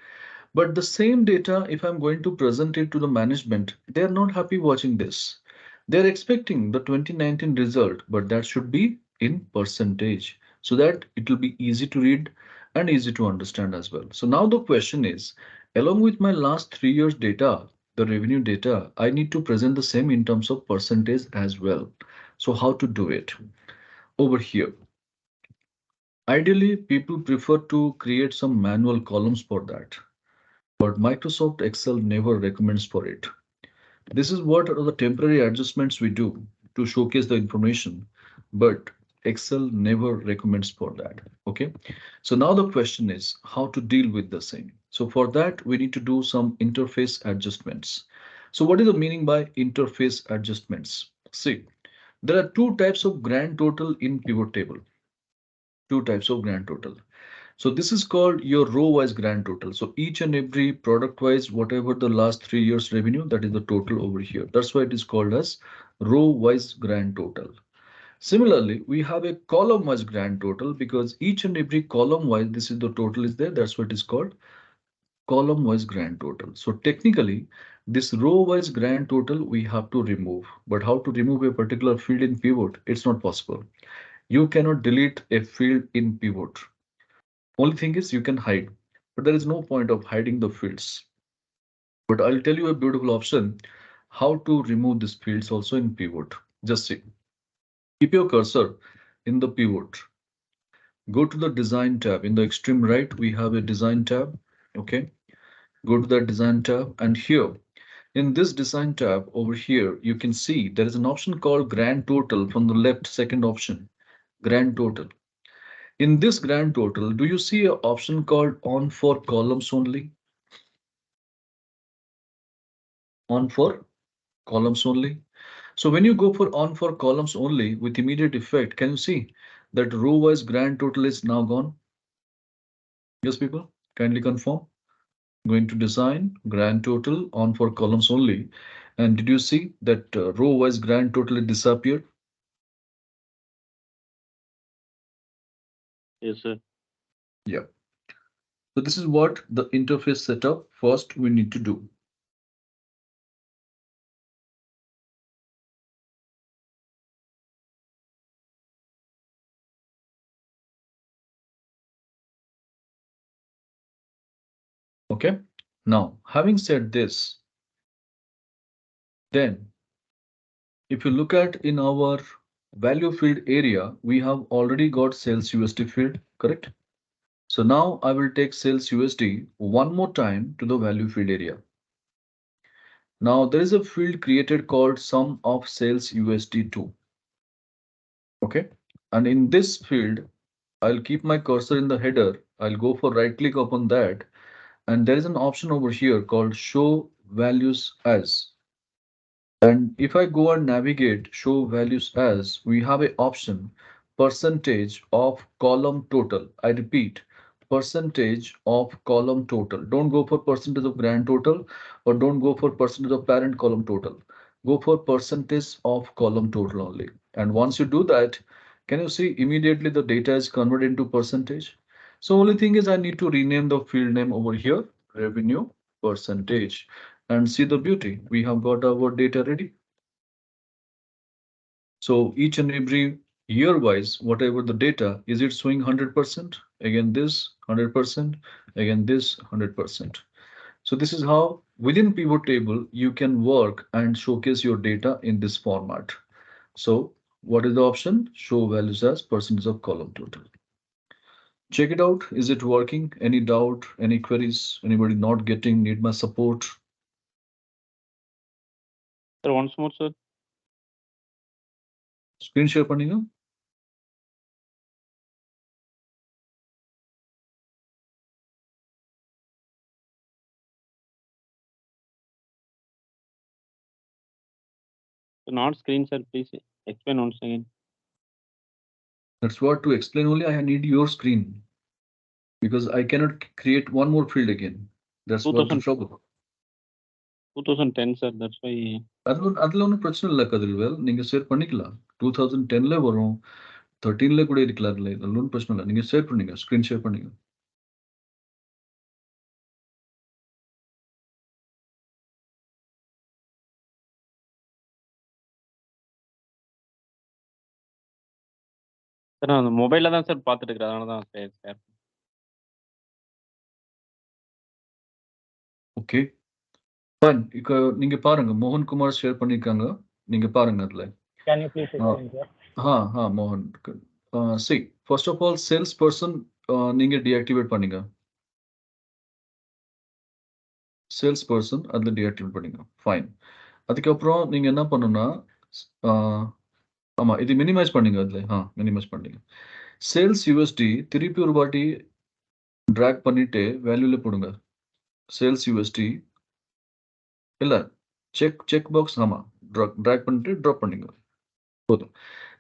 But the same data, if I'm going to present it to the management, they're not happy watching this. They're expecting the 2019 result, but that should be in percentage so that it will be easy to read and easy to understand as well. So now the question is, along with my last 3 years data, the revenue data, I need to present the same in terms of percentage as well. So how to do it? Over here. Ideally, people prefer to create some manual columns for that, but Microsoft Excel never recommends for it. This is what are the temporary adjustments we do to showcase the information, but Excel never recommends for that. Okay. So now the question is how to deal with the same. So for that, we need to do some interface adjustments. So what is the meaning by interface adjustments? See, there are two types of grand total in pivot table. Two types of grand total. So this is called your row wise grand total. So each and every product wise, whatever the last 3 years revenue, that is the total over here. That's why it is called as row wise grand total. Similarly, we have a column wise grand total because each and every column wise, this is the total is there. That's what is called column wise grand total. So technically, this row wise grand total we have to remove. But how to remove a particular field in pivot? It's not possible. You cannot delete a field in pivot. Only thing is you can hide, but there is no point of hiding the fields. But I'll tell you a beautiful option how to remove these fields also in pivot. Just see. Keep your cursor in the pivot. Go to the design tab. In the extreme right, we have a design tab. Okay. Go to the design tab, and here in this design tab over here, you can see there is an option called grand total from the left, second option, grand total. In this grand total, do you see an option called on for columns only? On for columns only. So when you go for on for columns only with immediate effect, can you see that row wise grand total is now gone? Yes, people, kindly confirm. Going to design grand total on for columns only. And did you see that row wise grand total disappeared? Yes, sir. Yeah. So this is what the interface setup first we need to do. Okay. Now, having said this, then if you look at in our value field area, we have already got sales USD field, correct? So now I will take sales USD one more time to the value field area. Now there is a field created called sum of sales USD2. Okay. And in this field, I'll keep my cursor in the header. I'll go for right click upon that. And there is an option over here called show values as. And if I go and navigate show values as, we have a option percentage of column total. I repeat, percentage of column total. Don't go for percentage of grand total or don't go for percentage of parent column total. Go for percentage of column total only. And once you do that, can you see immediately the data is converted into percentage? So only thing is I need to rename the field name over here, revenue percentage. And see the beauty, we have got our data ready. So each and every year wise, whatever the data, is it showing 100%? Again, this 100%, again, this 100%. So this is how within pivot table, you can work and showcase your data in this format. So what is the option? Show values as percentage of column total. Check it out. Is it working? Any doubt, any queries, anybody not getting, need my support? Sir, once more, sir. Screen share பண்ணுங்க. Not screen, sir. Please explain once again. That's what to explain only I need your screen because I cannot create one more field again. That's what the 2000, trouble. 2010, sir. That's why. அதுல ஒன்றும் பிரச்சனை இல்லை கதிர்வேல், நீங்க share பண்ணிக்கலாம். 2010ல வரும், 13ல கூட இருக்கலாம், இல்லை அதுல ஒன்றும் பிரச்சனை இல்லை. நீங்க ஷேர் பண்ணீங்க, ஸ்கிரீன் ஷேர் பண்ணீங்க. சார் நான் அந்த மொபைல்ல தான் சார் பார்த்துட்டு இருக்கிறேன், அதனால தான் சார். Okay fine. இப்போ நீங்க பாருங்க, மோகன் குமார் ஷேர் பண்ணிருக்காங்க, நீங்க பாருங்க அதுல. Can you please explain, sir? हाँ Mohan see first of all sales person நீங்க deactivate பண்ணுங்க. சேல்ஸ் பர்சன் அதில் deactivate பண்ணுங்க. ஃபைன். அதுக்கப்புறம் நீங்க என்ன பண்ணணும்னா ஆமா இது மினிமைஸ் பண்ணுங்க. அதுல மினிமைஸ் பண்ணுங்க. சேல்ஸ் யூஎஸ்டி திருப்பி ஒரு வாட்டி ட்ராக் பண்ணிட்டு வேல்யூல போடுங்க. சேல்ஸ் யூஎஸ்டி இல்ல செக் பாக்ஸ் ட்ராக் பண்ணிட்டு ட்ராப் பண்ணுங்க போதும்.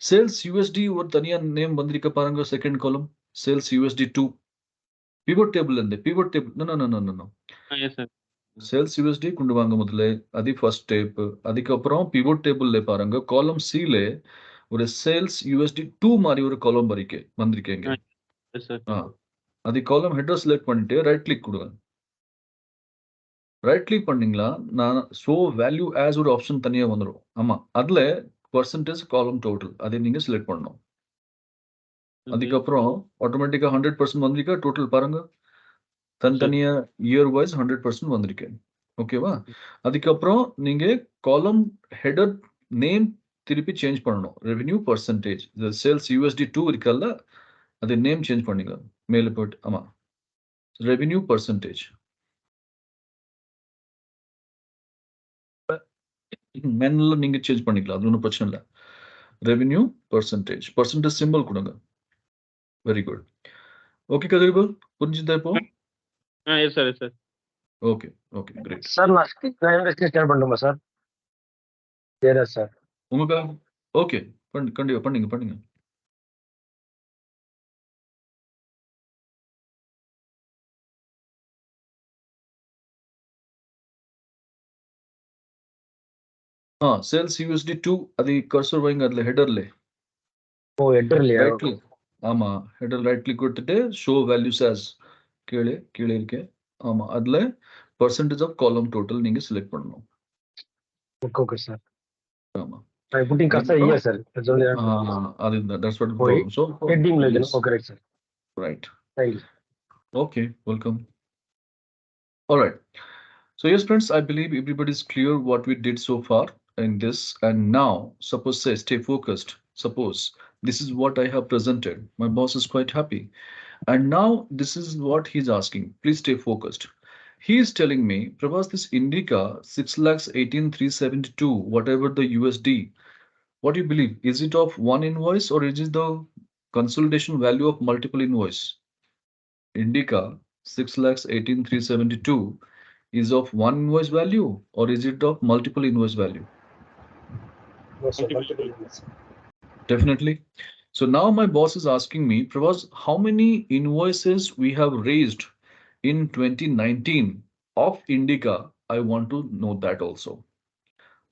சேல்ஸ் யூஎஸ்டி ஒரு தனியா நேம் வந்திருக்க பாருங்க, second column sales USD 2 pivot table இருந்து pivot table no yes sir. Sales USD கொண்டு வாங்க முதல்ல, அது ஃபர்ஸ்ட் ஸ்டெப். அதுக்கப்புறம் பிவோட் டேபிள்ல பாருங்க, காலம் சில ஒரு சேல்ஸ் யூஎஸ்டி 2 மாதிரி ஒரு காலம் வந்திருக்கீங்க. Yes sir. அது காலம் ஹெட்டர் செலக்ட் பண்ணிட்டு ரைட் கிளிக் கொடுங்க. ரைட் கிளிக் பண்ணீங்களா, நான் ஷோ வேல்யூ ஆஸ் ஒரு ஆப்ஷன் தனியா வந்துடும். ஆமா அதுல பர்சன்டேஜ் காலம் டோட்டல் அதை நீங்க செலக்ட் பண்ணணும். அதுக்கப்புறம் ஆட்டோமேட்டிக்கா 100% வந்திருக்கா டோட்டல் பாருங்க, தனித்தனியா இயர் வைஸ் 100% வந்திருக்கு. ஓகேவா? அதுக்கப்புறம் நீங்க காலம் ஹெடர் நேம் திருப்பி சேஞ்ச் பண்ணணும். ரெவென்யூ பர்சன்டேஜ் சேல்ஸ் யூஎஸ்டி 2 இருக்கல்ல, அது நேம் சேஞ்ச் பண்ணுங்க மேல போயிட்டு. ஆமா ரெவென்யூ பர்சன்டேஜ் மேனுவலா நீங்க சேஞ்ச் பண்ணிக்கலாம், அது ஒன்றும் பிரச்சனை இல்லை. ரெவென்யூ பர்சன்டேஜ் சிம்பிள் கொடுங்க. Very good. ஓகே கதிர்பல், புரிஞ்சுதா இப்போ? Yes sir, yes sir. Okay okay great. Sir நான் ஸ்கிரீன் ஷேர் பண்ணணுமா சார்? சரியா சார்? உங்களுக்காக ஓகே கண்டிப்பா பண்ணுங்க. சேல்ஸ் யூஎஸ்டி 2 அது கர்சர் வைங்க அதுல ஹெடர்ல. ஓ ஹெட்டர்லையா? Right click. ஆமா ஹெடர் ரைட் கிளிக் கொடுத்துட்டு ஷோ வேல்யூஸ் ஆஸ் கீழே இருக்கு. ஆமா அதுல பர்சன்டேஜ் ஆஃப் காலம் டோட்டல் நீங்க செலக்ட் பண்ணணும். Okay sir. ஆமா I'm putting cursor here, sir. That's only. that's what the problem. So Heading like yes. okay, right, sir. Right. Thank you. Okay, welcome. All right. So yes, friends, I believe everybody is clear what we did so far in this. And now, suppose say stay focused. Suppose this is what I have presented. My boss is quite happy. And now this is what he's asking. Please stay focused. He is telling me, Prabhas, this Indica 6,18,372, whatever the USD, what do you believe? Is it of one invoice or is it the consolidation value of multiple invoice? Indica 6,18,372 is of one invoice value or is it of multiple invoice value? No, sir. Multiple invoice. Definitely. So now my boss is asking me, Prabhas, how many invoices we have raised in 2019 of Indica? I want to know that also.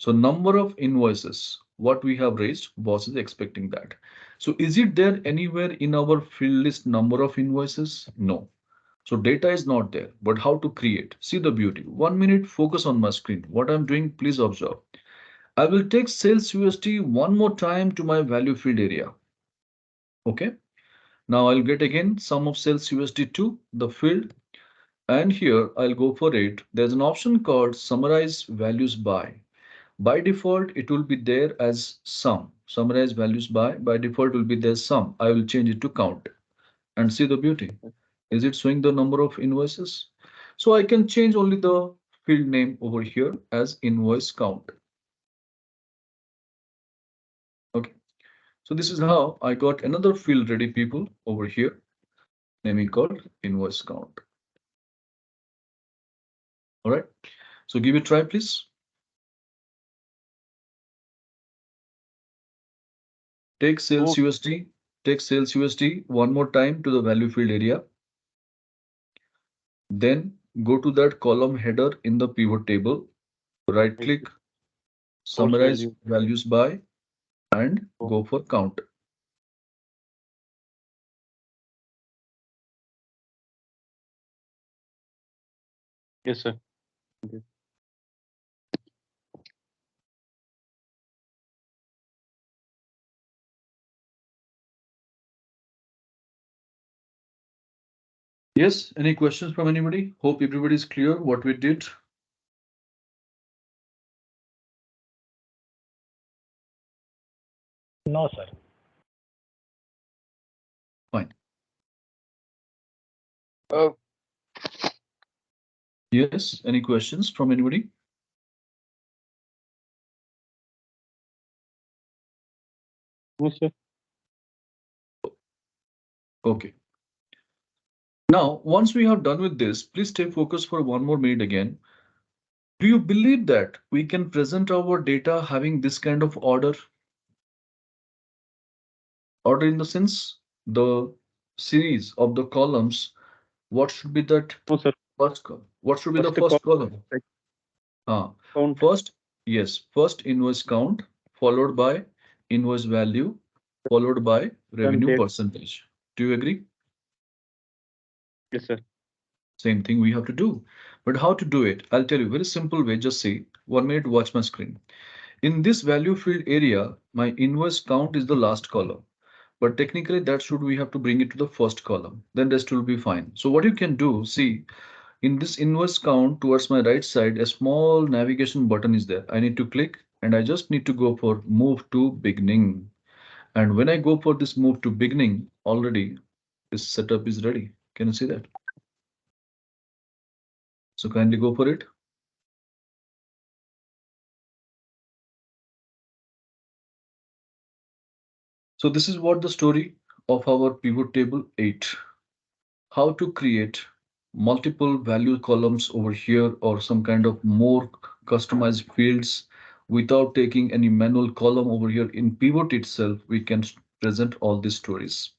So number of invoices, what we have raised, boss is expecting that. So is it there anywhere in our field list number of invoices? No. So data is not there, but how to create? See the beauty. 1 minute, focus on my screen. What I'm doing, please observe. I will take sales USD one more time to my value field area. Okay. Now I'll get again sum of sales USD to the field. And here I'll go for it. There's an option called summarize values by. By default, it will be there as sum. Summarize values by default will be there sum. I will change it to count and see the beauty. Is it showing the number of invoices? So I can change only the field name over here as invoice count. Okay. So this is how I got another field ready, people, over here. Naming called invoice count. All right. So give it a try, please. Take sales USD, take sales USD one more time to the value field area. Then go to that column header in the pivot table, right click, summarize values by, and go for count. Yes, sir. Okay. Yes, any questions from anybody? Hope everybody is clear what we did. No, sir. Fine. Oh. Yes, any questions from anybody? Yes, sir. Okay. Now, once we have done with this, please stay focused for one more minute again. Do you believe that we can present our data having this kind of order? Order in the sense, the series of the columns, what should be that No, sir. first column? What should be the First first column? Count. First, yes, first invoice count, followed by invoice value, followed by revenue date. percentage. Do you agree? Yes, sir. Same thing we have to do. But how to do it? I'll tell you very simple way. Just see 1 minute, watch my screen. In this value field area, my invoice count is the last column. But technically that should we have to bring it to the first column. Then rest will be fine. So what you can do, see, in this invoice count towards my right side, a small navigation button is there. I need to click and I just need to go for move to beginning. And when I go for this move to beginning, already this setup is ready. Can you see that? So kindly go for it. So this is what the story of our pivot table 8. How to create multiple value columns over here or some kind of more customized fields without taking any manual column over here in pivot itself. We can present all these stories.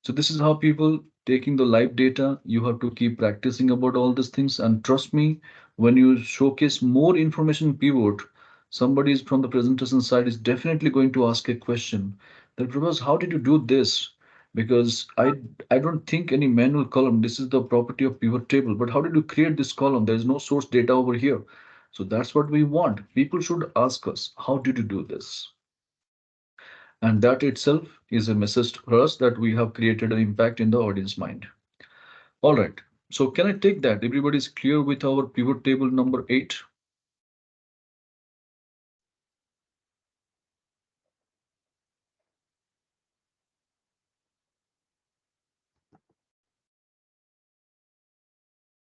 So this is how people taking the live data. You have to keep practicing about all these things. And trust me, when you showcase more information pivot, somebody from the presentation side is definitely going to ask a question that, Prabhas, how did you do this? Because I don't think any manual column, this is the property of pivot table, but how did you create this column? There is no source data over here. So that's what we want. People should ask us, how did you do this? And that itself is a message for us that we have created an impact in the audience mind. All right. So can I take that? Everybody's clear with our pivot table number 8?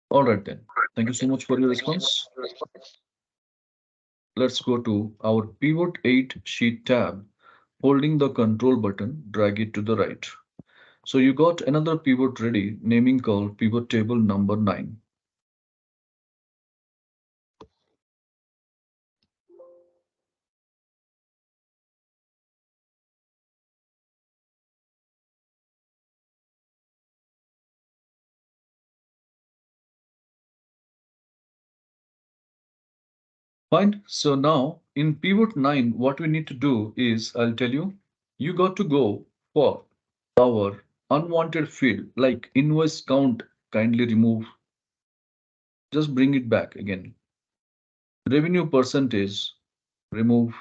All right then. Thank you so much for your response. Let's go to our pivot 8 sheet tab. Holding the control button, drag it to the right. So you got another pivot ready, naming called pivot table number 9. Fine. So now in pivot 9, what we need to do is, I'll tell you, you got to go for our unwanted field like invoice count, kindly remove. Just bring it back again. Revenue percentage, remove.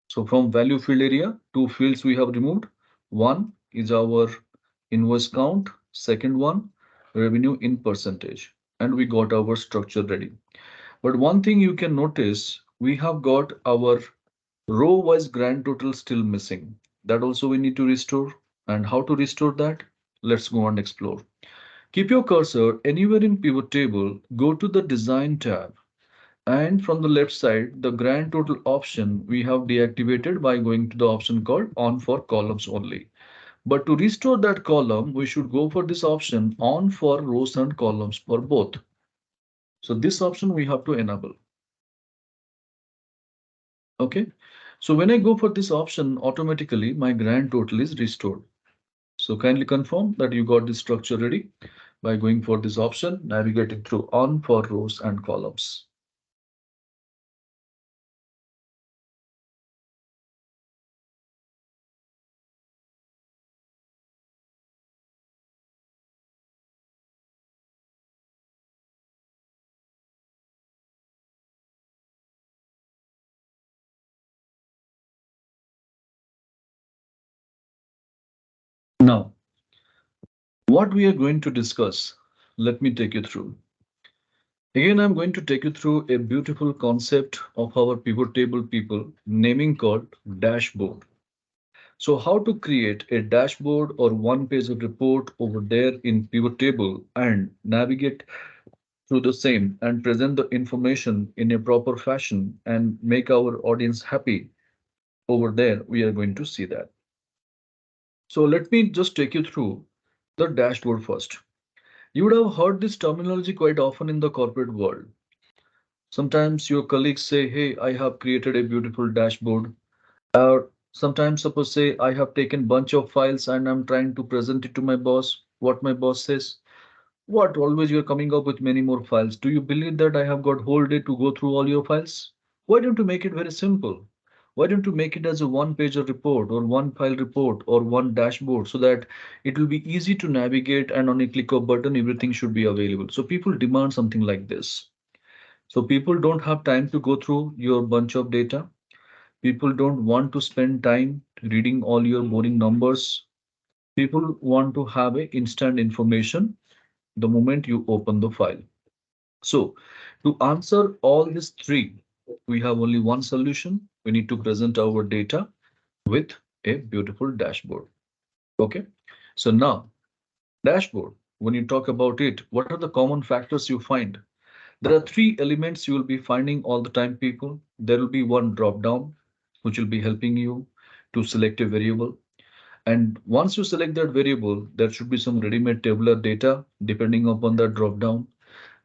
So from value field area, 2 fields we have removed. One is our invoice count. Second one, revenue in percentage. And we got our structure ready. But one thing you can notice, we have got our row wise grand total still missing. That also we need to restore. And how to restore that? Let's go and explore. Keep your cursor anywhere in pivot table, go to the design tab. And from the left side, the grand total option we have deactivated by going to the option called on for columns only. But to restore that column, we should go for this option on for rows and columns for both. So this option we have to enable. Okay. So when I go for this option, automatically my grand total is restored. So kindly confirm that you got this structure ready by going for this option, navigating through on for rows and columns. Now, what we are going to discuss, let me take you through. Again, I'm going to take you through a beautiful concept of our pivot table people naming called dashboard. So how to create a dashboard or one page of report over there in pivot table and navigate through the same and present the information in a proper fashion and make our audience happy over there, we are going to see that. So let me just take you through the dashboard first. You would have heard this terminology quite often in the corporate world. Sometimes your colleagues say, hey, I have created a beautiful dashboard. Or sometimes suppose say I have taken bunch of files and I'm trying to present it to my boss. What my boss says, what always you're coming up with many more files. Do you believe that I have got whole day to go through all your files? Why don't you make it very simple? Why don't you make it as a one pager report or one file report or one dashboard so that it will be easy to navigate and on a click of button everything should be available. So people demand something like this. So people don't have time to go through your bunch of data. People don't want to spend time reading all your boring numbers. People want to have a instant information the moment you open the file. So to answer all these three, we have only one solution. We need to present our data with a beautiful dashboard. Okay. So now dashboard, when you talk about it, what are the common factors you find? There are three elements you will be finding all the time, people. There will be one drop down, which will be helping you to select a variable. And once you select that variable, there should be some ready-made tabular data depending upon that drop down.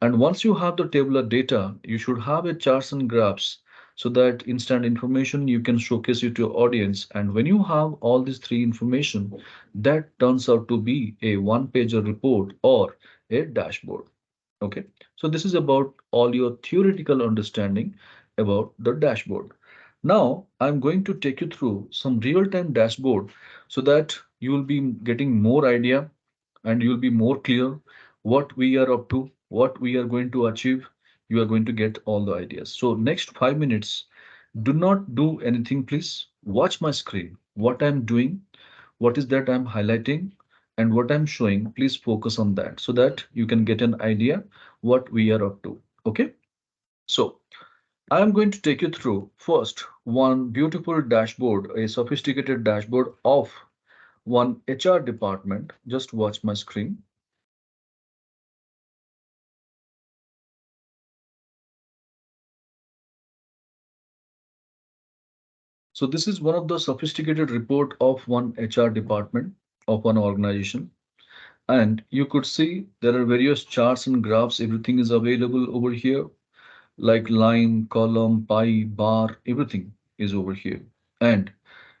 And once you have the tabular data, you should have a charts and graphs so that instant information you can showcase it to your audience. And when you have all these three information, that turns out to be a one-pager report or a dashboard. Okay, so this is about all your theoretical understanding about the dashboard. Now I'm going to take you through some real-time dashboard so that you will be getting more idea and you'll be more clear what we are up to, what we are going to achieve. You are going to get all the ideas. So next 5 minutes, do not do anything, please. Watch my screen, what I'm doing, what is that I'm highlighting, and what I'm showing. Please focus on that so that you can get an idea what we are up to. Okay. So I'm going to take you through first one beautiful dashboard, a sophisticated dashboard of one HR department. Just watch my screen. So this is one of the sophisticated report of one HR department of one organization. And you could see there are various charts and graphs. Everything is available over here, like line, column, pie, bar, everything is over here. And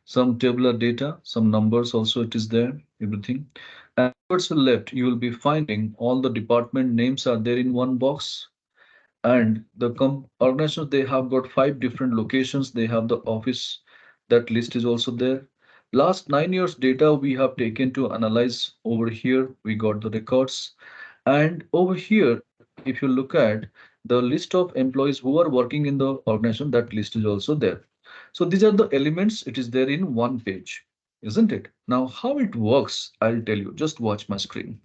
some tabular data, some numbers also it is there, everything. And towards the left, you will be finding all the department names are there in one box. And the organizations, they have got 5 different locations. They have the office. That list is also there. Last 9 years data we have taken to analyze over here. We got the records. And over here, if you look at the list of employees who are working in the organization, that list is also there. So these are the elements. It is there in one page, isn't it? Now, how it works, I'll tell you. Just watch my screen.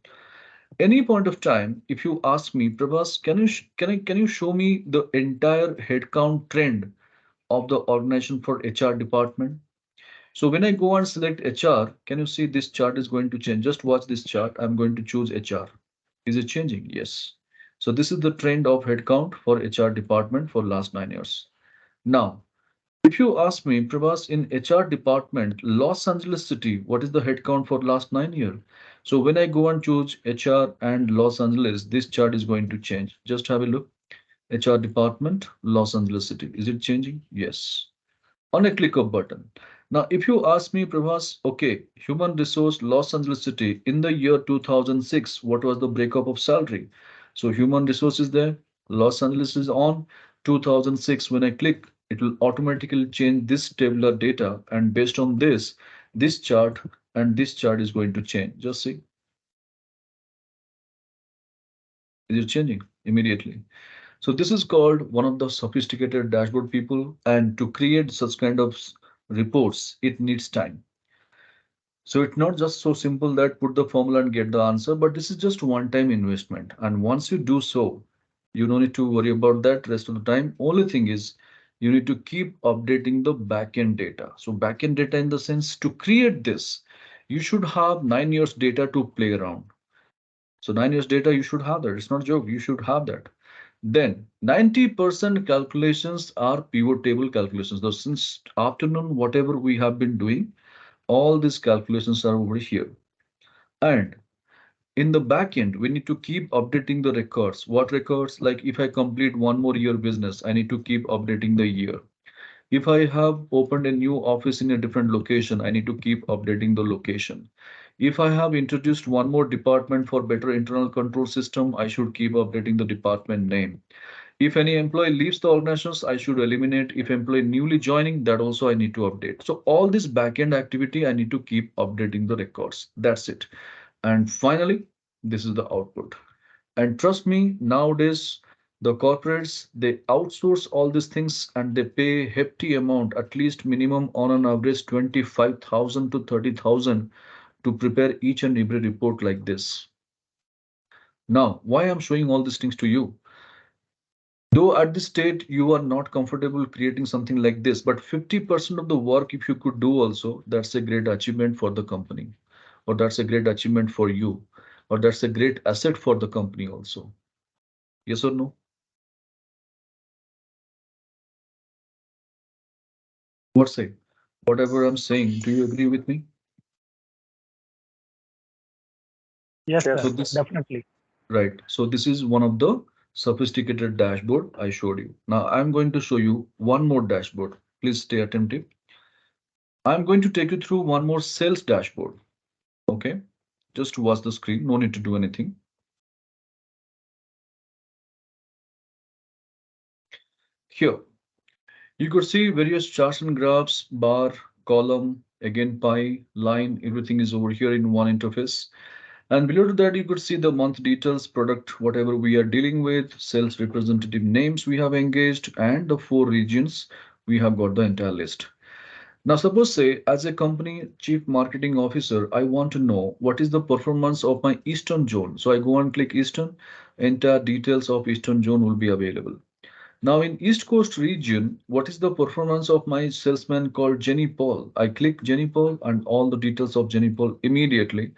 Any point of time, if you ask me, Prabhas, can you show me the entire headcount trend of the organization for HR department? So when I go and select HR, can you see this chart is going to change? Just watch this chart. I'm going to choose HR. Is it changing? Yes. So this is the trend of headcount for HR department for last 9 years. Now, if you ask me, Prabhas, in HR department, Los Angeles City, what is the headcount for last 9 years? So when I go and choose HR and Los Angeles, this chart is going to change. Just have a look. HR department, Los Angeles City. Is it changing? Yes. on a click of button. Now, if you ask me, Prabhas, okay, human resource Los Angeles City in the year 2006, what was the breakup of salary? So human resource is there, Los Angeles is on 2006. When I click, it will automatically change this tabular data, and based on this, this chart and this chart is going to change. Just see, is it changing immediately? So this is called one of the sophisticated dashboard people, and to create such kind of reports, it needs time. So it's not just so simple that put the formula and get the answer, but this is just one-time investment. And once you do so, you don't need to worry about that rest of the time. Only thing is you need to keep updating the backend data. So backend data in the sense to create this, you should have 9 years data to play around. So 9 years data, you should have that. It's not a joke. You should have that. Then 90% calculations are pivot table calculations. So since afternoon, whatever we have been doing, all these calculations are over here. And in the back end, we need to keep updating the records. What records? Like if I complete one more year business, I need to keep updating the year. If I have opened a new office in a different location, I need to keep updating the location. If I have introduced one more department for better internal control system, I should keep updating the department name. If any employee leaves the organizations, I should eliminate. If employee newly joining, that also I need to update. So all this backend activity, I need to keep updating the records. That's it. And finally, this is the output. And trust me, nowadays, the corporates, they outsource all these things and they pay hefty amount, at least minimum on an average 25,000 to 30,000 to prepare each and every report like this. Now, why I'm showing all these things to you? Though at this state you are not comfortable creating something like this, but 50% of the work, if you could do also, that's a great achievement for the company, or that's a great achievement for you, or that's a great asset for the company also. Yes or no? What say? Whatever I'm saying, do you agree with me? Yes, sir. So this, Definitely. right. So this is one of the sophisticated dashboard I showed you. Now I'm going to show you one more dashboard. Please stay attentive. I'm going to take you through one more sales dashboard. Okay. Just watch the screen. No need to do anything. Here, you could see various charts and graphs, bar, column, again pie, line, everything is over here in one interface. And below to that, you could see the month details, product, whatever we are dealing with, sales representative names we have engaged, and the 4 regions, we have got the entire list. Now, suppose say, as a company chief marketing officer, I want to know what is the performance of my Eastern zone. So I go and click Eastern, entire details of Eastern zone will be available. Now in East Coast region, what is the performance of my salesman called Jenny Paul? I click Jenny Paul and all the details of Jenny Paul immediately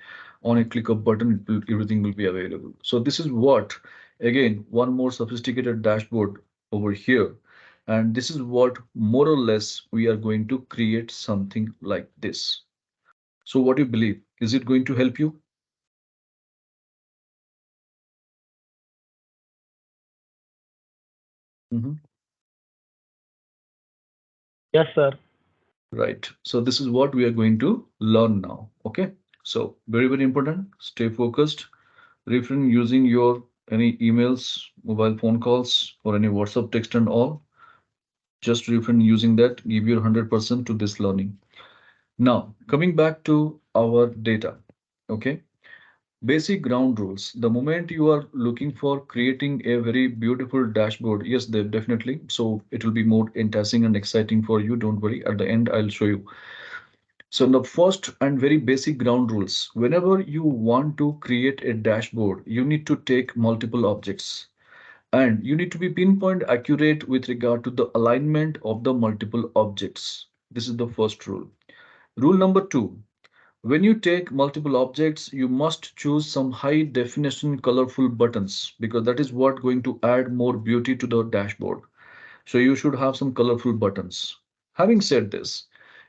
on a click of button, everything will be available. So this is what, again, one more sophisticated dashboard over here. And this is what more or less we are going to create something like this. So what do you believe? Is it going to help you? Mhm. Yes, sir. Right. So this is what we are going to learn now. Okay. So very, very important. Stay focused. Refrain using your any emails, mobile phone calls, or any WhatsApp text and all. Just refrain using that. Give your 100% to this learning. Now, coming back to our data. Okay. Basic ground rules. The moment you are looking for creating a very beautiful dashboard, yes, definitely. So it will be more enticing and exciting for you. Don't worry. At the end, I'll show you. So the first and very basic ground rules, whenever you want to create a dashboard, you need to take multiple objects and you need to be pinpoint accurate with regard to the alignment of the multiple objects. This is the first rule. Rule number 2, when you take multiple objects, you must choose some high definition colorful buttons because that is what going to add more beauty to the dashboard. So you should have some colorful buttons. Having said this,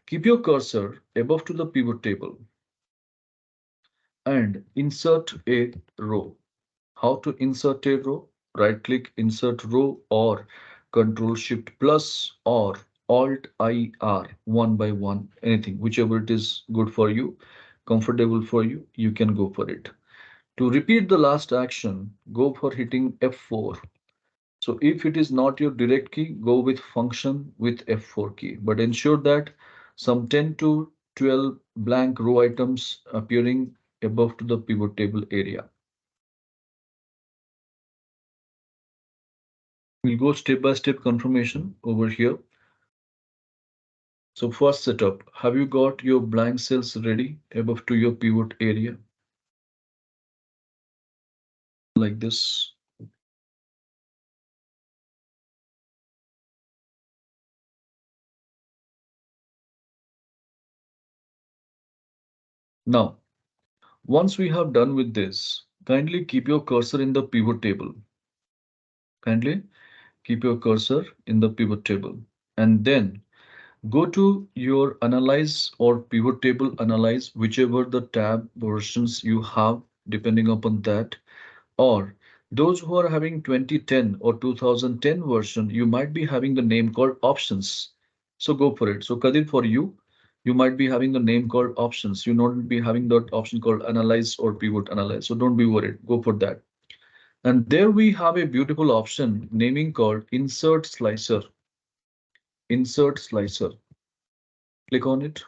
keep your cursor above to the pivot table and insert a row. How to insert a row? Right click insert row or Control Shift plus or Alt-I-R, one by one, anything, whichever it is good for you, comfortable for you, you can go for it. To repeat the last action, go for hitting F4. So if it is not your direct key, go with function with F4 key, but ensure that some 10 to 12 blank row items appearing above to the pivot table area. We'll go step by step confirmation over here. So first setup, have you got your blank cells ready above to your pivot area? Like this. Now, once we have done with this, kindly keep your cursor in the pivot table. Kindly keep your cursor in the pivot table and then go to your analyze or pivot table analyze, whichever the tab versions you have, depending upon that, or those who are having 2010 or 2010 version, you might be having the name called options. So go for it. So Kadir, for you, you might be having the name called options. You not be having that option called analyze or pivot analyze. So don't be worried. Go for that. And there we have a beautiful option naming called insert slicer. Insert slicer. Click on it.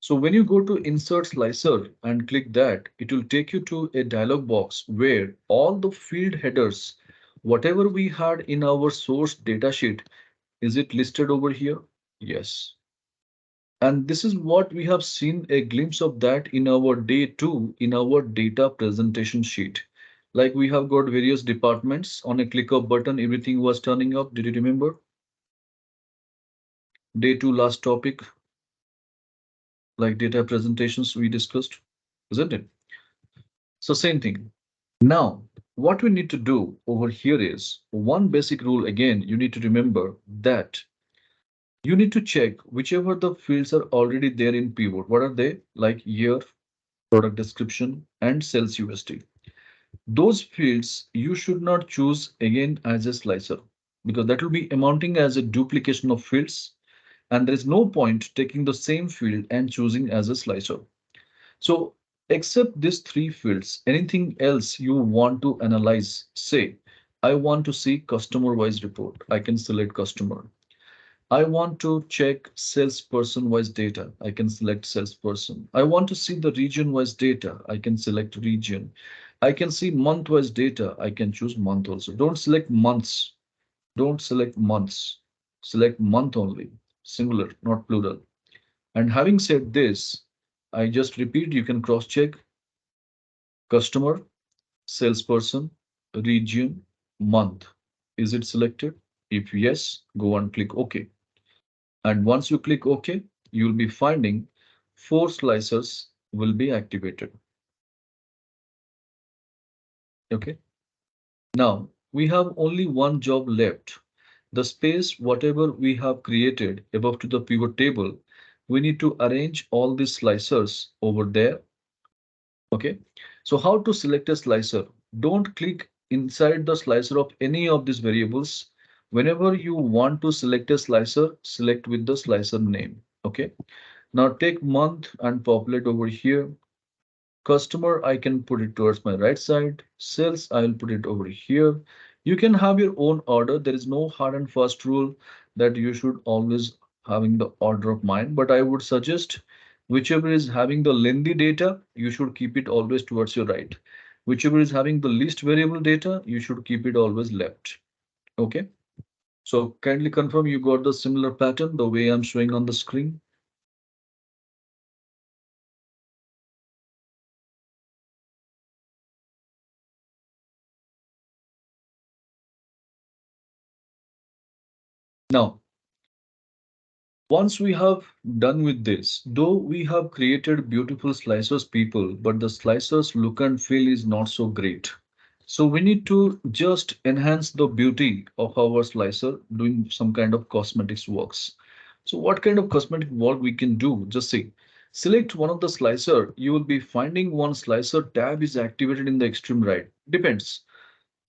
So when you go to insert slicer and click that, it will take you to a dialog box where all the field headers, whatever we had in our source datasheet, is it listed over here? Yes. And this is what we have seen a glimpse of that in our day 2 in our data presentation sheet. Like we have got various departments on a click of button, everything was turning up. Did you remember? Day 2 last topic, like data presentations we discussed, isn't it? So same thing. Now, what we need to do over here is one basic rule. Again, you need to remember that you need to check whichever the fields are already there in pivot. What are they? Like year, product description, and sales USD. Those fields you should not choose again as a slicer because that will be amounting as a duplication of fields, and there is no point taking the same field and choosing as a slicer. So except these three fields, anything else you want to analyze, say, I want to see customer wise report. I can select customer. I want to check salesperson wise data. I can select salesperson. I want to see the region wise data. I can select region. I can see month wise data. I can choose month also. Don't select months. Don't select months. Select month only. Singular, not plural. And having said this, I just repeat, you can cross check customer, salesperson, region, month. Is it selected? If yes, go and click OK. And once you click OK, you'll be finding 4 slicers will be activated. Okay. Now we have only one job left. The space, whatever we have created above to the pivot table, we need to arrange all these slicers over there. Okay. So how to select a slicer? Don't click inside the slicer of any of these variables. Whenever you want to select a slicer, select with the slicer name. Okay. Now take month and populate over here. Customer, I can put it towards my right side. Sales, I will put it over here. You can have your own order. There is no hard and fast rule that you should always having the order of mine, but I would suggest whichever is having the lengthy data, you should keep it always towards your right. Whichever is having the least variable data, you should keep it always left. Okay. So kindly confirm you got the similar pattern the way I'm showing on the screen. Now, once we have done with this, though we have created beautiful slicers people, but the slicers look and feel is not so great. So we need to just enhance the beauty of our slicer doing some kind of cosmetics works. So what kind of cosmetic work we can do? Just see, select one of the slicer. You will be finding one slicer tab is activated in the extreme right. Depends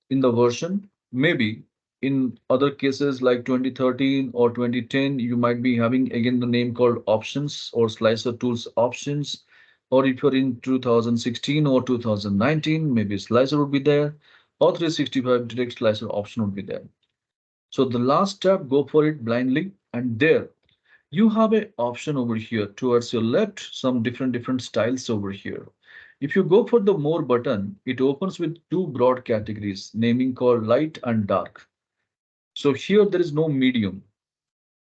in the version. Maybe in other cases like 2013 or 2010, you might be having again the name called options or slicer tools options. Or if you're in 2016 or 2019, maybe slicer would be there, or 365 direct slicer option would be there. So the last tab, go for it blindly, and there you have an option over here towards your left, some different styles over here. If you go for the more button, it opens with two broad categories, naming called light and dark. So here there is no medium.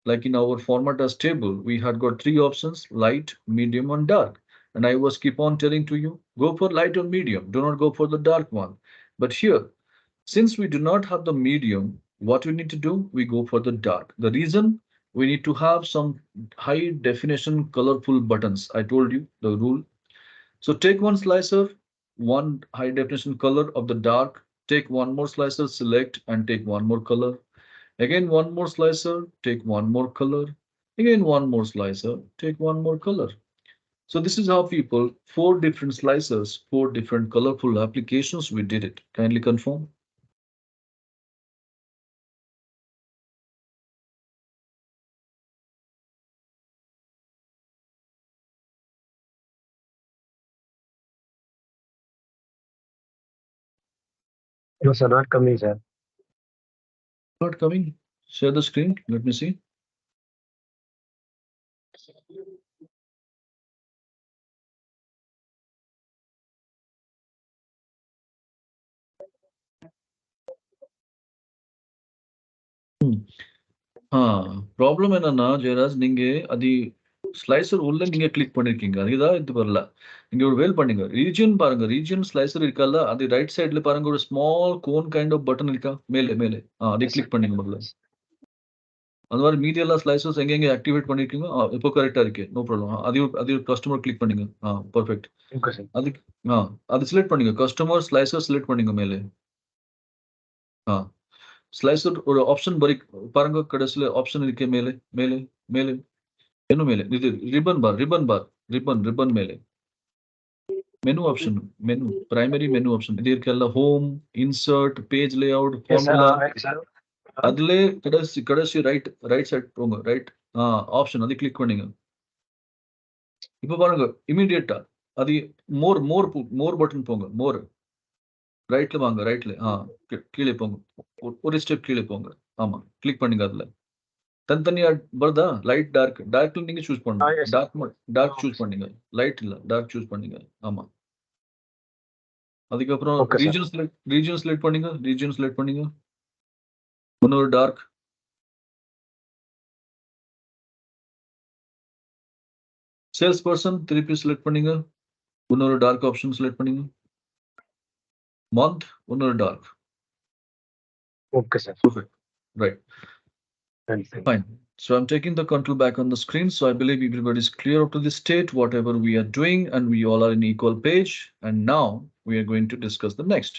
Like in our format as table, we had got three options, light, medium, and dark. And I was keep on telling to you, go for light or medium, do not go for the dark one. But here, since we do not have the medium, what we need to do, we go for the dark. The reason, we need to have some high definition colorful buttons. I told you the rule. So take one slicer, one high definition color of the dark, take one more slicer, select and take one more color. Again, one more slicer, take one more color. Again, one more slicer, take one more color. So this is how people, four different slicers, four different colorful applications, we did it. Kindly confirm. No, sir, not coming, sir. Not coming. Share the screen. Let me see. Problem என்னன்னா ஜெயராஜ், நீங்க அது slicer உள்ள நீங்க click பண்ணிருக்கீங்க, அதுதான் இது வரல. நீங்க ஒரு வேல் பண்ணுங்க, ரீஜியன் பாருங்க, ரீஜியன் ஸ்லைசர் இருக்கல்ல, அது ரைட் சைடுல பாருங்க, ஒரு small cone kind of button இருக்கா மேலே மேலே, அதை கிளிக் பண்ணுங்க முதல்ல. அந்த மாதிரி மீதி எல்லா ஸ்லைசர்ஸ் எங்கெங்க ஆக்டிவேட் பண்ணிருக்கீங்க, இப்போ கரெக்டா இருக்கு, நோ ப்ராப்ளம். அதையும் கஸ்டமர் கிளிக் பண்ணுங்க. பர்ஃபெக்ட். Okay, sir. அதுக்கு அது செலக்ட் பண்ணுங்க, கஸ்டமர் ஸ்லைசர் செலக்ட் பண்ணுங்க மேலே. ஸ்லைசர் ஒரு ஆப்ஷன் பாருங்க, கடைசியில ஆப்ஷன் இருக்கே மேலே மேலே மேலே, இன்னும் மேலே இது ரிப்பன் மேலே menu option, menu primary menu option இது இருக்கல்ல, home, insert, page layout, Yes, sir. Formula. Sir. அதுல கடைசி ரைட் சைட் போங்க, ரைட் ஆப்ஷன் அதை கிளிக் பண்ணுங்க. இப்ப பாருங்க இமிடியேட்டா அது மோர் பட்டன் போங்க, மோர் ரைட்ல வாங்க, ரைட்ல கீழே போங்க, ஒரு ஸ்டெப் கீழே போங்க. ஆமா, கிளிக் பண்ணுங்க. அதுல தனித்தனியா வருதா, லைட் டார்க்ல நீங்க சூஸ் பண்ணுங்க. Yes, sir. டார்க் சூஸ் பண்ணுங்க, லைட் இல்ல டார்க் சூஸ் பண்ணுங்க. ஆமா, அதுக்கப்புறம் Okay, sir. ரீஜன் செலக்ட் பண்ணுங்க, இன்னொரு டார்க். சேல்ஸ் பர்சன் திருப்பி செலக்ட் பண்ணுங்க, இன்னொரு டார்க் ஆப்ஷன் செலக்ட் பண்ணுங்க. மந்த், இன்னொரு dark. Okay, sir. Perfect. Right. Thank you. Fine. So I'm taking the control back on the screen. So I believe everybody is clear up to this state, whatever we are doing, and we all are in equal page. And now we are going to discuss the next.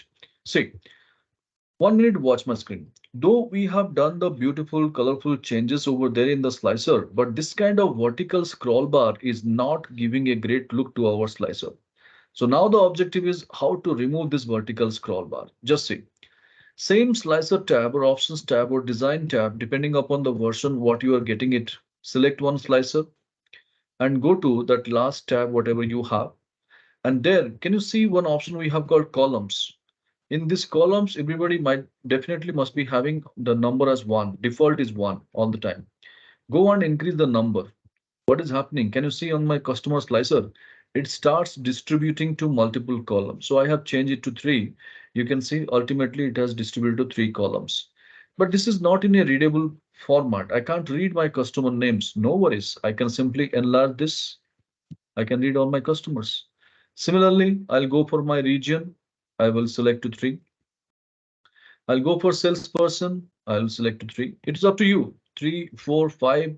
See, 1 minute, watch my screen. Though we have done the beautiful, colorful changes over there in the slicer, but this kind of vertical scroll bar is not giving a great look to our slicer. So now the objective is how to remove this vertical scroll bar. Just see. Same slicer tab or options tab or design tab, depending upon the version, what you are getting it. Select one slicer and go to that last tab, whatever you have. And there, can you see one option we have called columns? In this columns, everybody might definitely must be having the number as 1. Default is 1 all the time. Go and increase the number. What is happening? Can you see on my customer slicer? It starts distributing to multiple columns. So I have changed it to 3. You can see ultimately it has distributed to 3 columns. But this is not in a readable format. I can't read my customer names. No worries. I can simply enlarge this. I can read all my customers. Similarly, I'll go for my region. I will select to 3. I'll go for salesperson. I'll select to 3. It's up to you. 3, 4, 5.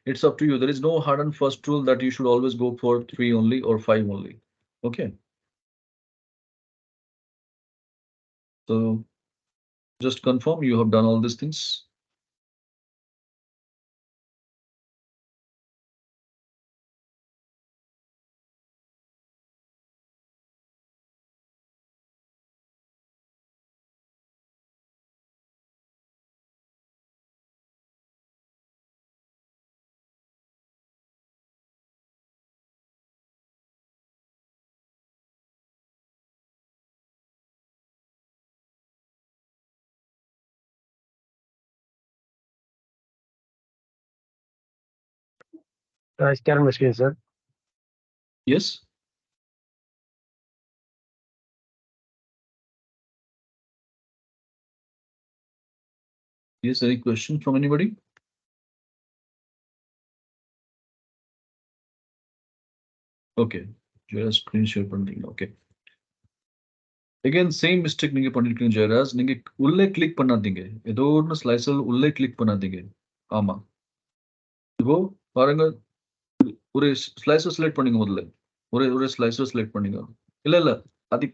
It's up to you. There is no hard and fast rule that you should always go for 3 only or 5 only. Okay. So just confirm you have done all these things. Share my screen, sir. Yes. Yes, any question from anybody? Okay, just screen share பண்றீங்க. Okay. Again, same mistake நீங்க பண்ணிருக்கீங்க ஜெயராஜ். நீங்க உள்ளே click பண்ணாதீங்க. ஏதோ ஒன்று slicer உள்ளே click பண்ணாதீங்க. ஆமா. இப்போ பாருங்க, ஒரு ஸ்லைசர் செலக்ட் பண்ணுங்க முதல்ல. ஒரு ஸ்லைசர் செலக்ட் பண்ணுங்க. இல்ல அது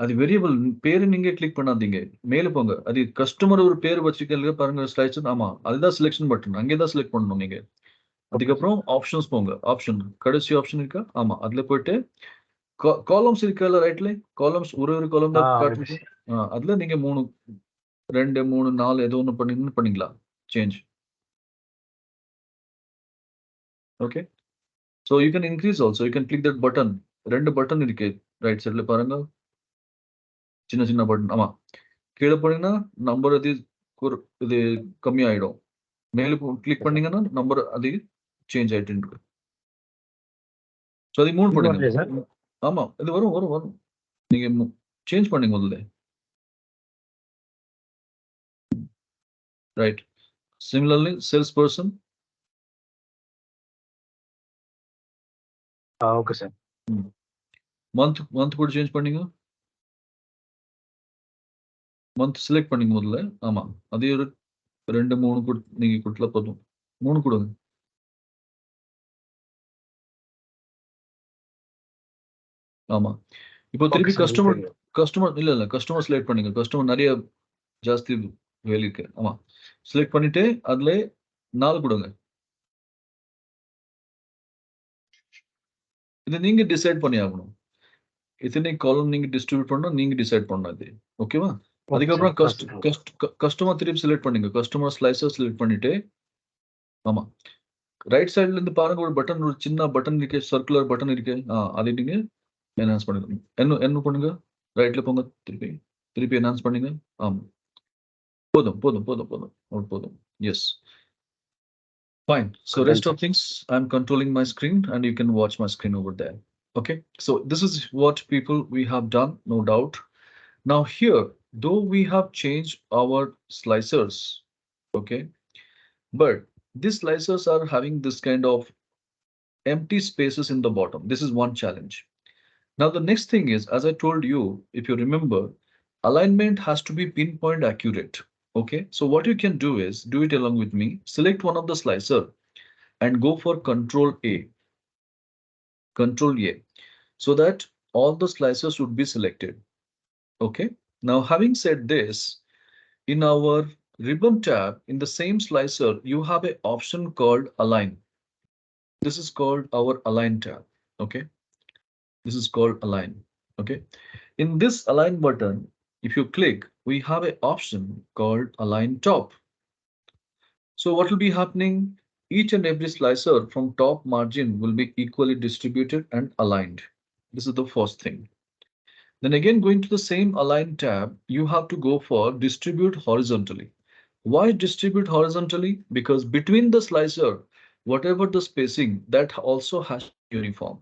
அது வேரியபிள் பேரு நீங்க கிளிக் பண்ணாதீங்க. மேல போங்க. அது கஸ்டமர் ஒரு பேர் வச்சுக்கல பாருங்க ஸ்லைசர். ஆமா, அதுதான் செலக்ஷன் பட்டன். அங்கே தான் செலக்ட் பண்ணணும் நீங்க. அதுக்கப்புறம் ஆப்ஷன்ஸ் போங்க. ஆப்ஷன் கடைசி ஆப்ஷன் இருக்கா? ஆமா, அதுல போயிட்டு காலம்ஸ் இருக்கல ரைட்ல, காலம்ஸ் ஒரு காலம் தான் காட்டுது. அதுல நீங்க 3 2 3 4 ஏதோ ஒன்று பண்ணிக்கலாம் change. Okay, so you can increase also, you can click that button. 2 button இருக்கு ரைட் சைடுல பாருங்க, சின்ன பட்டன். ஆமா, கீழே போனீங்கன்னா நம்பர் அது இது கம்மி ஆயிடும். மேல கிளிக் பண்ணீங்கன்னா நம்பர் அது சேஞ்ச் ஆயிட்டு இருக்கு. ஸோ அது 3 பண்ணுங்க. ஆமா, இது வரும். நீங்க சேஞ்ச் பண்ணுங்க முதல்ல. Right. Similarly, salesperson. Okay, sir. month கூட சேஞ்ச் பண்ணீங்க. month செலக்ட் பண்ணீங்க முதல்ல. ஆமா, அதே ஒரு 2 3 நீங்க கொடுத்தல போதும். 3 கொடுங்க. ஆமா, இப்போ திருப்பி கஸ்டமர் இல்ல கஸ்டமர் செலக்ட் பண்ணீங்க. கஸ்டமர் நிறைய ஜாஸ்தி வேலை இருக்கு. ஆமா, செலக்ட் பண்ணிட்டு அதுல 4 கொடுங்க. இது நீங்க டிசைட் பண்ணி ஆகணும். இத்தனை காலம் நீங்க டிஸ்ட்ரிபியூட் பண்ணணும், நீங்க டிசைட் பண்ணணும் அது. ஓகேவா? அதுக்கப்புறம் கஸ்டமர் திருப்பி செலக்ட் பண்ணுங்க. கஸ்டமர் ஸ்லைசர் செலக்ட் பண்ணிட்டு, ஆமா, ரைட் சைடுல இருந்து பாருங்க ஒரு பட்டன், ஒரு சின்ன பட்டன் இருக்கு, சர்க்குலர் பட்டன் இருக்கு. அதை நீங்க என்ஹான்ஸ் பண்ணிக்கணும். என்ன பண்ணுங்க, ரைட்ல போங்க, திருப்பி என்ஹான்ஸ் பண்ணுங்க. ஆமா, போதும். Yes, fine. So rest of things, I'm controlling my screen and you can watch my screen over there. Okay, so this is what people we have done, no doubt. Now here, though we have changed our slicers, okay, but these slicers are having this kind of empty spaces in the bottom. This is one challenge. Now the next thing is, as I told you, if you remember, alignment has to be pinpoint accurate. Okay, so what you can do is, do it along with me, select one of the slicer and go for Control A, so that all the slicers would be selected. Okay, now having said this, in our ribbon tab, in the same slicer, you have an option called Align. This is called our Align tab. Okay, this is called Align. Okay, in this Align button, if you click, we have an option called Align Top. So what will be happening? Each and every slicer from top margin will be equally distributed and aligned. This is the first thing. Then again, going to the same Align tab, you have to go for Distribute Horizontally. Why distribute horizontally? Because between the slicer, whatever the spacing, that also has to be uniform.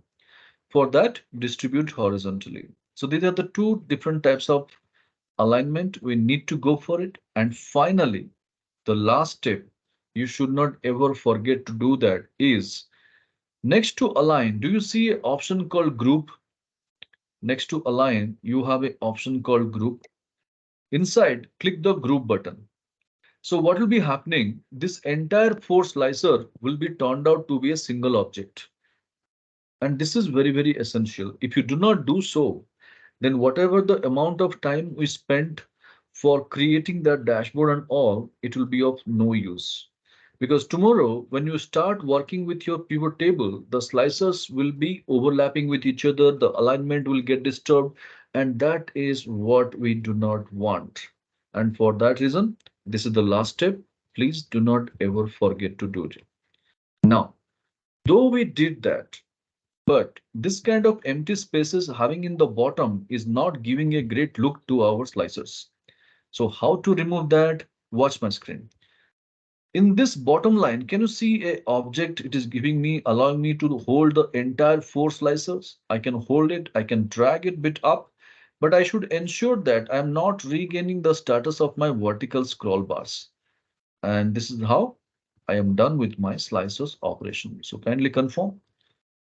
For that, distribute horizontally. So these are the two different types of alignment. We need to go for it. And finally, the last step, you should not ever forget to do that, is next to align, do you see an option called group? Next to align, you have an option called group. Inside, click the group button. So what will be happening? This entire 4 slicer will be turned out to be a single object. And this is very, very essential. If you do not do so, then whatever the amount of time we spent for creating that dashboard and all, it will be of no use. Because tomorrow, when you start working with your pivot table, the slicers will be overlapping with each other, the alignment will get disturbed, and that is what we do not want. And for that reason, this is the last step. Please do not ever forget to do it. Now, though we did that, but this kind of empty spaces having in the bottom is not giving a great look to our slicers. So how to remove that? Watch my screen. In this bottom line, can you see a object? It is giving me, allowing me to hold the entire 4 slicers. I can hold it, I can drag it bit up, but I should ensure that I am not regaining the status of my vertical scroll bars. And this is how I am done with my slicers operation. So kindly confirm.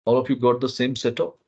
All of you got the same setup.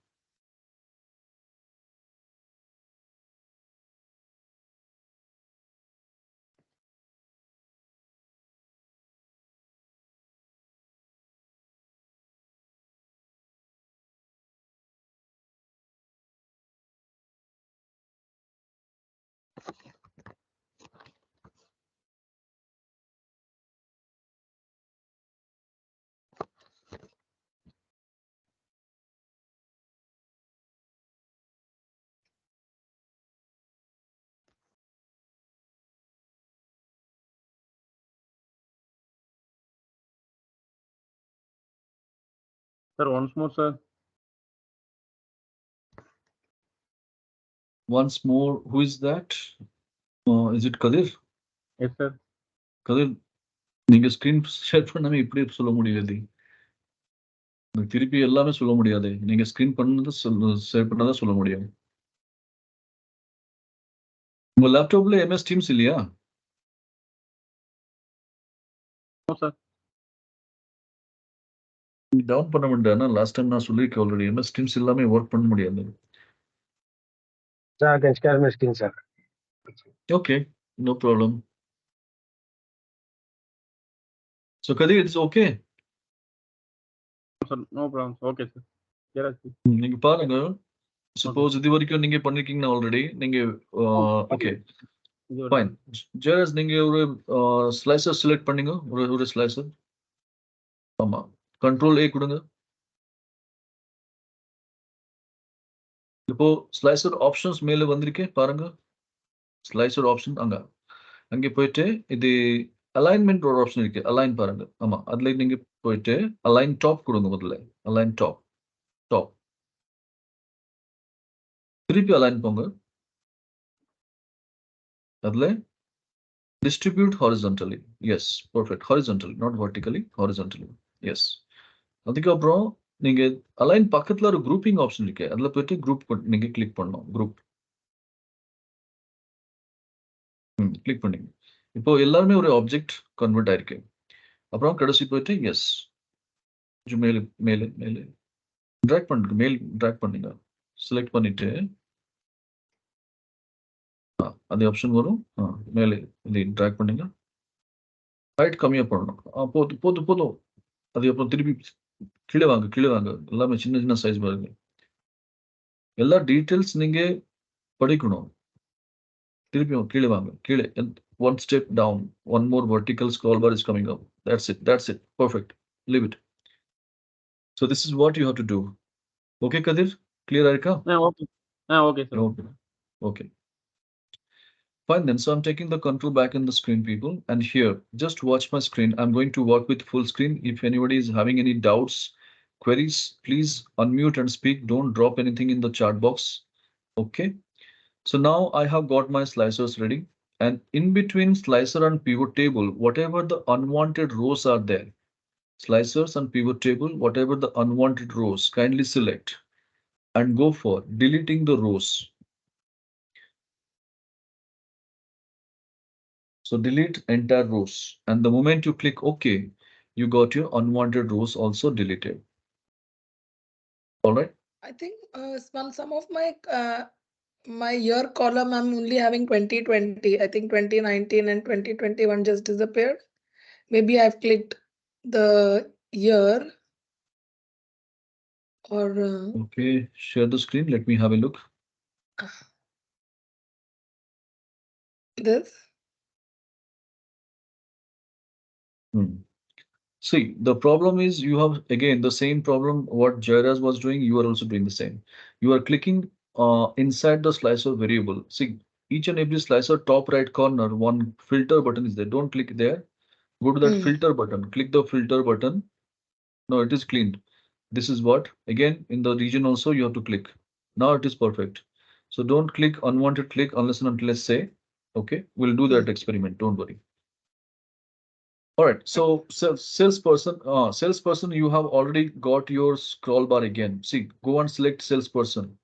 Sir, once more, sir. Once more, who is that? Is it Kadir? Yes, sir. Kadir, நீங்க screen share பண்ணாம இப்படி சொல்ல முடியாது. திருப்பி எல்லாமே சொல்ல முடியாது. நீங்க ஸ்கிரீன் பண்ணது ஷேர் பண்ணாத சொல்ல முடியும். உங்க லேப்டாப்ல MS Teams இல்லையா? No, sir. டவுன் பண்ண வேண்டாம். லாஸ்ட் டைம் நான் சொல்லியிருக்கேன் ஆல்ரெடி. MS Teams இல்லாம ஒர்க் பண்ண முடியாது. Sir, I can share my screen, sir. Okay, no problem. So Kadir, it's okay. Sir, no problem. Okay, sir. Yeah, sir. நீங்க பாருங்க. Suppose இது வரைக்கும் நீங்க பண்ணிருக்கீங்க ஆல்ரெடி. நீங்க ஓகே. ஃபைன். ஜெரஸ் நீங்க ஒரு ஸ்லைசர் செலக்ட் பண்ணீங்க. ஒரு ஸ்லைசர். ஆமா. கண்ட்ரோல் A கொடுங்க. இப்போ ஸ்லைசர் ஆப்ஷன்ஸ் மேல வந்திருக்கே பாருங்க. ஸ்லைசர் ஆப்ஷன் அங்கே போயிட்டு இது அலைன்மெண்ட் ஒரு ஆப்ஷன் இருக்கு. அலைன் பாருங்க. ஆமா, அதுல நீங்க போயிட்டு அலைன் டாப் கொடுங்க முதல்ல. Align top. திருப்பி அலைன் போங்க. அதுல distribute horizontally. Yes, perfect. Horizontally, not vertically, horizontally. Yes. அதுக்கப்புறம் நீங்க அலைன் பக்கத்துல ஒரு குரூப்பிங் ஆப்ஷன் இருக்கு. அதுல போயிட்டு குரூப் நீங்க கிளிக் பண்ணணும். குரூப் கிளிக் பண்ணீங்க. இப்போ எல்லாருமே ஒரு ஆப்ஜெக்ட் கன்வெர்ட் ஆயிருக்கு. அப்புறம் கடைசி போயிட்டு எஸ் மேலே மேலே மேலே ட்ராக் பண்ணுங்க. மேல் ட்ராக் பண்ணுங்க. செலக்ட் பண்ணிட்டு அந்த ஆப்ஷன் வரும். மேலே இது ட்ராக் பண்ணுங்க. ஹைட் கம்மியா பண்ணணும். போதும் போதும் போதும். அதுக்கப்புறம் திருப்பி கீழே வாங்க. எல்லாமே சின்ன சின்ன சைஸ் பாருங்க. எல்லா டீட்டெயில்ஸ் நீங்க படிக்கணும். திருப்பியும் கீழே வாங்க. கீழே one step down. One more vertical scroll bar is coming up. That's it. Perfect. Leave it. So this is what you have to do. Okay, Kadir? Clear, Arika? Yeah, okay. Okay, sir. Okay. Fine then. So I'm taking the control back in the screen, people. And here, just watch my screen. I'm going to work with full screen. If anybody is having any doubts, queries, please unmute and speak. Don't drop anything in the chat box. Okay. So now I have got my slicers ready. And in between slicer and pivot table, whatever the unwanted rows are there, slicers and pivot table, whatever the unwanted rows, kindly select and go for deleting the rows. So delete entire rows. And the moment you click OK, you got your unwanted rows also deleted. All right. I think some of my year column, I'm only having 2020. I think 2019 and 2021 just disappeared. Maybe I've clicked the year or. Okay, share the screen. Let me have a look. This. See, the problem is you have again the same problem what Jairas was doing. You are also doing the same. You are clicking inside the slicer variable. See, each and every slicer top right corner, one filter button is there. Don't click there. Go to that filter button. Click the filter button. No, it is cleaned. This is what again in the region also you have to click. Now it is perfect. So don't click unwanted click unless and until I say, okay, we'll do that experiment. Don't worry. All right. So salesperson, you have already got your scroll bar again. See, go and select salesperson,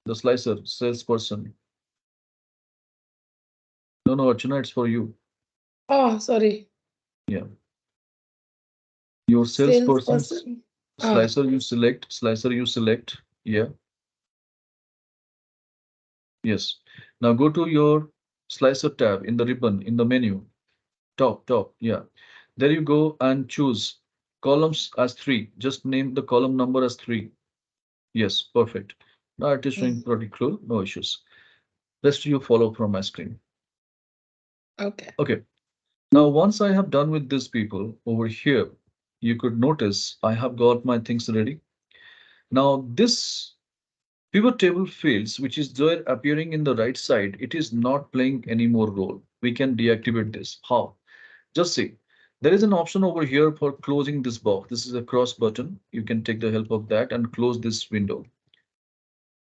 the slicer, salesperson. No, no, Archana, it's for you. Oh, sorry. Yeah. Your salesperson Salesperson. slicer you select. Yeah. Yes. Now go to your slicer tab in the ribbon in the menu. Top. Yeah. There you go and choose columns as 3. Just name the column number as 3. Yes, perfect. Now it is showing pretty cool, no issues. Rest you follow from my screen. Okay. Okay. Now once I have done with these people over here, you could notice I have got my things ready. Now this pivot table fields, which is there appearing in the right side, it is not playing any more role. We can deactivate this. How? Just see. There is an option over here for closing this box. This is a cross button. You can take the help of that and close this window.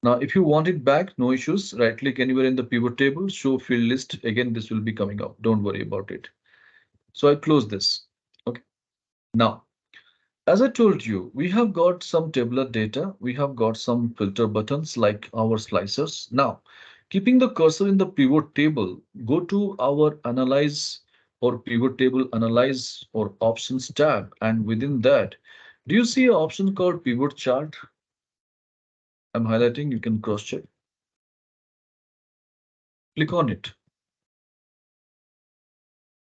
Now, if you want it back, no issues. Right click anywhere in the pivot table, show field list. Again, this will be coming up. Don't worry about it. So I close this. Okay. Now, as I told you, we have got some tabular data. We have got some filter buttons like our slicers. Now, keeping the cursor in the pivot table, go to our analyze or pivot table analyze or options tab. And within that, do you see an option called pivot chart? I'm highlighting, you can cross check. Click on it.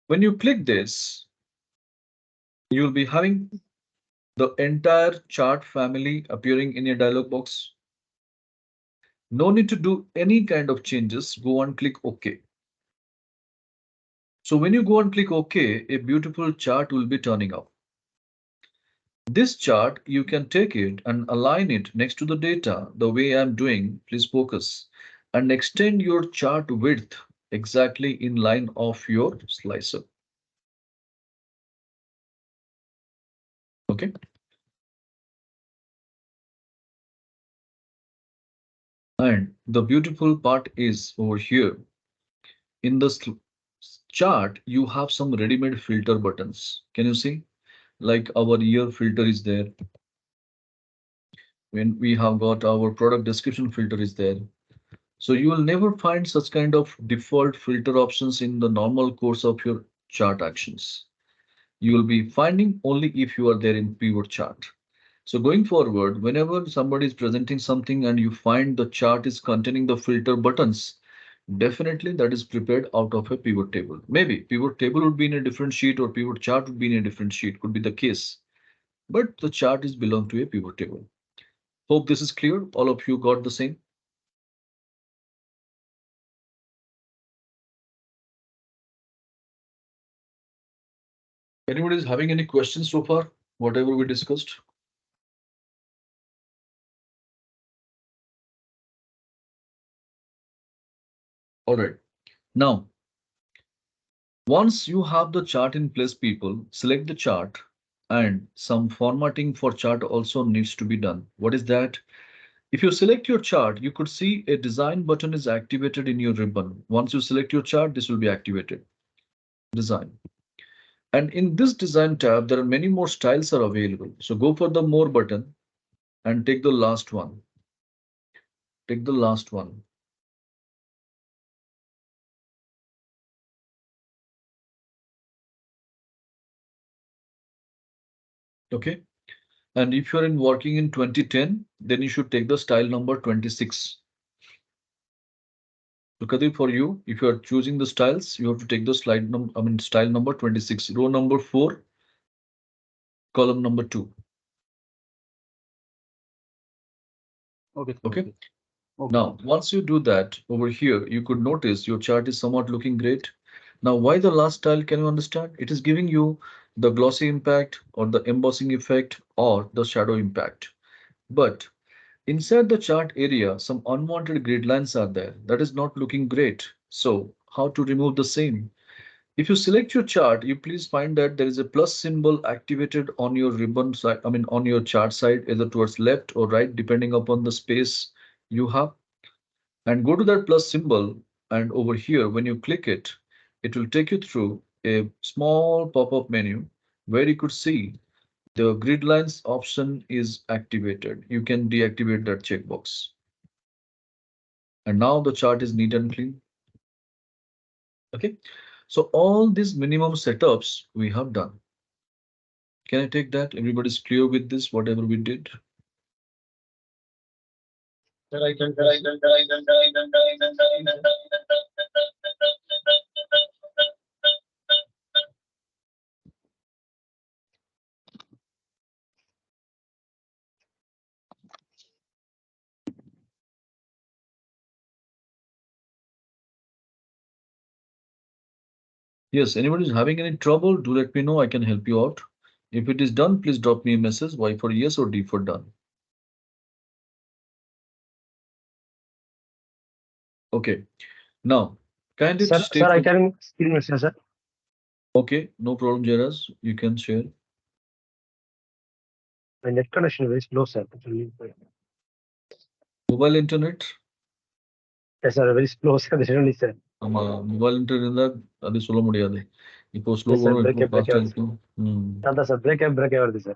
When you click this, you'll be having the entire chart family appearing in your dialog box. No need to do any kind of changes. Go and click OK. So when you go and click OK, a beautiful chart will be turning up. This chart, you can take it and align it next to the data the way I'm doing. Please focus and extend your chart width exactly in line of your slicer. Okay. And the beautiful part is over here in the chart, you have some ready-made filter buttons. Can you see? Like our year filter is there. When we have got our product description filter is there. So you will never find such kind of default filter options in the normal course of your chart actions. You will be finding only if you are there in pivot chart. So going forward, whenever somebody is presenting something and you find the chart is containing the filter buttons, definitely that is prepared out of a pivot table. Maybe pivot table would be in a different sheet or pivot chart would be in a different sheet, could be the case. But the chart is belong to a pivot table. Hope this is clear. All of you got the same. Anybody is having any questions so far? Whatever we discussed? All right. Now, once you have the chart in place, people, select the chart and some formatting for chart also needs to be done. What is that? If you select your chart, you could see a design button is activated in your ribbon. Once you select your chart, this will be activated. Design. And in this design tab, there are many more styles are available. So go for the more button and take the last one. Take the last one. Okay. And if you're working in 2010, then you should take the style number 26. So Kadir, for you, if you are choosing the styles, you have to take the style number 26, row number 4, column number 2. Okay. Okay. Now, once you do that over here, you could notice your chart is somewhat looking great. Now, why the last style? Can you understand? It is giving you the glossy impact or the embossing effect or the shadow impact. But inside the chart area, some unwanted grid lines are there. That is not looking great. So how to remove the same? If you select your chart, you please find that there is a plus symbol activated on your ribbon side, on your chart side, either towards left or right, depending upon the space you have. And go to that plus symbol. And over here, when you click it, it will take you through a small pop-up menu where you could see the grid lines option is activated. You can deactivate that checkbox. And now the chart is neat and clean. Okay. So all these minimum setups we have done. Can I take that? Everybody's clear with this, whatever we did? Yes, anybody is having any trouble, do let me know. I can help you out. If it is done, please drop me a message. Y for yes or D for done. Okay. Now, kindly Sir, stay sir, I for. can screen message, sir. Okay, no problem, Jairus. You can share. My net connection is very slow, sir. Mobile internet. Yes, sir, very slow, sir. This is only, sir. ஆமா mobile internet இருந்தா அது சொல்ல முடியாது. இப்போ slow Yes, sir, வரும், break இப்போ up, break ஃபாஸ்டா out. இருக்கும். That's sir, break up, sir.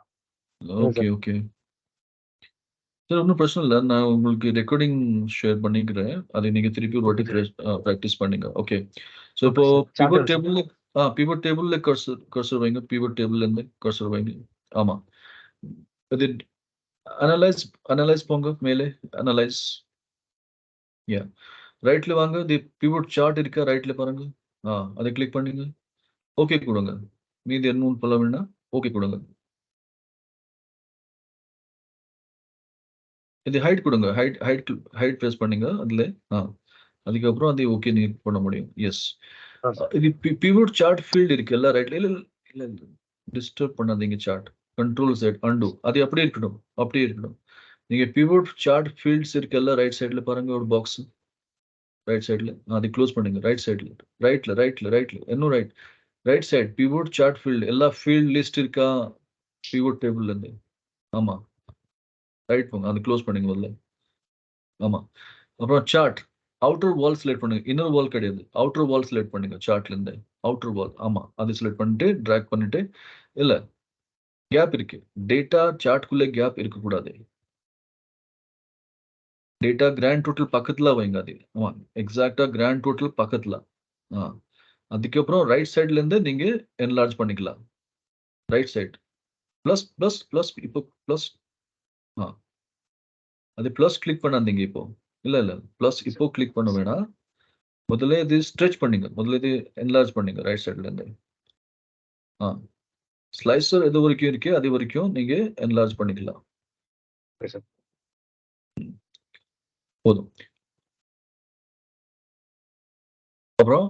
Okay okay. சரி ஒன்றும் பிரச்சனை இல்லை. நான் உங்களுக்கு ரெக்கார்டிங் ஷேர் பண்ணிக்கிறேன். அதை நீங்க திருப்பி ஒரு வாட்டி ப்ராக்டிஸ் பண்ணுங்க. ஓகே. ஸோ இப்போ பிவட் டேபிள் பிவட் டேபிள்ல கர்சர் வைங்க. பிவட் டேபிள்ல இருந்து கர்சர் வைங்க. ஆமா அது அனலைஸ் போங்க மேலே அனலைஸ். யா ரைட்ல வாங்க. தி பிவட் சார்ட் இருக்கா ரைட்ல பாருங்க. அதை கிளிக் பண்ணுங்க. ஓகே கொடுங்க. மீதி என்ன சொல்ல வேண்டாம். ஓகே கொடுங்க. இது ஹைட் கொடுங்க. ஹைட் ப்ரெஸ் பண்ணுங்க. அதுல அதுக்கப்புறம் அதை ஓகே நீ பண்ண முடியும். எஸ் இது பிவட் சார்ட் ஃபீல்ட் இருக்குல்ல ரைட்ல. இல்ல டிஸ்டர்ப் பண்ணாதீங்க. சார்ட் கண்ட்ரோல் செட் அண்டு அது அப்படியே இருக்கணும். அப்படியே இருக்கணும். நீங்க பிவட் சார்ட் ஃபீல்ட்ஸ் இருக்குல்ல ரைட் சைடுல பாருங்க ஒரு பாக்ஸ். ரைட் சைடுல அதை க்ளோஸ் பண்ணுங்க. ரைட் சைடுல ரைட்ல இன்னும் right side pivot chart field எல்லா ஃபீல்ட் லிஸ்ட் இருக்கா பிவட் டேபிள்ல இருந்து. ஆமா ரைட் போங்க. அதை க்ளோஸ் பண்ணுங்க முதல்ல. ஆமா அப்புறம் சார்ட் அவுட்டர் வால் செலக்ட் பண்ணுங்க. இன்னர் வால் கிடையாது. அவுட்டர் வால் செலக்ட் பண்ணுங்க. சார்ட்ல இருந்து அவுட்டர் வால். ஆமா அதை செலக்ட் பண்ணிட்டு டிராக் பண்ணிட்டு இல்ல கேப் இருக்கு. டேட்டா சார்ட்குள்ள கேப் இருக்கக்கூடாது. டேட்டா கிராண்ட் டோட்டல் பக்கத்துல வைங்க. அது ஆமா எக்ஸாக்டா கிராண்ட் டோட்டல் பக்கத்துல. அதுக்கப்புறம் ரைட் சைட்ல இருந்து நீங்க என்லார்ஜ் பண்ணிக்கலாம். ரைட் சைடு பிளஸ் இப்போ பிளஸ். அது பிளஸ் கிளிக் பண்ணாதீங்க இப்போ. இல்ல பிளஸ் இப்போ கிளிக் பண்ண வேணாம். முதல்ல இது ஸ்ட்ரெச் பண்ணுங்க. முதல்ல இது என்லார்ஜ் பண்ணுங்க ரைட் சைட்ல இருந்து. ஸ்லைசர் எது வரைக்கும் இருக்கு அது வரைக்கும் நீங்க என்லார்ஜ் பண்ணிக்கலாம். போதும். அப்புறம்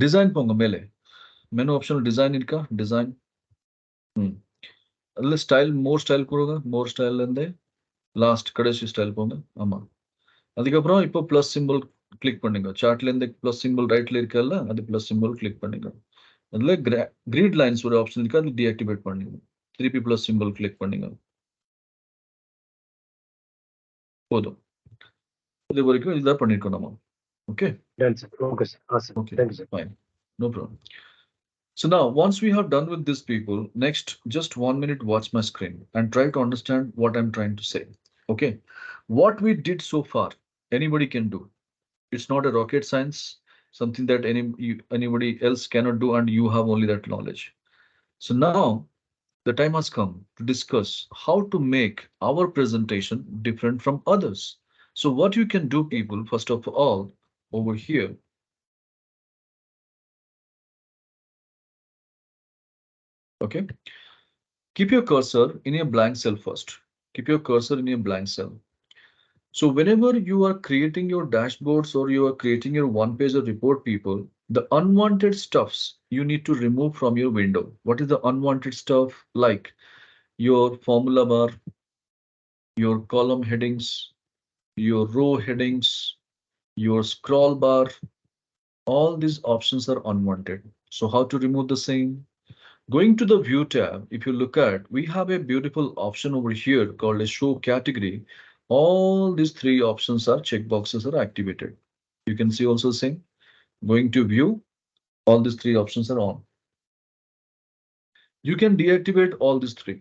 டிசைன் போங்க. மேலே மெனு ஆப்ஷன் டிசைன் இருக்கா. டிசைன் அதுல ஸ்டைல் மோர் ஸ்டைல் கொடுங்க. மோர் ஸ்டைல்ல இருந்து லாஸ்ட் கடைசி ஸ்டைல் போங்க. ஆமா அதுக்கப்புறம் இப்போ பிளஸ் சிம்பிள் கிளிக் பண்ணுங்க. சார்ட்ல இருந்து பிளஸ் சிம்பிள் ரைட்ல இருக்கல்ல அது பிளஸ் சிம்பிள் கிளிக் பண்ணுங்க. அதுல கிரிட் லைன்ஸ் ஒரு ஆப்ஷன் இருக்கு. அது டீஆக்டிவேட் பண்ணுங்க. திருப்பி பிளஸ் சிம்பிள் கிளிக் பண்ணுங்க. போதும். இது வரைக்கும் இதுதான் பண்ணிருக்கோம் நம்ம. Okay. Done, sir. Okay, sir. Awesome. Okay. Thank you, sir. Fine. No problem. So now, once we have done with these people, next, just 1 minute, watch my screen and try to understand what I'm trying to say. Okay. What we did so far, anybody can do. It's not a rocket science, something that anybody else cannot do, and you have only that knowledge. So now, the time has come to discuss how to make our presentation different from others. So what you can do, people, first of all, over here, okay, keep your cursor in a blank cell first. Keep your cursor in a blank cell. So whenever you are creating your dashboards or you are creating your one-pager report, people, the unwanted stuffs you need to remove from your window. What is the unwanted stuff? Like your formula bar, your column headings, your row headings, your scroll bar, all these options are unwanted. So how to remove the same? Going to the view tab, if you look at, we have a beautiful option over here called a show category. All these three options are checkboxes are activated. You can see also same. Going to view, All these three options are on. You can deactivate all these three.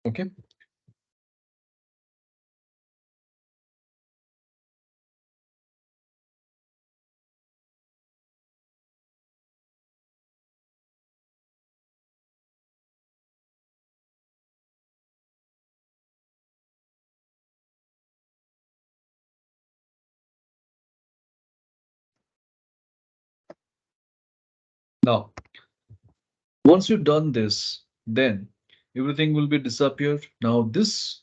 Okay. Now, once you've done this, then everything will be disappeared. Now this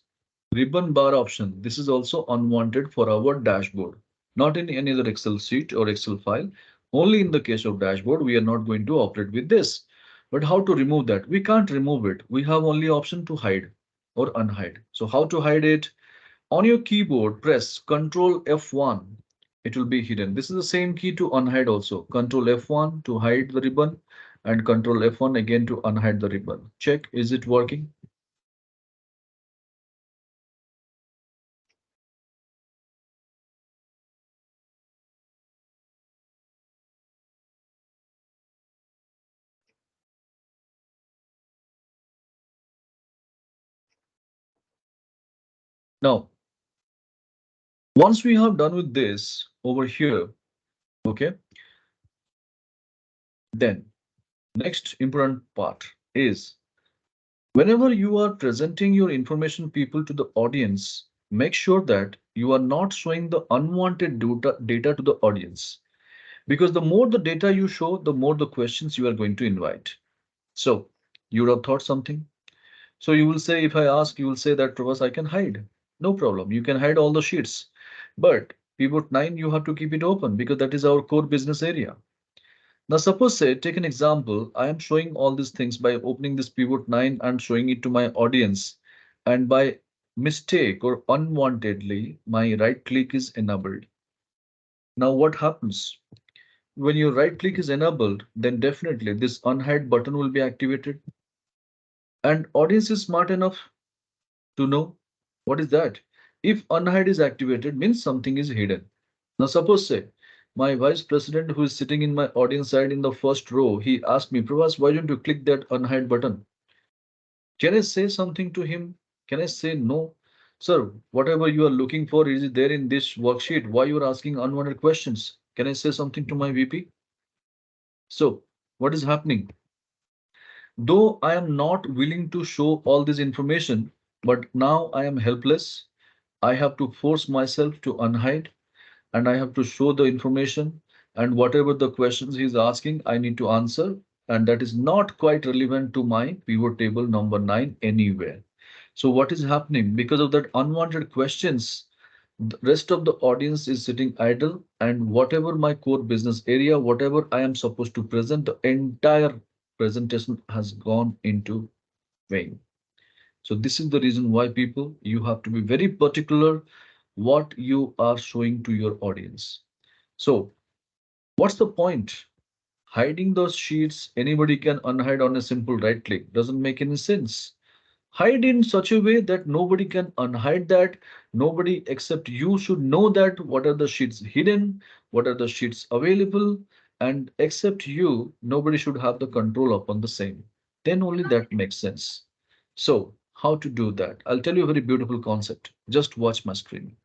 ribbon bar option, this is also unwanted for our dashboard, not in any other Excel sheet or Excel file. Only in the case of dashboard, we are not going to operate with this. But how to remove that? We can't remove it. We have only option to hide or unhide. So how to hide it? On your keyboard, press Ctrl F1. It will be hidden. This is the same key to unhide also. Ctrl F1 to hide the ribbon and Ctrl F1 again to unhide the ribbon. Check, is it working? Now, once we have done with this over here, okay, then next important part is whenever you are presenting your information people to the audience, make sure that you are not showing the unwanted data to the audience. Because the more the data you show, the more the questions you are going to invite. So you would have thought something. So you will say, if I ask, you will say that Prabhas, I can hide. No problem. You can hide all the sheets. But pivot 9, you have to keep it open because that is our core business area. Now, suppose say, take an example. I am showing all these things by opening this pivot 9 and showing it to my audience. And by mistake or unwantedly, my right click is enabled. Now, what happens? When your right click is enabled, then definitely this unhide button will be activated. And audience is smart enough to know what is that. If unhide is activated, means something is hidden. Now suppose say my vice president who is sitting in my audience side in the first row, he asked me, Pravas, why don't you click that unhide button? Can I say something to him? Can I say no? Sir, whatever you are looking for is there in this worksheet. Why you are asking unwanted questions? Can I say something to my VP? So what is happening? Though I am not willing to show all this information, but now I am helpless. I have to force myself to unhide and I have to show the information, and whatever the questions he's asking, I need to answer. And that is not quite relevant to my pivot table number 9 anywhere. So what is happening? Because of that unwanted questions, the rest of the audience is sitting idle, and whatever my core business area, whatever I am supposed to present, the entire presentation has gone into vain. So this is the reason why people, you have to be very particular what you are showing to your audience. So what's the point? Hiding those sheets, anybody can unhide on a simple right click. Doesn't make any sense. Hide in such a way that nobody can unhide that. Nobody except you should know that what are the sheets hidden, what are the sheets available, and except you, nobody should have the control upon the same. Then only that makes sense. So how to do that? I'll tell you a very beautiful concept. Just watch my screen.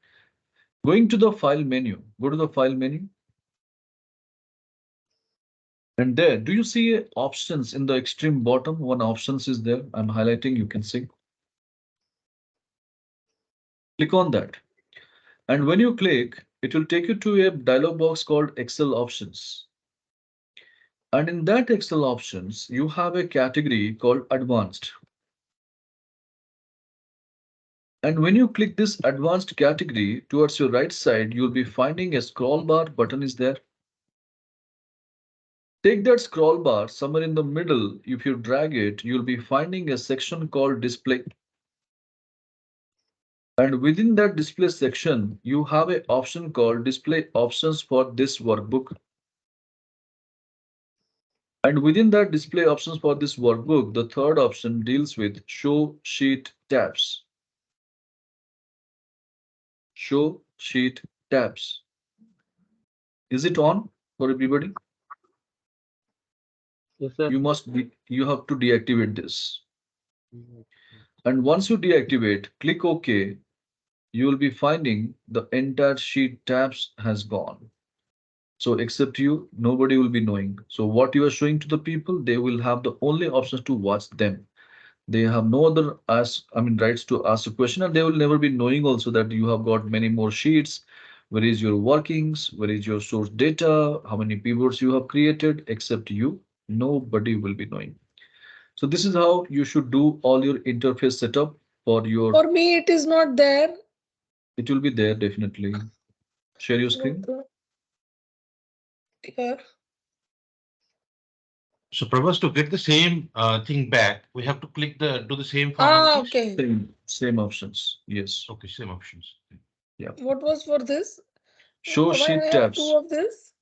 Going to the file menu, go to the file menu. And there, do you see options in the extreme bottom? One options is there. I'm highlighting, you can see. Click on that. And when you click, it will take you to a dialog box called Excel options. And in that Excel options, you have a category called advanced. And when you click this advanced category towards your right side, you'll be finding a scroll bar button is there. Take that scroll bar somewhere in the middle. If you drag it, you'll be finding a section called display. And within that display section, you have an option called display options for this workbook. And within that display options for this workbook, the third option deals with show sheet tabs. Show sheet tabs. Is it on for everybody? Yes, sir. You have to deactivate this. And once you deactivate, click OK, you will be finding the entire sheet tabs has gone. So except you, nobody will be knowing. So what you are showing to the people, they will have the only options to watch them. They have no other rights to ask a question, and they will never be knowing also that you have got many more sheets. Where is your workings? Where is your source data? How many pivots you have created? Except you, nobody will be knowing. So this is how you should do all your interface setup for your. For me, it is not there. It will be there definitely. Share your screen. Here. So Prabhas, to get the same thing back, we have to do the same formalities. Okay. Same options. Yes. Okay, same options. Yeah. What was for this? Show Why sheet I have tabs. two of this?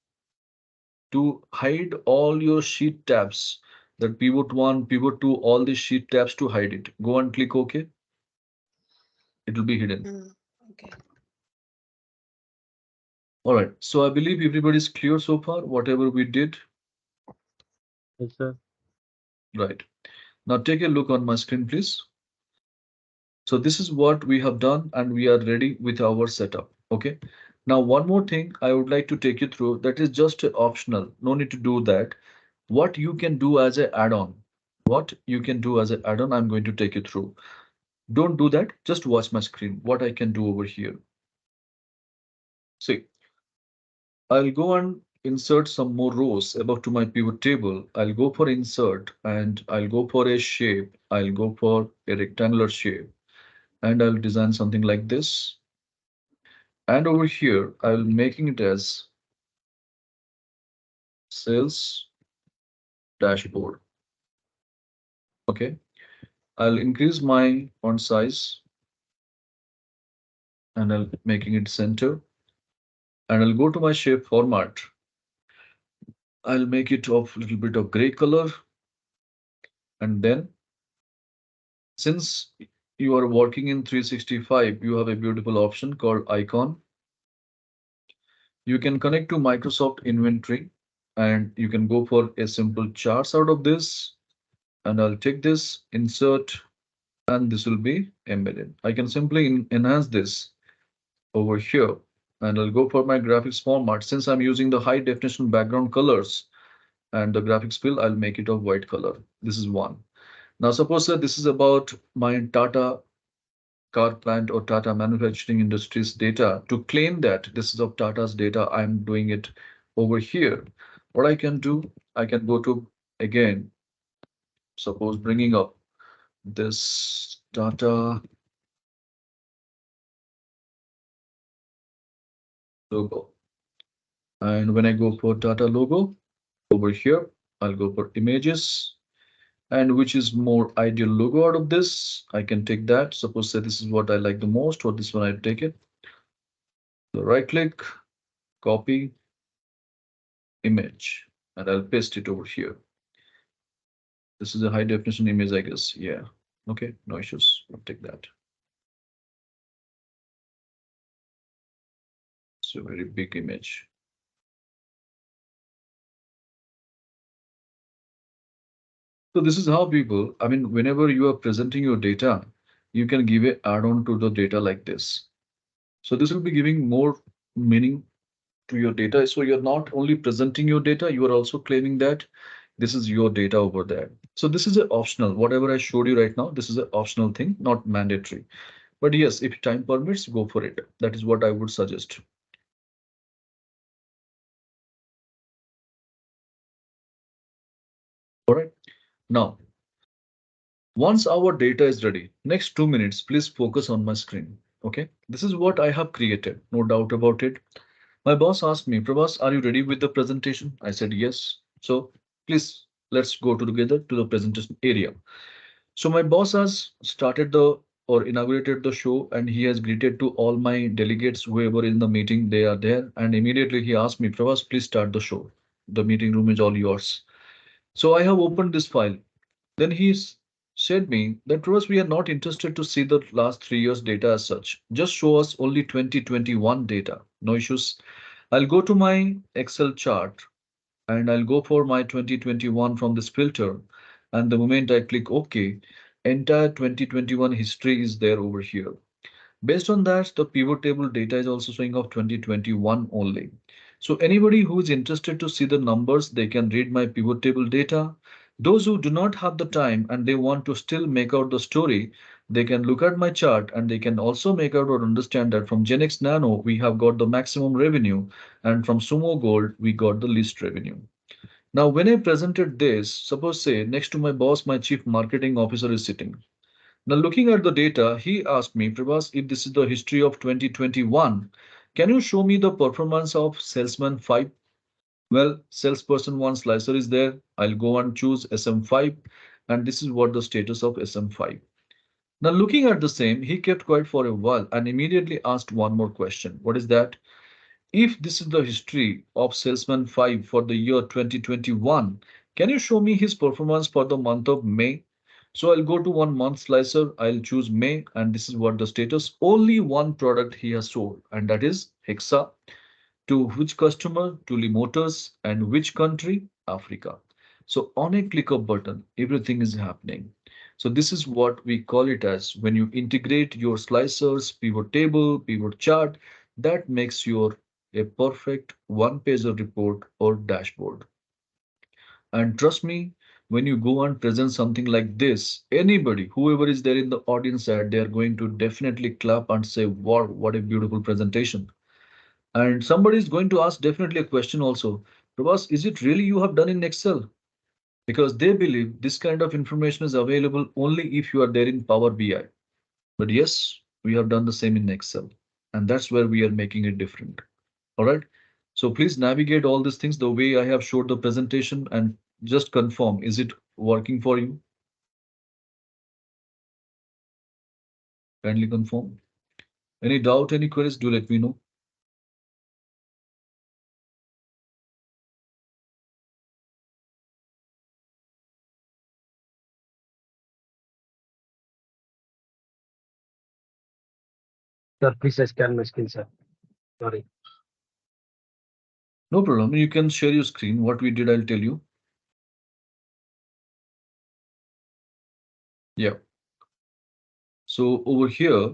To hide all your sheet tabs, that pivot 1, pivot 2, all the sheet tabs, to hide it. Go and click OK. It will be hidden. Okay. All right. So I believe everybody's clear so far, whatever we did. Yes, sir. Right. Now take a look on my screen, please. So this is what we have done, and we are ready with our setup. Okay. Now, one more thing I would like to take you through, that is just optional. No need to do that. What you can do as an add-on. What you can do as an add-on, I'm going to take you through. Don't do that. Just watch my screen. What I can do over here. See, I'll go and insert some more rows above to my pivot table. I'll go for insert, and I'll go for a shape. I'll go for a rectangular shape, and I'll design something like this. And over here, I'll making it as sales dashboard. Okay. I'll increase my font size, and I'll making it center, and I'll go to my shape format. I'll make it of a little bit of gray color. And then, since you are working in 365, you have a beautiful option called icon. You can connect to Microsoft Inventory, and you can go for a simple charts out of this. And I'll take this, insert, and this will be embedded. I can simply enhance this over here, and I'll go for my graphics format. Since I'm using the high definition background colors and the graphics fill, I'll make it of white color. This is one. Now, suppose that this is about my Tata car plant or Tata manufacturing industries data. To claim that this is of Tata's data, I'm doing it over here. What I can do, I can go to, again, suppose bringing up this Tata logo. And when I go for Tata logo over here, I'll go for images. And which is more ideal logo out of this, I can take that. Suppose that this is what I like the most, or this one I take it. So right click, copy image, and I'll paste it over here. This is a high definition image, I guess. Yeah. Okay, no issues. I'll take that. It's a very big image. So this is how people, whenever you are presenting your data, you can give a add-on to the data like this. So this will be giving more meaning to your data. So you're not only presenting your data, you are also claiming that this is your data over there. So this is an optional. Whatever I showed you right now, this is an optional thing, not mandatory. But yes, if time permits, go for it. That is what I would suggest. All right. Now, once our data is ready, next 2 minutes, please focus on my screen. Okay. This is what I have created. No doubt about it. My boss asked me, Prabhas, are you ready with the presentation? I said, yes. So please, let's go together to the presentation area. So my boss has started or inaugurated the show, and he has greeted to all my delegates, whoever in the meeting, they are there. And immediately he asked me, Prabhas, please start the show. The meeting room is all yours. So I have opened this file. Then said me that Prabhas, we are not interested to see the last 3 years data as such. Just show us only 2021 data. No issues. I'll go to my Excel chart and I'll go for my 2021 from this filter. And the moment I click OK, entire 2021 history is there over here. Based on that, the pivot table data is also showing of 2021 only. So anybody who is interested to see the numbers, they can read my pivot table data. Those who do not have the time and they want to still make out the story, they can look at my chart and they can also make out or understand that from Genex Nano, we have got the maximum revenue, and from Sumo Gold, we got the least revenue. Now, when I presented this, suppose say next to my boss, my chief marketing officer is sitting. Now, looking at the data, he asked me, Prabhas, if this is the history of 2021, can you show me the performance of salesman 5? Well, salesperson 1 slicer is there. I'll go and choose SM5, and this is what the status of SM5. Now, looking at the same, he kept quiet for a while and immediately asked one more question. What is that? If this is the history of salesman 5 for the year 2021, can you show me his performance for the month of May? So I'll go to 1 month slicer, I'll choose May, and this is what the status. Only one product he has sold, and that is Hexa. To which customer? To Lee Motors. And which country? Africa. So on a click of button, everything is happening. So this is what we call it as when you integrate your slicers, pivot table, pivot chart, that makes your a perfect one-pager report or dashboard. And trust me, when you go and present something like this, anybody, whoever is there in the audience side, they are going to definitely clap and say, wow, what a beautiful presentation. And somebody is going to ask definitely a question also. Prabhas, is it really you have done in Excel? Because they believe this kind of information is available only if you are there in Power BI. But yes, we have done the same in Excel. And that's where we are making it different. All right. So please navigate all these things the way I have showed the presentation and just confirm, is it working for you? Kindly confirm. Any doubt, any queries, do let me know. Sir, please scan my screen, sir. Sorry. No problem. You can share your screen. What we did, I'll tell you. Yeah. So over here,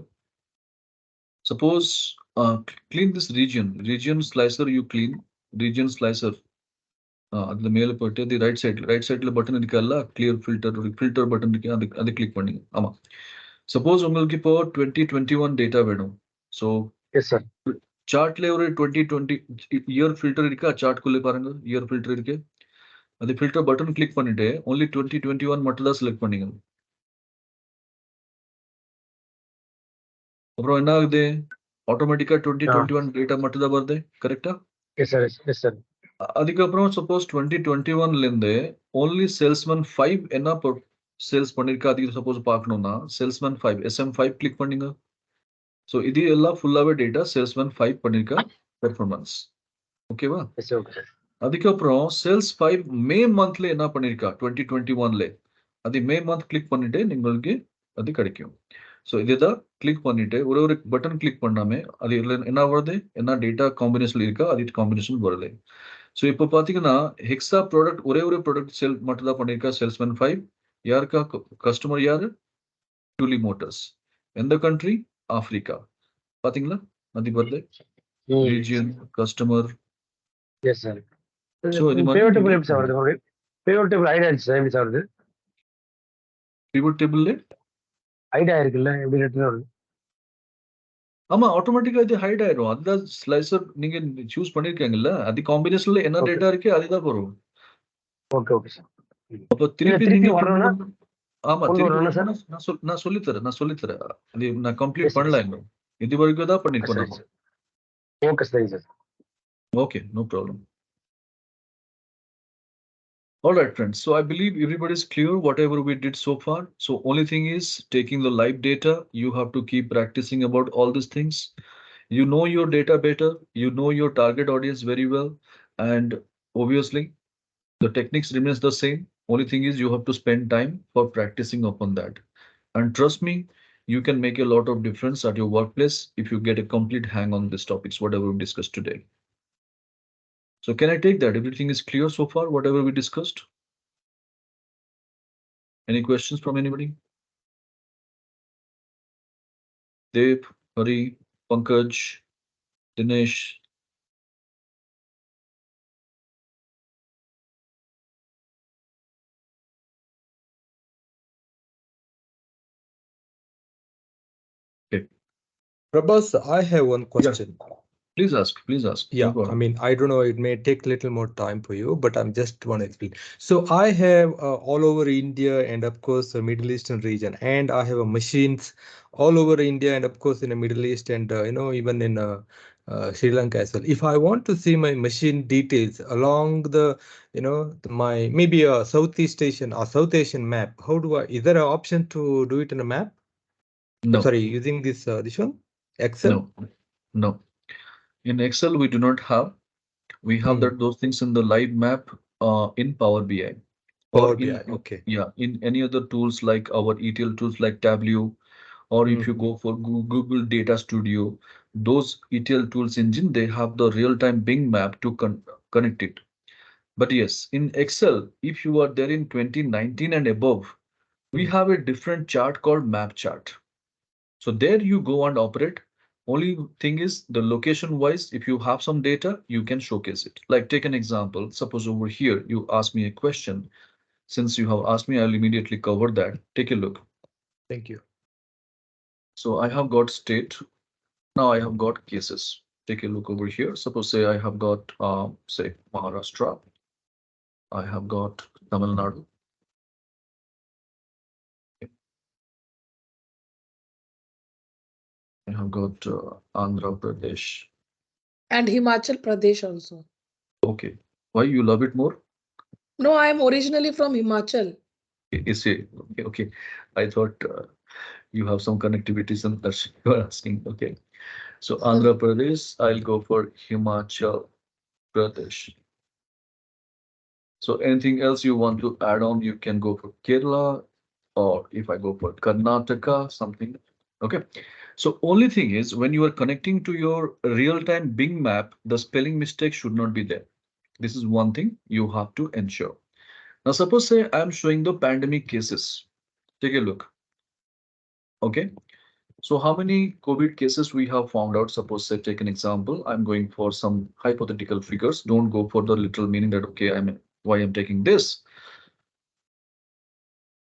suppose clean this region slicer, you clean region slicer. The மேல போயிட்டு the right sideல button இருக்கல்ல clear filter button இருக்கு அது click பண்ணுங்க. ஆமா. Suppose உங்களுக்கு இப்போ 2021 data வேணும். So Yes, sir. chartல ஒரு 2020 year filter இருக்கா chart குள்ள பாருங்க year filter இருக்கு. அது filter button click பண்ணிட்டு only 2021 மட்டும் தான் select பண்ணீங்க. அப்புறம் என்ன ஆகுது? ஆட்டோமேட்டிக்கா 2021 டேட்டா மட்டும் தான் வருது. கரெக்ட்டா? Yes, sir. Yes, sir. அதுக்கப்புறம் சப்போஸ் 2021ல இருந்து only salesman 5 என்ன சேல்ஸ் பண்ணிருக்கா அது சப்போஸ் பார்க்கணும்னா salesman 5 SM5 கிளிக் பண்ணுங்க. ஸோ இது எல்லாம் ஃபுல்லாவே டேட்டா salesman 5 பண்ணிருக்கா பெர்ஃபார்மன்ஸ். ஓகேவா? Yes, sir. Okay, sir. அதுக்கப்புறம் சேல்ஸ் 5 மே மந்த்ல என்ன பண்ணிருக்கா 2021ல அது மே மந்த் கிளிக் பண்ணிட்டு உங்களுக்கு அது கிடைக்கும். ஸோ இதுதான் கிளிக் பண்ணிட்டு ஒரு பட்டன் கிளிக் பண்ணாமே அது என்ன வருது, என்ன டேட்டா காம்பினேஷன் இருக்கா அது காம்பினேஷன் வருது. ஸோ இப்போ பார்த்தீங்கன்னா ஹெக்ஸா ப்ராடக்ட் ஒரே ஒரு ப்ராடக்ட் சேல் மட்டும் தான் பண்ணியிருக்கா சேல்ஸ்மேன் 5. யாருக்கா கஸ்டமர் யாரு? Duly motors. எந்த கண்ட்ரி? ஆப்பிரிக்கா. பாத்தீங்களா அது வருது region customer. Yes, sir. So இது pivot table எப்படி சார் வருது? pivot table ஐடியா சார் எப்படி சார் வருது? pivot table ஐடியா இருக்குல்ல எப்படி ரிட்டர்ன் வருது? ஆமா ஆட்டோமேட்டிக்கா இது ஹைட் ஆயிடும். அதுதான் ஸ்லைசர் நீங்க சூஸ் பண்ணிருக்கீங்கல்ல அது காம்பினேஷன்ல என்ன டேட்டா இருக்கு அதுதான் வரும். Okay okay sir. அப்ப திருப்பி நீங்க வரணும்னா ஆமா திருப்பி நான் சொல்லித்தரேன் அது நான் கம்ப்ளீட் பண்ணல இன்னும். இது வரைக்கும் தான் பண்ணிருக்கோம் நம்ம. Okay sir. Okay, no problem. All right, friends. So I believe everybody is clear whatever we did so far. So only thing is taking the live data. You have to keep practicing about all these things. You know your data better. You know your target audience very well. And obviously the techniques remains the same. Only thing is you have to spend time for practicing upon that. And trust me, you can make a lot of difference at your workplace if you get a complete hang on these topics, whatever we discussed today. So can I take that? Everything is clear so far, whatever we discussed? Any questions from anybody? Dev, Hari, Pankaj, Dinesh. Okay, Prabhas, I have one question. please ask, please ask. No Yeah, I problem. mean, I don't know, it may take a little more time for you, but I'm just want to explain. So I have all over India and of course the Middle Eastern region, and I have machines all over India and of course in the Middle East and even in Sri Lanka as well. If I want to see my machine details along the my maybe a Southeast Asian or South Asian map, how do I? Is there an option to do it in a map? No, Sorry, using this one, Excel. no, no. In Excel, we do not have. We have Hmm. that those things in the live map in Power BI or Power BI. Okay. yeah, in any other tools like our ETL tools like Tableau, or if you Hmm. go for Google Data Studio, those ETL tools engine, they have the real-time Bing map to connect it. But yes, in Excel, if you are there in 2019 and above, we Hmm. have a different chart called map chart. So there you go and operate. Only thing is the location wise, if you have some data, you can showcase it. Like take an example. Suppose over here, you ask me a question. Since you have asked me, I'll immediately cover that. Take a look. Thank you. So I have got state. Now I have got cases. Take a look over here. Suppose say I have got, say Maharashtra. I have got Tamil Nadu. I have got Andhra Pradesh. And Himachal Pradesh also. Okay. Why you love it more? No, I am originally from Himachal. Is it okay? Okay. I thought you have some connectivities and that's you are asking. Okay. So Andhra Pradesh, I'll go for Himachal Pradesh. So anything else you want to add on, you can go for Kerala, or if I go for Karnataka, something. Okay. So only thing is when you are connecting to your real-time Bing map, the spelling mistake should not be there. This is one thing you have to ensure. Now, suppose say I'm showing the pandemic cases. Take a look. Okay. So how many COVID cases we have found out? Suppose say take an example. I'm going for some hypothetical figures. Don't go for the literal meaning that okay, I'm why I'm taking this.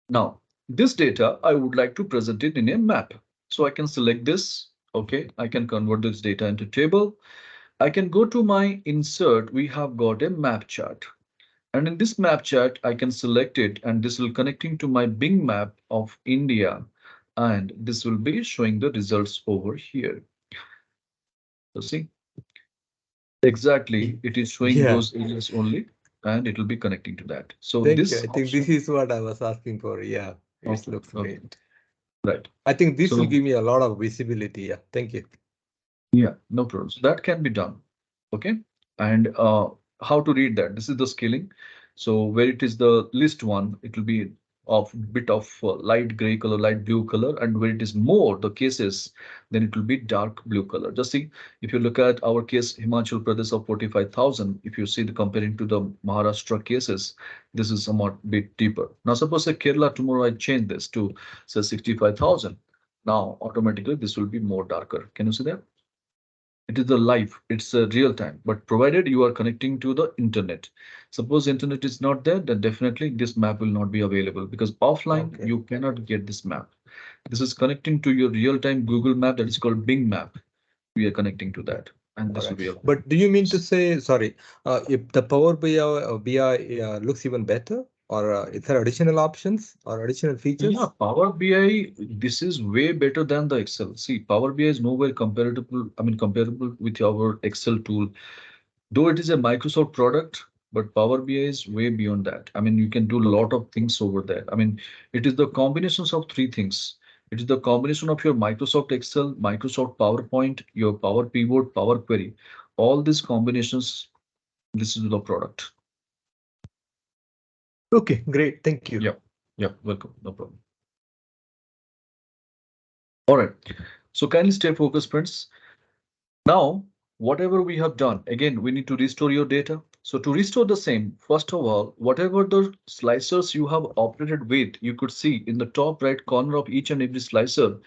Now, this data, I would like to present it in a map. So I can select this. Okay, I can convert this data into table. I can go to my insert. We have got a map chart. And in this map chart, I can select it and this will connecting to my Bing map of India. And this will be showing the results over here. So see, exactly, it is showing Yeah. those areas only, and it will be connecting to that. So Thank you. this I think this option, is what I was asking for. Yeah, it okay, looks okay, great. right. I think this will So give me a lot of visibility. Yeah, thank you. yeah, no problems. That can be done. Okay. And how to read that? This is the scaling. So where it is the list one, it will be of bit of light gray color, light blue color, and where it is more the cases, then it will be dark blue color. Just see, if you look at our case, Himachal Pradesh of 45,000, if you see the comparing to the Maharashtra cases, this is somewhat bit deeper. Now suppose say Kerala tomorrow I change this to say 65,000. Now automatically this will be more darker. Can you see that? It is the live, it's a real time, but provided you are connecting to the internet. Suppose internet is not there, then definitely this map will not be available because offline Okay. you cannot get this map. This is connecting to your real-time Google map that is called Bing map. We are connecting to that and All this will right. be available. But do you mean to say, sorry, if the Power BI looks even better, or is there additional options or additional features? Yeah, Power BI, this is way better than the Excel. See, Power BI is nowhere comparable, I mean, comparable with our Excel tool. Though it is a Microsoft product, but Power BI is way beyond that. I mean, you can do a Okay. lot of things over there. I mean, it is the combinations of three things. It is the combination of your Microsoft Excel, Microsoft PowerPoint, your Power Pivot, Power Query. All these combinations, this is the product. Okay, great. Thank you. Yeah, yeah, welcome. No problem. All right. So kindly stay focused, friends. Now, whatever we have done, again, we need to restore your data. So to restore the same, first of all, whatever the slicers you have operated with, you could see in the top right corner of each and every slicer,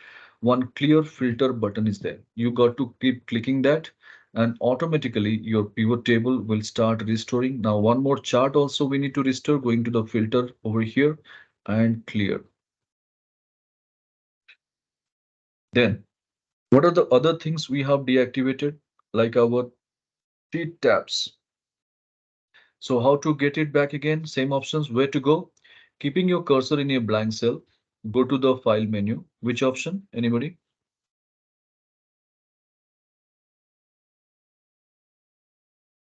one clear filter button is there. You got to keep clicking that and automatically your pivot table will start restoring. Now, one more chart also we need to restore, going to the filter over here and clear. Then, what are the other things we have deactivated? Like our sheet tabs. So how to get it back again? Same options, where to go? Keeping your cursor in a blank cell, go to the file menu. Which option? Anybody?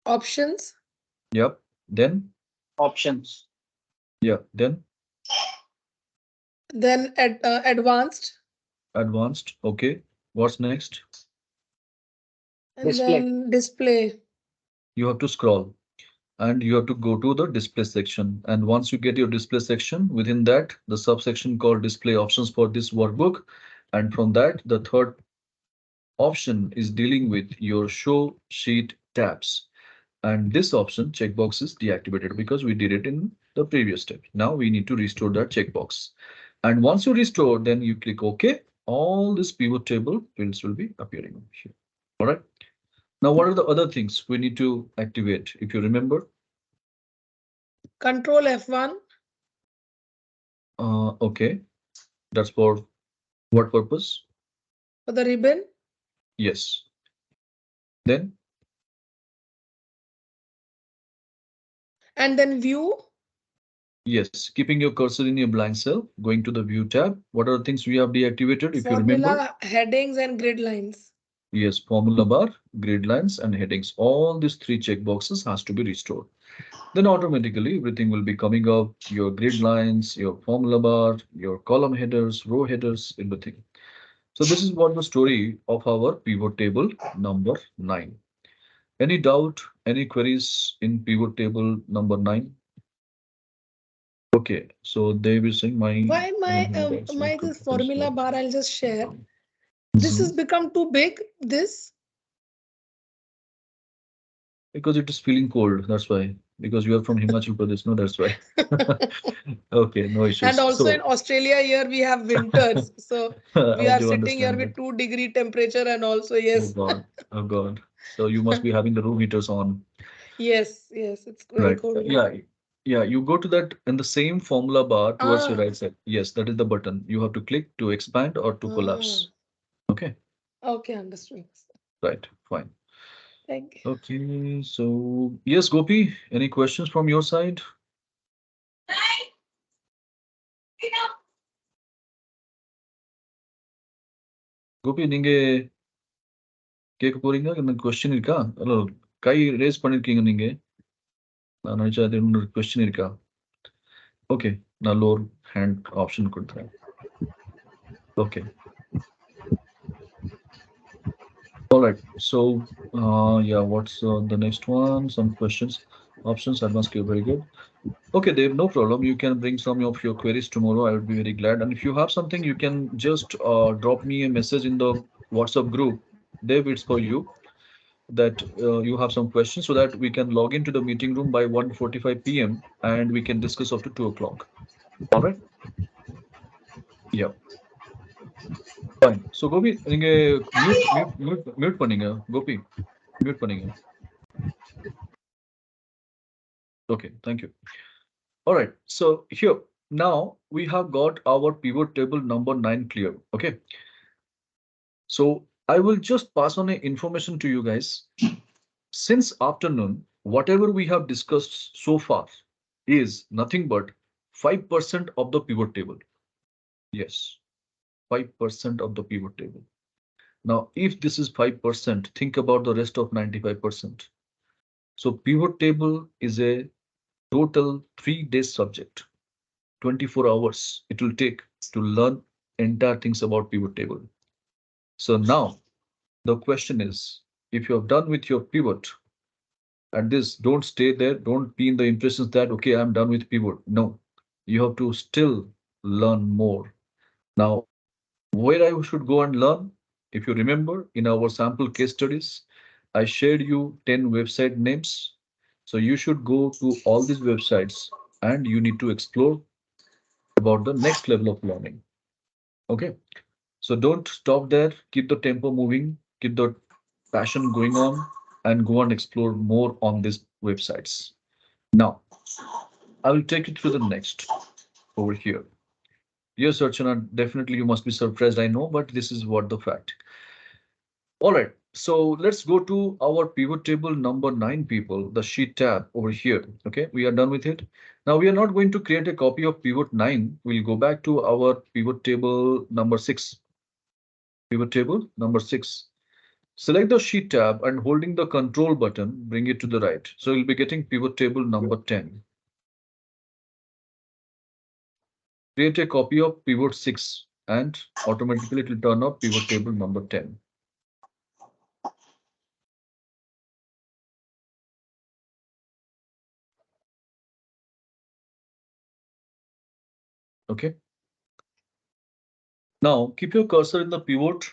Options, Yep. Then, Options. yeah, then then advanced, advanced. Okay. What's next? and Display. then display. You have to scroll and you have to go to the display section. And once you get your display section, within that, the subsection called display options for this workbook. And from that, the third option is dealing with your show sheet tabs. And this option checkbox is deactivated because we did it in the previous step. Now we need to restore that checkbox. And once you restore, then you click OK. All this pivot table fields will be appearing here. All right. Now, what are the other things we need to activate? If you remember, Control F1 okay, that's for what purpose? for the ribbon, Yes. Then, and then view, yes, keeping your cursor in a blank cell, going to the view tab. What are the things we have deactivated? If you remember, formula, headings, and grid lines. yes, formula bar, grid lines, and headings. All these three checkboxes has to be restored. Then automatically everything will be coming up, your grid lines, your formula bar, your column headers, row headers, everything. So this is what the story of our pivot table number 9. Any doubt, any queries in pivot table number 9? Okay, so they will saying Why my this formula bar? I'll just share. This has become too big. This because it is feeling cold. That's why. Because you are from Himachal Pradesh, no, that's why. Okay, no issues. and also in So Australia here we have winters, so we I are do sitting here understand with that. 2-degree temperature, and also Oh yes, God, oh God. So you must be having the room heaters on. yes, it's very Right. cold. Yeah. Yeah. You go to that in the same formula bar towards your Ah, right side. Yes, that is the button. You have to click to expand or to ah, collapse. Okay. okay, understood. Right. Fine. Thank you. Okay. So yes, Gopi, any questions from your side? Gopi, நீங்க கேட்க போறீங்க எனக்கு question இருக்கா அல்ல கை race பண்ணிருக்கீங்க நீங்க நான் நினைச்சா அது இன்னொரு கொஸ்டின் இருக்கா ஓகே நான் லோர் ஹேண்ட் ஆப்ஷன் கொடுத்துறேன் okay all right so yeah what's the next one some questions options advanced skill very good okay Dave no problem you can bring some of your queries tomorrow I would be very glad and if you have something you can just drop me a message in the WhatsApp group Dave it's for you that you have some questions so that we can log into the meeting room by 1:45 p.m. and we can discuss up to 2 o'clock. All right? Yeah, fine. So Gopi, நீங்க mute பண்ணுங்க Gopi, mute பண்ணுங்க. Okay, thank you. All right, so here now we have got our pivot table number 9 clear. Okay, so I will just pass on a information to you guys. Since afternoon, whatever we have discussed so far is nothing but 5% of the pivot table. Yes, 5% of the pivot table. Now, if this is 5%, think about the rest of 95%. So pivot table is a total 3-day subject, 24 hours it will take to learn entire things about pivot table. So now the question is, if you have done with your pivot And this, don't stay there. Don't be in the impressions that, okay, I'm done with pivot. No, you have to still learn more. Now, where I should go and learn? If you remember in our sample case studies, I shared you 10 website names. So you should go to all these websites and you need to explore about the next level of learning. Okay. So don't stop there. Keep the tempo moving, keep the passion going on, and go and explore more on these websites. Now, I will take you through the next over here. Yes, Archana, definitely you must be surprised, I know, but this is what the fact. All right, so let's go to our pivot table number 9, people, the sheet tab over here. Okay, we are done with it. Now we are not going to create a copy of pivot 9. We'll go back to our pivot table number 6. Pivot table number 6. Select the sheet tab and holding the control button, bring it to the right. So you'll be getting pivot table number 10. Create a copy of pivot 6 and automatically it will turn up pivot table number 10. Okay. Now keep your cursor in the pivot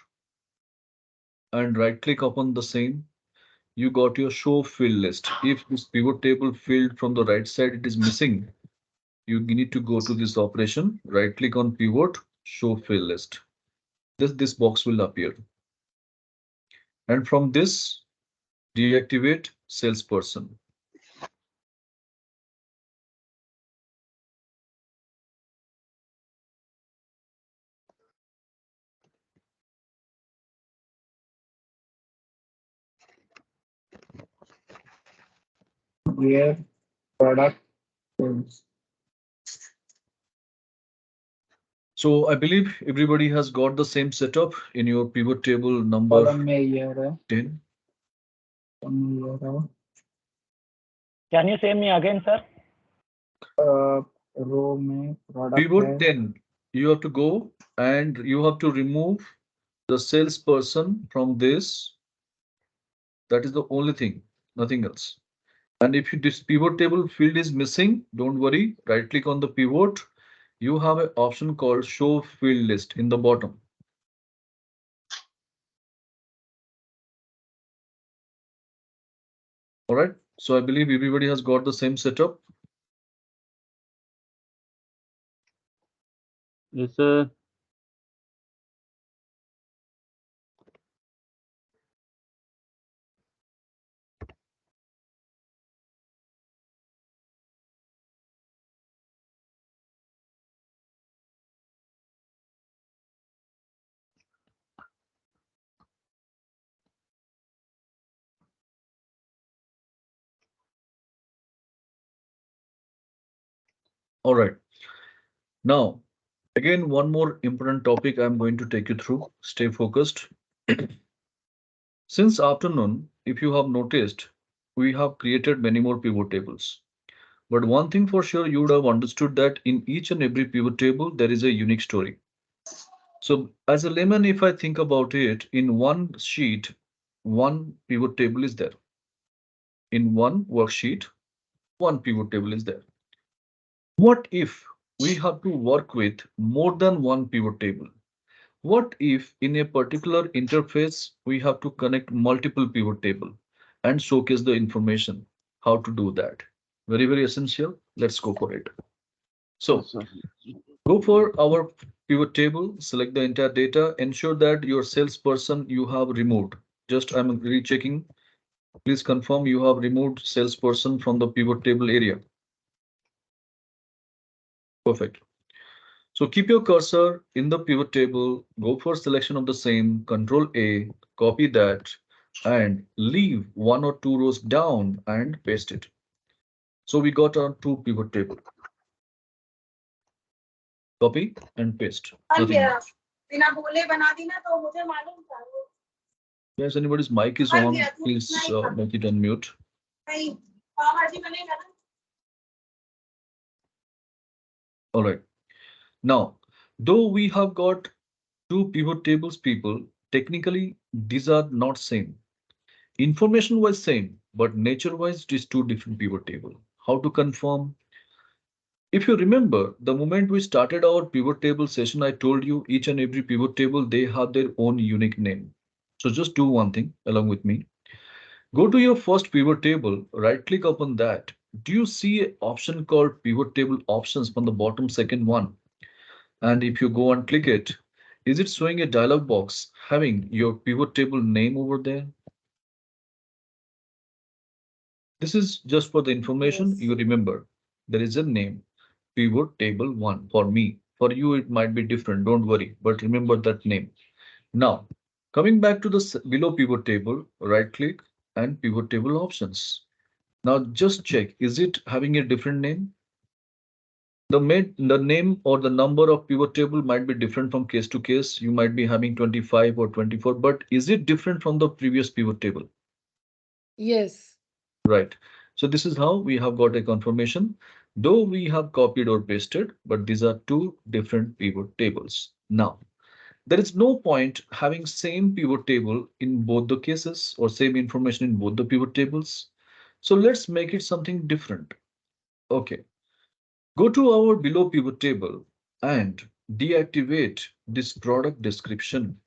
and right click upon the same. You got your show field list. If this pivot table field from the right side it is missing, you need to go to this operation, right click on pivot, show field list. This box will appear. And from this, deactivate salesperson. Where product is So I believe everybody has got the same setup in your pivot table number column में year है 10. column year है Can you say me again, sir? row में product Pivot है 10, you have to go and you have to remove the salesperson from this. That is the only thing, nothing else. And if this pivot table field is missing, don't worry, right click on the pivot. You have an option called show field list in the bottom. All right. So I believe everybody has got the same setup. Yes, sir. All right. Now, again, one more important topic I'm going to take you through. Stay focused. Since afternoon, if you have noticed, we have created many more pivot tables. But one thing for sure, you would have understood that in each and every pivot table, there is a unique story. So as a layman, if I think about it, in one sheet, one pivot table is there. In one worksheet, one pivot table is there. What if we have to work with more than one pivot table? What if in a particular interface, we have to connect multiple pivot table and showcase the information? How to do that? Very, very essential. Let's go for it. So go for our pivot table, select the entire data, ensure that your salesperson you have removed. Just I'm rechecking. Please confirm you have removed salesperson from the pivot table area. Perfect. So keep your cursor in the pivot table, go for selection of the same, Control A, copy that, and leave 1 or 2 rows down and paste it. So we got our 2 pivot table. Copy and paste. Nothing much. Yes, anybody's mic is on, please make it unmute. All right. Now, though we have got 2 pivot tables, people, technically these are not same. Information was same, but nature-wise, it is two different pivot table. How to confirm? If you remember, the moment we started our pivot table session, I told you each and every pivot table, they have their own unique name. So just do one thing along with me. Go to your first pivot table, right click upon that. Do you see an option called pivot table options from the bottom second one? And if you go and click it, is it showing a dialog box having your pivot table name over there? This is just for the information. Yes. You remember there is a name, pivot table 1 for me. For you, it might be different. Don't worry, but remember that name. Now, coming back to the below pivot table, right click and pivot table options. Now just check, is it having a different name? The name or the number of pivot table might be different from case to case. You might be having 25 or 24, but is it different from the previous pivot table? Yes. Right. So this is how we have got a confirmation. Though we have copied or pasted, but these are two different pivot tables. Now, there is no point having same pivot table in both the cases or same information in both the pivot tables. So let's make it something different. Okay. Go to our below pivot table and deactivate this product description.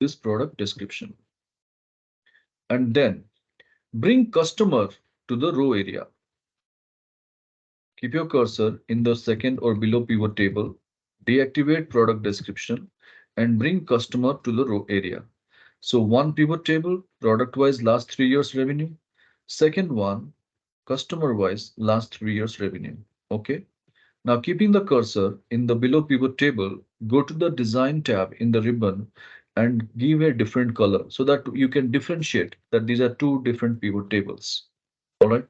This product description. And then bring customer to the row area. Keep your cursor in the second or below pivot table, deactivate product description, and bring customer to the row area. So one pivot table, product-wise last 3 years revenue. Second one, customer-wise last 3 years revenue. Okay. Now keeping the cursor in the below pivot table, go to the design tab in the ribbon and give a different color so that you can differentiate that these are two different pivot tables. All right.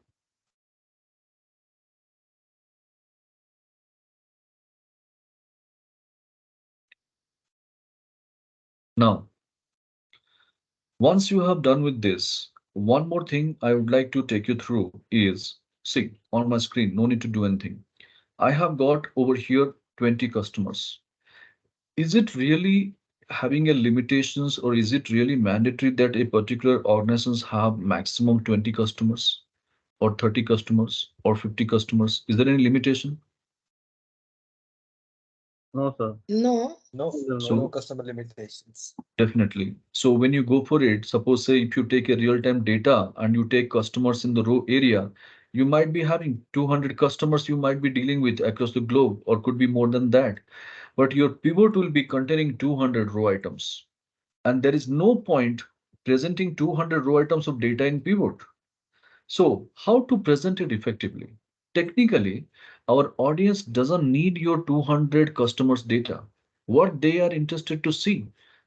Now, once you have done with this, one more thing I would like to take you through is, see on my screen, no need to do anything. I have got over here 20 customers. Is it really having a limitations or is it really mandatory that a particular organizations have maximum 20 customers or 30 customers or 50 customers? Is there any limitation? No, sir. No. No, So no customer limitations. definitely. So when you go for it, suppose say if you take a real-time data and you take customers in the row area, you might be having 200 customers you might be dealing with across the globe or could be more than that. But your pivot will be containing 200 row items. And there is no point presenting 200 row items of data in pivot. So how to present it effectively? Technically, our audience doesn't need your 200 customers data. What they are interested to see,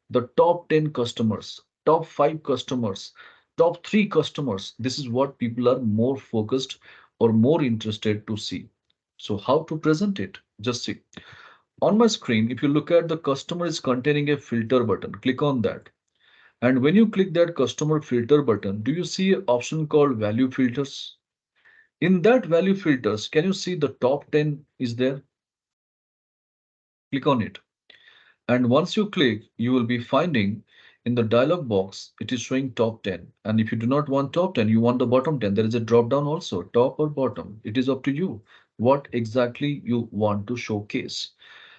the top 10 customers, top 5 customers, top 3 customers. This is what people are more focused or more interested to see. So how to present it? Just see. On my screen, if you look at the customer is containing a filter button, click on that. And when you click that customer filter button, do you see an option called value filters? In that value filters, can you see the top 10 is there? Click on it. And once you click, you will be finding in the dialog box, it is showing top 10. And if you do not want top 10, you want the bottom 10, there is a drop down also, top or bottom. It is up to you what exactly you want to showcase.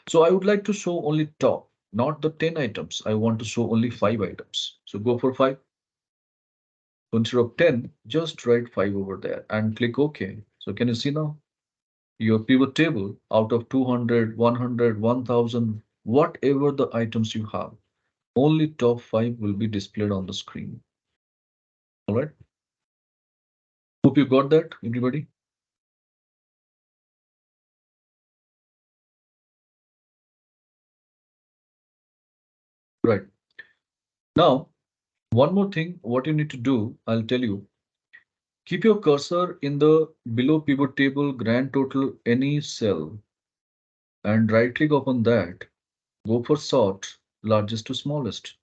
So I would like to show only top, not the 10 items. I want to show only 5 items. So go for 5. So instead of 10, just write 5 over there and click OK. So can you see now? Your pivot table out of 200, 100, 1000, whatever the items you have, only top 5 will be displayed on the screen. All right. Hope you got that, everybody. Right. Now, one more thing, what you need to do, I'll tell you. Keep your cursor in the below pivot table grand total any cell and right click upon that. Go for sort largest to smallest.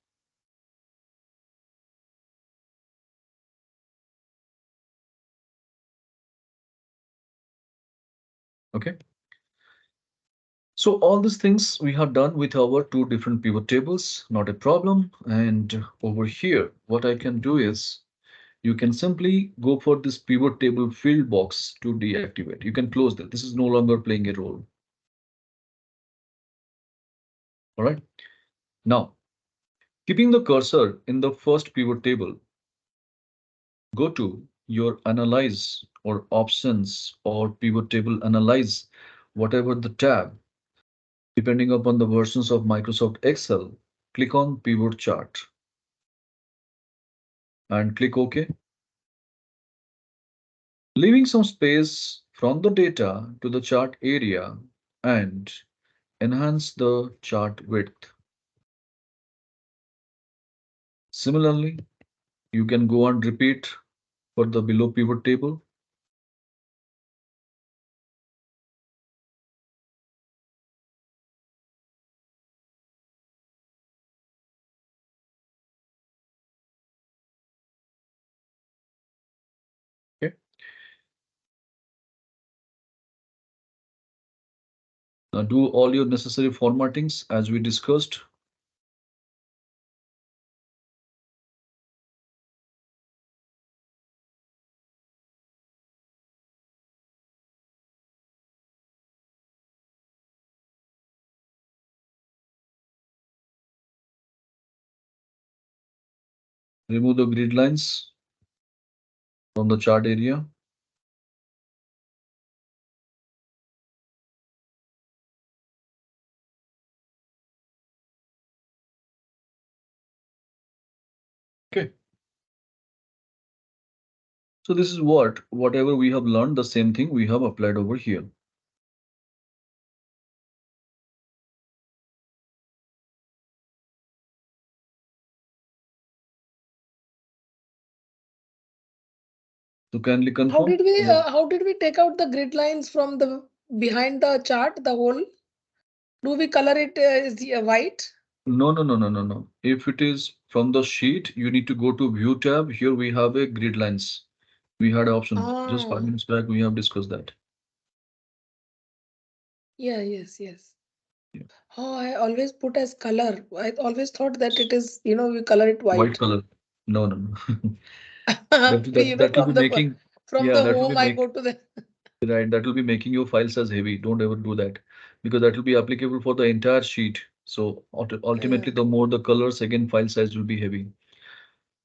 Okay. So all these things we have done with our two different pivot tables, not a problem. And over here, what I can do is you can simply go for this pivot table field box to deactivate. You can close that. This is no longer playing a role. All right. Now, keeping the cursor in the first pivot table, go to your analyze or options or pivot table analyze, whatever the tab, depending upon the versions of Microsoft Excel, click on pivot chart and click OK. Leaving some space from the data to the chart area and enhance the chart width. Similarly, you can go and repeat for the below pivot table. Okay. Now do all your necessary formattings as we discussed. Remove the grid lines from the chart area. Okay. So this is whatever we have learned, the same thing we have applied over here. So kindly confirm. How did we take out the grid lines from the behind the chart, the whole? Do we color it white? No. If it is from the sheet, you need to go to view tab. Here we have a grid lines. We had an option. Just 5 minutes back, we have discussed that. Yeah, yes. Yeah. Oh, I always put as color. I always thought that it is, we color it White white. color. No. That will be making, from yeah, the that will home be I make, go to the right, that will be making your files as heavy. Don't ever do that because that will be applicable for the entire sheet. So ultimately, the more the colors, again, file size will be heavy.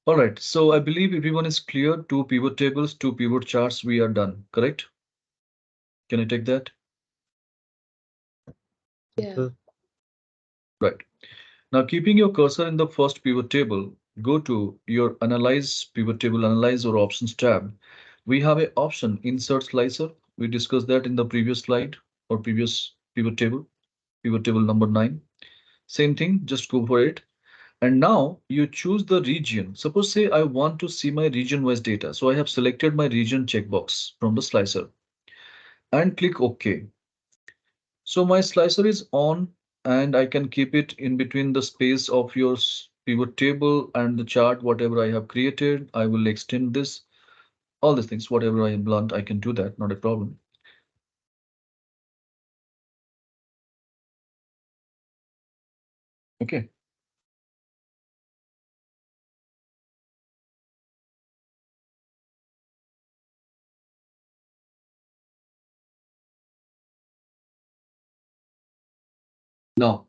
All right. So I believe everyone is clear. 2 pivot tables, 2 pivot charts. We are done. Correct? Can I take that? yeah. Right. Now, keeping your cursor in the first pivot table, go to your Analyze, Pivot Table Analyze or Options tab. We have an option Insert Slicer. We discussed that in the previous slide or previous pivot table number 9. Same thing, just go for it. And now you choose the region. Suppose say I want to see my region-wise data. So I have selected my region checkbox from the slicer and click OK. So my slicer is on and I can keep it in between the space of your pivot table and the chart, whatever I have created. I will extend this, all these things, whatever I am blunt, I can do that, not a problem. Okay. Now,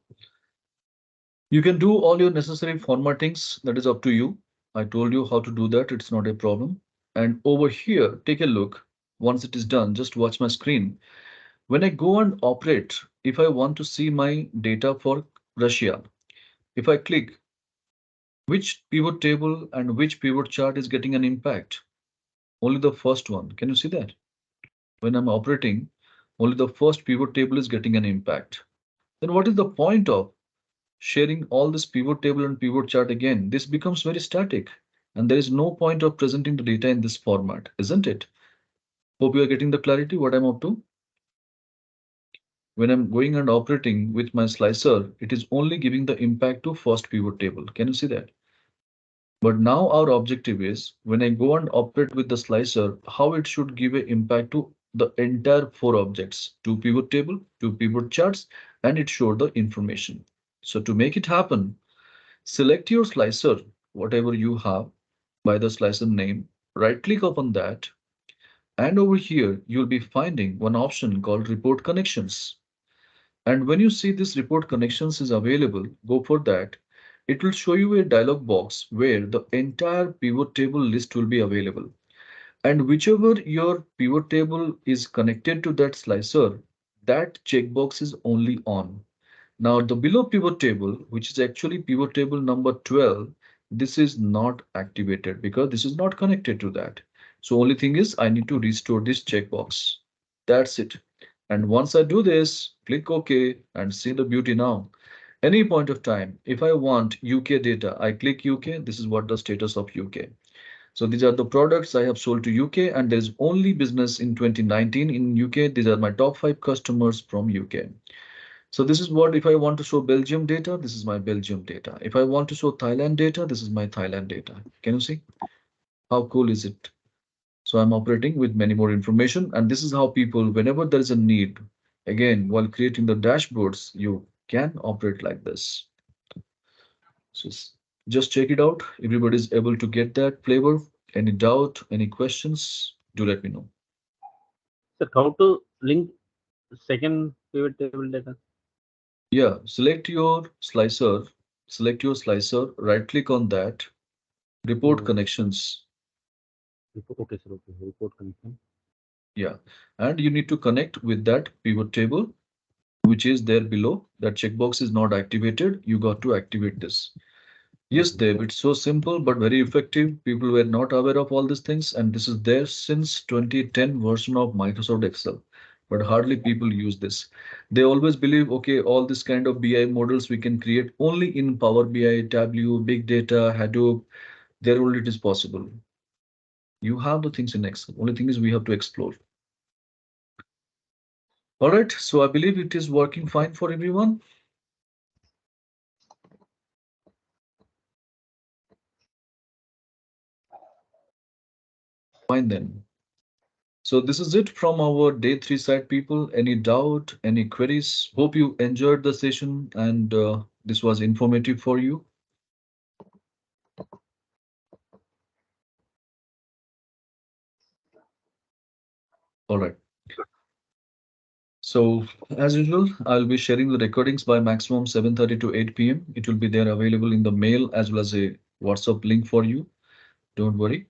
you can do all your necessary formattings. That is up to you. I told you how to do that. It's not a problem. And over here, take a look. Once it is done, just watch my screen. When I go and operate, if I want to see my data for Russia, if I click which pivot table and which pivot chart is getting an impact, only the first one. Can you see that? When I'm operating, only the first pivot table is getting an impact. Then what is the point of sharing all this pivot table and pivot chart again? This becomes very static and there is no point of presenting the data in this format, isn't it? Hope you are getting the clarity what I'm up to. When I'm going and operating with my slicer, it is only giving the impact to first pivot table. Can you see that? But now our objective is when I go and operate with the slicer, how it should give an impact to the entire 4 objects, 2 pivot table, 2 pivot charts, and it showed the information. So to make it happen, select your slicer, whatever you have by the slicer name, Right click upon that. And over here, you'll be finding one option called report connections. And when you see this report connections is available, go for that. It will show you a dialog box where the entire pivot table list will be available. And whichever your pivot table is connected to that slicer, that checkbox is only on. Now the below pivot table, which is actually pivot table number 12, this is not activated because this is not connected to that. So only thing is I need to restore this checkbox. That's it. And once I do this, click OK and see the beauty now. Any point of time, if I want UK data, I click UK. This is what the status of UK. So these are the products I have sold to UK, and there's only business in 2019 in UK. These are my top 5 customers from UK. So this is what, if I want to show Belgium data, this is my Belgium data. If I want to show Thailand data, this is my Thailand data. Can you see? How cool is it? So I'm operating with many more information, and this is how people, whenever there is a need, again, while creating the dashboards, you can operate like this. So just check it out. Everybody's able to get that flavor. Any doubt, any questions, do let me know. Sir, how to link second pivot table data? Yeah, select your slicer, right click on that, report connections. Okay, sir. Okay, report connection. Yeah, and you need to connect with that pivot table, which is there below. That checkbox is not activated. You got to activate this. Yes, Dave, it's so simple but very effective. People were not aware of all these things, and this is there since 2010 version of Microsoft Excel. But hardly people use this. They always believe, okay, all this kind of BI models we can create only in Power BI, Tableau, Big Data, Hadoop. There only it is possible. You have the things in Excel. Only thing is we have to explore. All right, so I believe it is working fine for everyone. Fine then. So this is it from our day 3 side, people. Any doubt, any queries? Hope you enjoyed the session and this was informative for you. All right. So as usual, I'll be sharing the recordings by maximum 7:30 to 8 p.m. It will be there available in the mail as well as a WhatsApp link for you. Don't worry.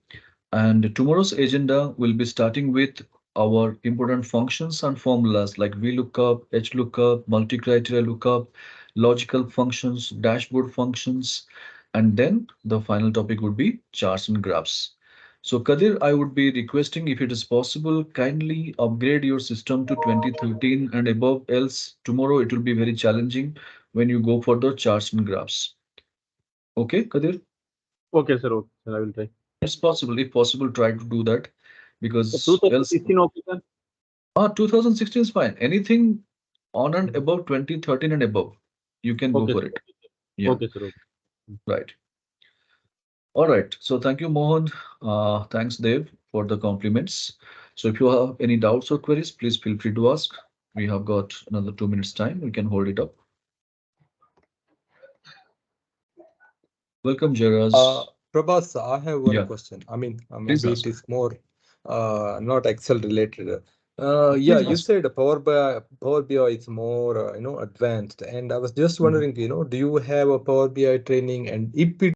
And tomorrow's agenda will be starting with our important functions and formulas like VLOOKUP, HLOOKUP, multi-criteria lookup, logical functions, dashboard functions, and then the final topic would be charts and graphs. So Kadir, I would be requesting if it is possible, kindly upgrade your system to 2013 and above, else tomorrow it will be very challenging when you go for the charts and graphs. Okay, Kadir? Okay, sir. Okay, sir. I will try. It's possible. If possible, try to do that because else 2016, okay, sir. 2016 is fine. Anything on and above 2013 and above, you can go Okay, for sir. it. Yeah, Okay, sir. Okay. right. All right. So thank you, Mohan. Thanks, Dev, for the compliments. So if you have any doubts or queries, please feel free to ask. We have got another 2 minutes time. We can hold it up. Welcome, Jaraz. Prabhas, I have one Yeah. question. I mean, Please maybe ask. it is more not Excel related. Please You ask. said Power BI is more advanced, and I was just wondering, do you have a Power BI training, and if it